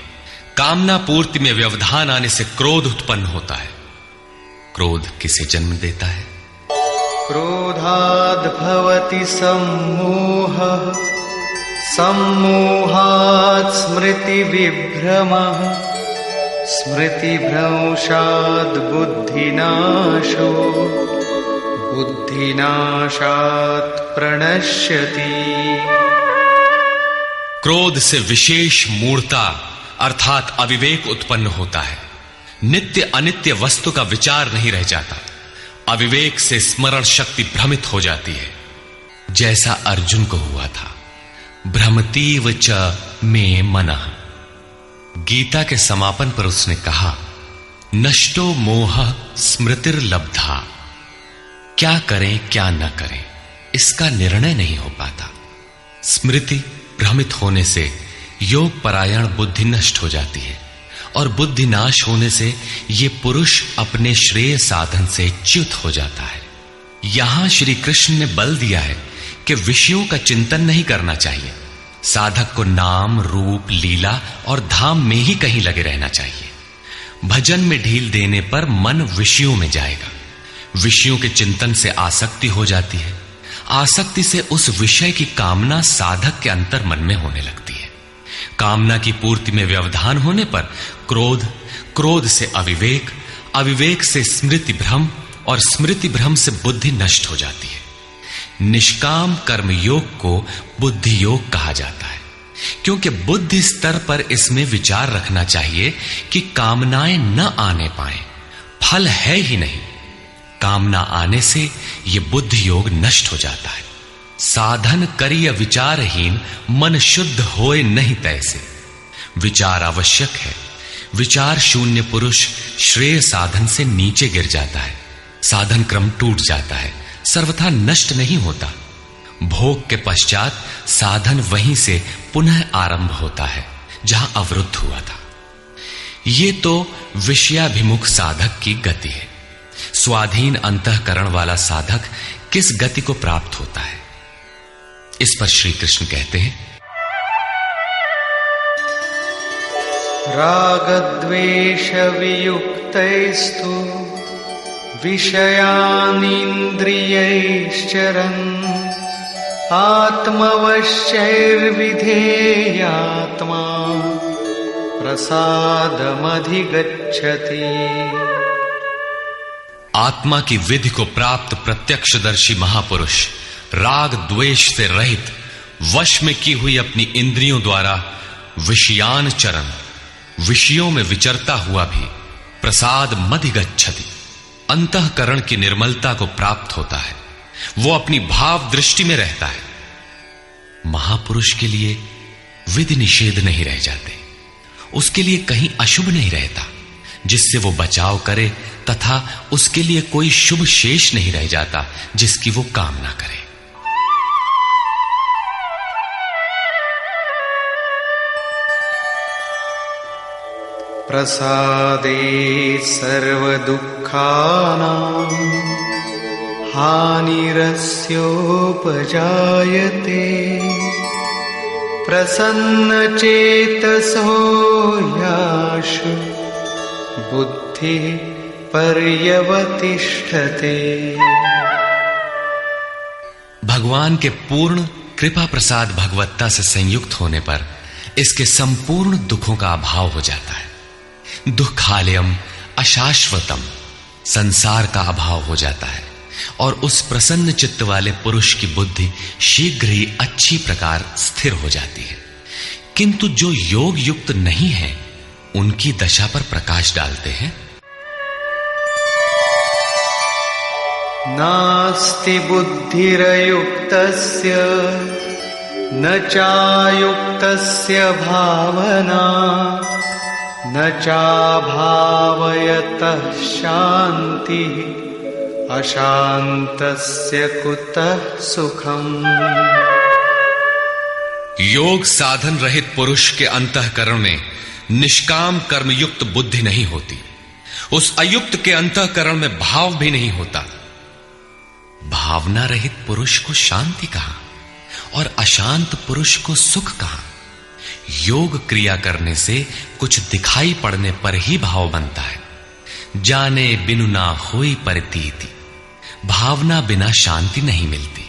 कामना पूर्ति में व्यवधान आने से क्रोध उत्पन्न होता है। क्रोध किसे जन्म देता है? क्रोधाद् भवति सम्मोहः सम्मोहात् स्मृतिविभ्रमः स्मृतिभ्रंशात् बुद्धिनाशो बुद्धिनाशात् प्रणश्यति। क्रोध से विशेष मूढ़ता अर्थात अविवेक उत्पन्न होता है। नित्य अनित्य वस्तु का विचार नहीं रह जाता। अविवेक से स्मरण शक्ति भ्रमित हो जाती है, जैसा अर्जुन को हुआ था। भ्रमतीव च मे मनः। गीता के समापन पर उसने कहा, नष्टो मोह स्मृतिर्लब्धा। क्या करें क्या न करें इसका निर्णय नहीं हो पाता। स्मृति भ्रमित होने से योग परायण बुद्धि नष्ट हो जाती है और बुद्धि नाश होने से ये पुरुष अपने श्रेय साधन से च्युत हो जाता है। यहां श्री कृष्ण ने बल दिया है कि विषयों का चिंतन नहीं करना चाहिए। साधक को नाम रूप लीला और धाम में ही कहीं लगे रहना चाहिए। भजन में ढील देने पर मन विषयों में जाएगा। विषयों के चिंतन से आसक्ति हो जाती है। आसक्ति से उस विषय की कामना साधक के अंतर मन में होने लगती है। कामना की पूर्ति में व्यवधान होने पर क्रोध, क्रोध से अविवेक, अविवेक से स्मृति भ्रम और स्मृति भ्रम से बुद्धि नष्ट हो जाती है। निष्काम कर्म योग को बुद्धि योग कहा जाता है, क्योंकि बुद्धि स्तर पर इसमें विचार रखना चाहिए कि कामनाएं न आने पाए, फल है ही नहीं। कामना आने से यह बुद्धि योग नष्ट हो जाता है। साधन करिय विचारहीन मन शुद्ध होए नहीं तैसे। विचार आवश्यक है। विचार शून्य पुरुष श्रेय साधन से नीचे गिर जाता है। साधन क्रम टूट जाता है, सर्वथा नष्ट नहीं होता। भोग के पश्चात साधन वहीं से पुनः आरंभ होता है जहां अवरुद्ध हुआ था। ये तो विषयाभिमुख साधक की गति है। स्वाधीन अंतःकरण वाला साधक किस गति को प्राप्त होता है? इस पर श्री कृष्ण कहते हैं, रागद्वेष वियुक्तैस्तु विषयानीन्द्रियैश्चरन् आत्मवश्यैर्विधेयात्मा प्रसादमधिगच्छति। आत्मा की विधि को प्राप्त प्रत्यक्षदर्शी महापुरुष राग द्वेष से रहित वश में की हुई अपनी इंद्रियों द्वारा विषयान चरण, विषयों में विचरता हुआ भी प्रसाद मधिगच्छति, अंतःकरण की निर्मलता को प्राप्त होता है। वो अपनी भाव दृष्टि में रहता है। महापुरुष के लिए विधि निषेध नहीं रह जाते। उसके लिए कहीं अशुभ नहीं रहता जिससे वो बचाव करे, तथा उसके लिए कोई शुभ शेष नहीं रह जाता जिसकी वो कामना करे। प्रसादे सर्वदुःखानां हानिरस्योपजायते प्रसन्नचेतसो याशु बुद्धि पर्यवतिष्ठते। भगवान के पूर्ण कृपा प्रसाद भगवत्ता से संयुक्त होने पर इसके संपूर्ण दुखों का अभाव हो जाता है। दुखालयम अशाश्वतम, संसार का अभाव हो जाता है और उस प्रसन्न चित्त वाले पुरुष की बुद्धि शीघ्र ही अच्छी प्रकार स्थिर हो जाती है। किंतु जो योग युक्त नहीं है उनकी दशा पर प्रकाश डालते हैं। नास्ति बुद्धिरयुक्तस्य न चायुक्तस्य भावना न चाभावयतः शान्तिः अशान्तस्य कुतः सुखम्। योग साधन रहित पुरुष के अंतःकरण में निष्काम कर्मयुक्त बुद्धि नहीं होती। उस अयुक्त के अंतःकरण में भाव भी नहीं होता। भावना रहित पुरुष को शांति कहां और अशांत पुरुष को सुख कहां। योग क्रिया करने से कुछ दिखाई पड़ने पर ही भाव बनता है। जाने बिनु ना होई प्रतीति, भावना बिना शांति नहीं मिलती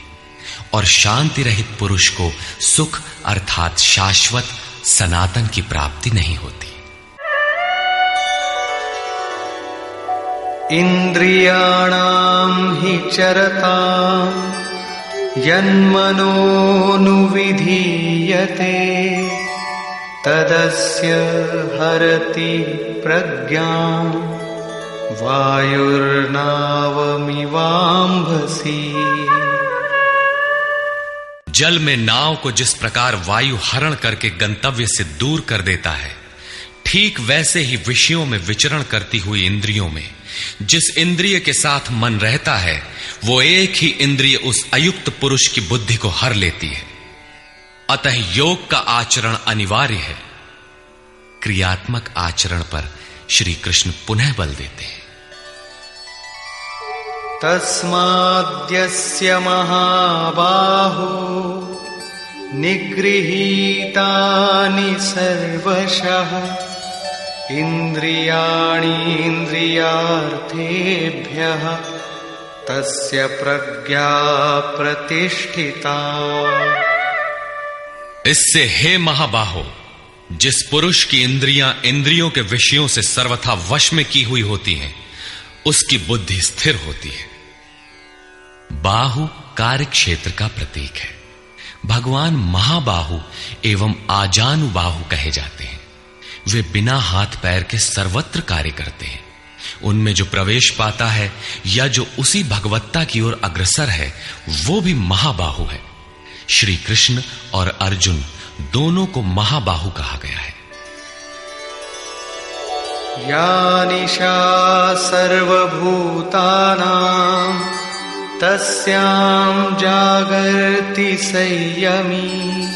और शांति रहित पुरुष को सुख अर्थात शाश्वत सनातन की प्राप्ति नहीं होती। इंद्रियाणां हि चरतां यन्मनोनुविधीयते तदस्य हरति प्रज्ञां वायुर्नावमिवाम्भसि। जल में नाव को जिस प्रकार वायु हरण करके गंतव्य से दूर कर देता है, ठीक वैसे ही विषयों में विचरण करती हुई इंद्रियों में जिस इंद्रिय के साथ मन रहता है, वो एक ही इंद्रिय उस अयुक्त पुरुष की बुद्धि को हर लेती है। अतः योग का आचरण अनिवार्य है। क्रियात्मक आचरण पर श्री कृष्ण पुनः बल देते हैं। तस्माद्यस्य महाबाहो निगृहीतानि सर्वशः इंद्रियाणीन्द्रियार्थेभ्यः तस्य प्रज्ञा प्रतिष्ठिता। इससे हे महाबाहो, जिस पुरुष की इंद्रियां इंद्रियों के विषयों से सर्वथा वश में की हुई होती हैं, उसकी बुद्धि स्थिर होती है। बाहु कार्य क्षेत्र का प्रतीक है। भगवान महाबाहु एवं आजानुबाहु कहे जाते हैं। वे बिना हाथ पैर के सर्वत्र कार्य करते हैं। उनमें जो प्रवेश पाता है या जो उसी भगवत्ता की ओर अग्रसर है, वो भी महाबाहु है। श्री कृष्ण और अर्जुन दोनों को महाबाहु कहा गया है। या निशा सर्वभूतानां तस्यां जागर्ति संयमी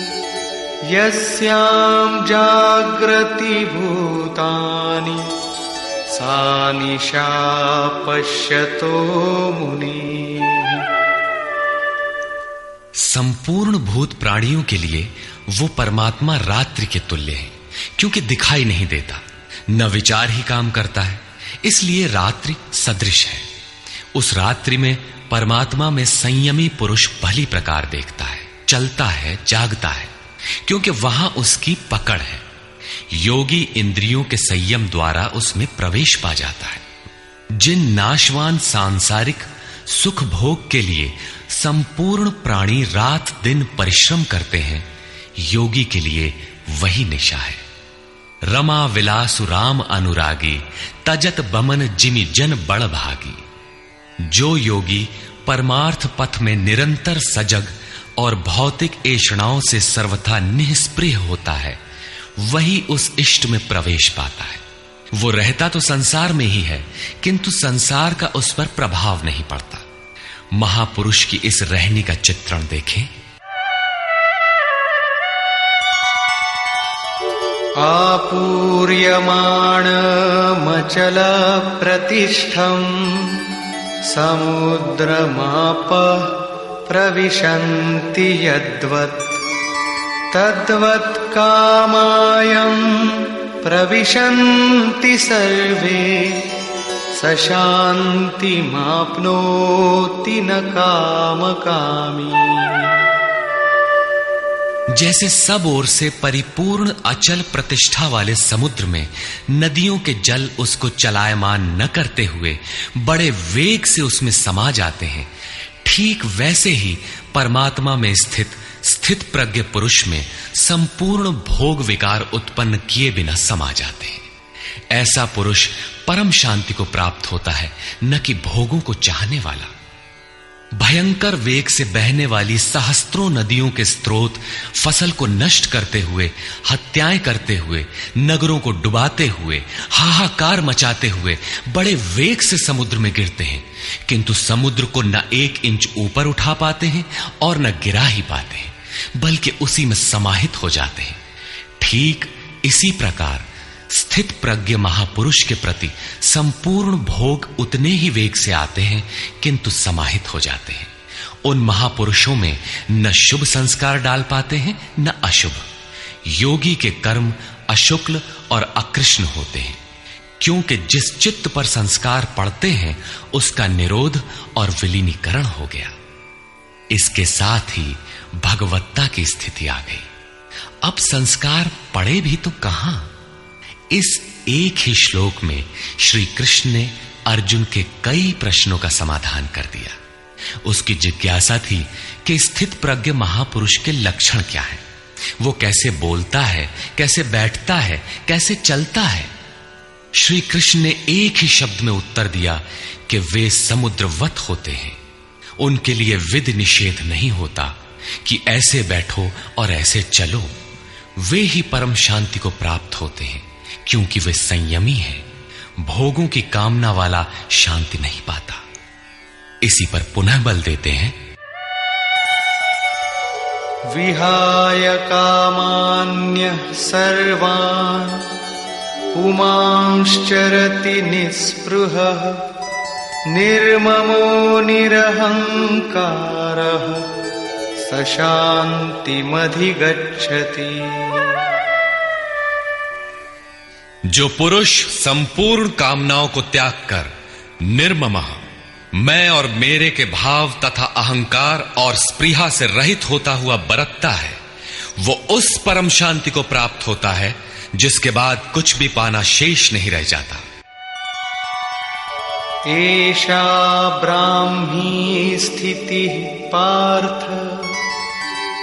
यस्यां जागृति भूतानि सा निशा पश्यतो मुनिः। संपूर्ण भूत प्राणियों के लिए वो परमात्मा रात्रि के तुल्य है, क्योंकि दिखाई नहीं देता, न विचार ही काम करता है, इसलिए रात्रि सदृश है। उस रात्रि में परमात्मा में संयमी पुरुष भली प्रकार देखता है, चलता है, जागता है, क्योंकि वहां उसकी पकड़ है। योगी इंद्रियों के संयम द्वारा उसमें प्रवेश पा जाता है। जिन नाशवान सांसारिक सुख भोग के लिए संपूर्ण प्राणी रात दिन परिश्रम करते हैं, योगी के लिए वही निशा है। रमा विलासु राम अनुरागी तजत बमन जिमि जन बड़ भागी। जो योगी परमार्थ पथ में निरंतर सजग और भौतिक ऐषणाओं से सर्वथा निष्प्रिय होता है, वही उस इष्ट में प्रवेश पाता है। वो रहता तो संसार में ही है, किंतु संसार का उस पर प्रभाव नहीं पड़ता। महापुरुष की इस रहनी का चित्रण देखें। आपूर्यमाणमचल प्रतिष्ठम् समुद्रमापः प्रविशन्ति यद्वत् तद्वत् कामायं प्रविशन्ति सर्वे स शान्तिमाप्नोति न कामकामी। जैसे सब ओर से परिपूर्ण अचल प्रतिष्ठा वाले समुद्र में नदियों के जल उसको चलायमान न करते हुए बड़े वेग से उसमें समा जाते हैं, ठीक वैसे ही परमात्मा में स्थित प्रज्ञ पुरुष में संपूर्ण भोग विकार उत्पन्न किए बिना समा जाते हैं। ऐसा पुरुष परम शांति को प्राप्त होता है, न कि भोगों को चाहने वाला। भयंकर वेग से बहने वाली सहस्त्रों नदियों के स्रोत फसल को नष्ट करते हुए, हत्याएं करते हुए, नगरों को डुबाते हुए, हाहाकार मचाते हुए बड़े वेग से समुद्र में गिरते हैं, किंतु समुद्र को न 1 इंच ऊपर उठा पाते हैं और न गिरा ही पाते हैं, बल्कि उसी में समाहित हो जाते हैं। ठीक इसी प्रकार स्थित प्रज्ञ महापुरुष के प्रति संपूर्ण भोग उतने ही वेग से आते हैं, किंतु समाहित हो जाते हैं। उन महापुरुषों में न शुभ संस्कार डाल पाते हैं न अशुभ। योगी के कर्म अशुक्ल और अकृष्ण होते हैं, क्योंकि जिस चित्त पर संस्कार पड़ते हैं उसका निरोध और विलीनीकरण हो गया। इसके साथ ही भगवत्ता की स्थिति आ गई। अब संस्कार पड़े भी तो कहां? इस एक ही श्लोक में श्री कृष्ण ने अर्जुन के कई प्रश्नों का समाधान कर दिया। उसकी जिज्ञासा थी कि स्थित प्रज्ञ महापुरुष के लक्षण क्या है, वो कैसे बोलता है, कैसे बैठता है, कैसे चलता है। श्री कृष्ण ने एक ही शब्द में उत्तर दिया कि वे समुद्रवत होते हैं। उनके लिए विध निषेध नहीं होता कि ऐसे बैठो और ऐसे चलो। वे ही परम शांति को प्राप्त होते हैं, क्योंकि वे संयमी हैं। भोगों की कामना वाला शांति नहीं पाता। इसी पर पुनः बल देते हैं, विहाय कामान्यः सर्वान् पुमांश्चरति निःस्पृहः निर्ममो निरहंकारः स शान्तिमधिगच्छति। जो पुरुष संपूर्ण कामनाओं को त्याग कर निर्ममः, मैं और मेरे के भाव तथा अहंकार और स्पृहा से रहित होता हुआ बरतता है, वो उस परम शांति को प्राप्त होता है जिसके बाद कुछ भी पाना शेष नहीं रह जाता। एषा ब्राह्मी स्थितिः पार्थ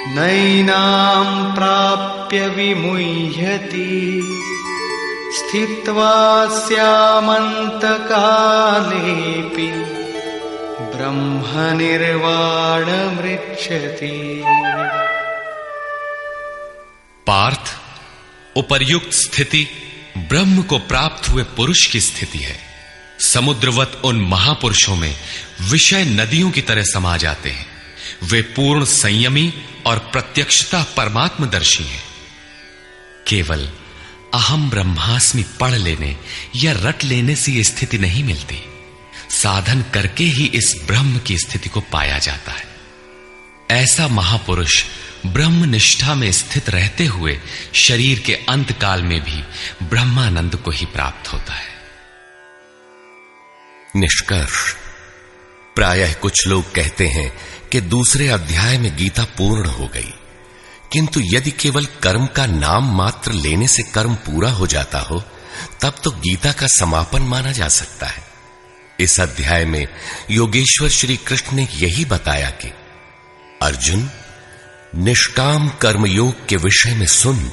नैनां प्राप्य विमुह्यति स्थित्वा स्यामन्तकालेऽपि ब्रह्मनिर्वाणमृच्छति। पार्थ, उपर्युक्त स्थिति ब्रह्म को प्राप्त हुए पुरुष की स्थिति है। समुद्रवत उन महापुरुषों में विषय नदियों की तरह समा जाते हैं। वे पूर्ण संयमी और प्रत्यक्षता परमात्मदर्शी हैं। केवल अहम ब्रह्मास्मि पढ़ लेने या रट लेने से यह स्थिति नहीं मिलती। साधन करके ही इस ब्रह्म की स्थिति को पाया जाता है। ऐसा महापुरुष ब्रह्म निष्ठा में स्थित रहते हुए शरीर के अंत काल में भी ब्रह्मानंद को ही प्राप्त होता है। निष्कर्ष, प्रायः कुछ लोग कहते हैं कि दूसरे अध्याय में गीता पूर्ण हो गई, किंतु यदि केवल कर्म का नाम मात्र लेने से कर्म पूरा हो जाता हो तब तो गीता का समापन माना जा सकता है। इस अध्याय में योगेश्वर श्री कृष्ण ने यही बताया कि अर्जुन, निष्काम कर्मयोग के विषय में सुन,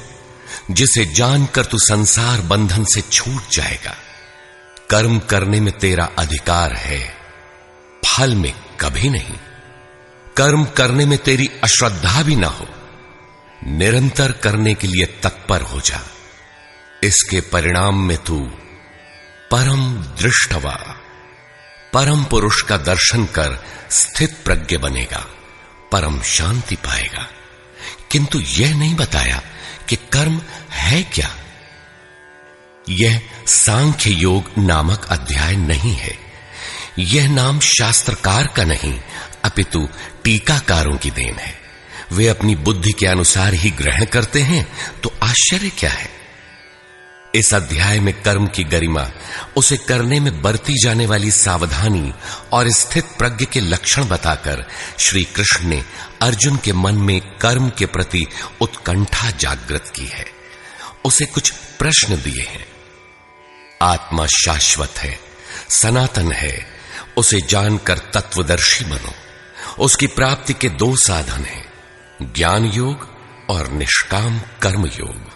जिसे जानकर तू संसार बंधन से छूट जाएगा। कर्म करने में तेरा अधिकार है, फल में कभी नहीं। कर्म करने में तेरी अश्रद्धा भी ना हो, निरंतर करने के लिए तत्पर हो जा। इसके परिणाम में तू परम दृष्टवा, परम पुरुष का दर्शन कर स्थित प्रज्ञ बनेगा, परम शांति पाएगा। किंतु यह नहीं बताया कि कर्म है क्या। यह सांख्य योग नामक अध्याय नहीं है। यह नाम शास्त्रकार का नहीं अपितु टीकाकारों की देन है। वे अपनी बुद्धि के अनुसार ही ग्रहण करते हैं, तो आश्चर्य क्या है। इस अध्याय में कर्म की गरिमा, उसे करने में बरती जाने वाली सावधानी और स्थित प्रज्ञ के लक्षण बताकर श्री कृष्ण ने अर्जुन के मन में कर्म के प्रति उत्कंठा जागृत की है। उसे कुछ प्रश्न दिए हैं। आत्मा शाश्वत है, सनातन है, उसे जानकर तत्वदर्शी बनो। उसकी प्राप्ति के 2 साधन हैं, ज्ञान योग और निष्काम कर्म योग।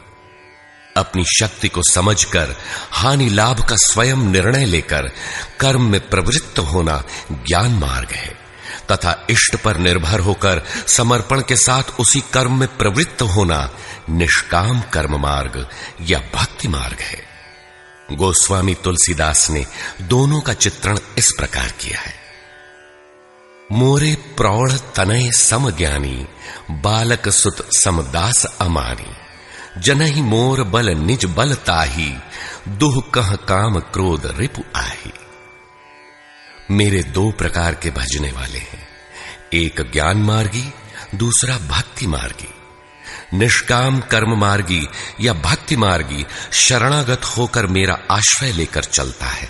अपनी शक्ति को समझकर हानि लाभ का स्वयं निर्णय लेकर कर्म में प्रवृत्त होना ज्ञान मार्ग है, तथा इष्ट पर निर्भर होकर समर्पण के साथ उसी कर्म में प्रवृत्त होना निष्काम कर्म मार्ग या भक्ति मार्ग है। गोस्वामी तुलसीदास ने दोनों का चित्रण इस प्रकार किया है। मोरे प्रौढ़ तनय सम ज्ञानी, बालक सुत समदास अमानी, जनहि मोर बल निज बल ताही, दुह कह काम क्रोध रिपु आही। मेरे दो प्रकार के भजने वाले हैं, एक ज्ञान मार्गी, दूसरा भक्ति मार्गी। निष्काम कर्म मार्गी या भक्ति मार्गी शरणागत होकर मेरा आश्रय लेकर चलता है।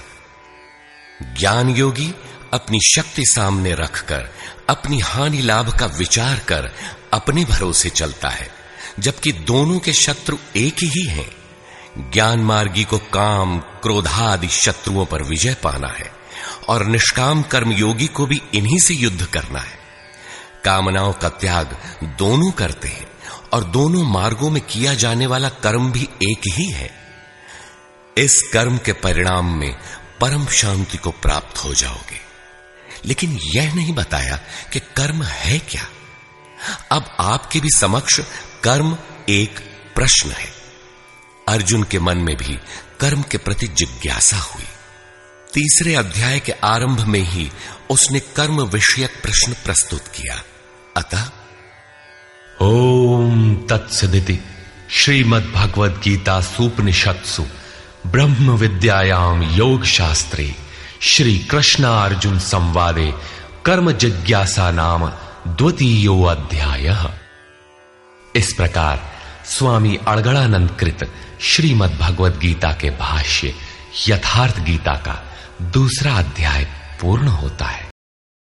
ज्ञान योगी अपनी शक्ति सामने रखकर अपनी हानि लाभ का विचार कर अपने भरोसे चलता है, जबकि दोनों के शत्रु एक ही हैं। ज्ञान मार्गी को काम क्रोधादि शत्रुओं पर विजय पाना है और निष्काम कर्म योगी को भी इन्हीं से युद्ध करना है। कामनाओं का त्याग दोनों करते हैं और दोनों मार्गों में किया जाने वाला कर्म भी एक ही है। इस कर्म के परिणाम में परम शांति को प्राप्त हो जाओगे। लेकिन यह नहीं बताया कि कर्म है क्या। अब आपके भी समक्ष कर्म एक प्रश्न है। अर्जुन के मन में भी कर्म के प्रति जिज्ञासा हुई। तीसरे अध्याय के आरंभ में ही उसने कर्म विषयक प्रश्न प्रस्तुत किया। अतः ओम तत्सदिति श्रीमद् भगवद गीता सूपनिषत्सु ब्रह्म विद्यायाम योग शास्त्रे श्री कृष्णार्जुन संवादे कर्म जिज्ञासा नाम द्वितीयो अध्यायः। इस प्रकार स्वामी अड़गड़ानंद कृत श्रीमद् भगवद गीता के भाष्य यथार्थ गीता का दूसरा अध्याय पूर्ण होता है।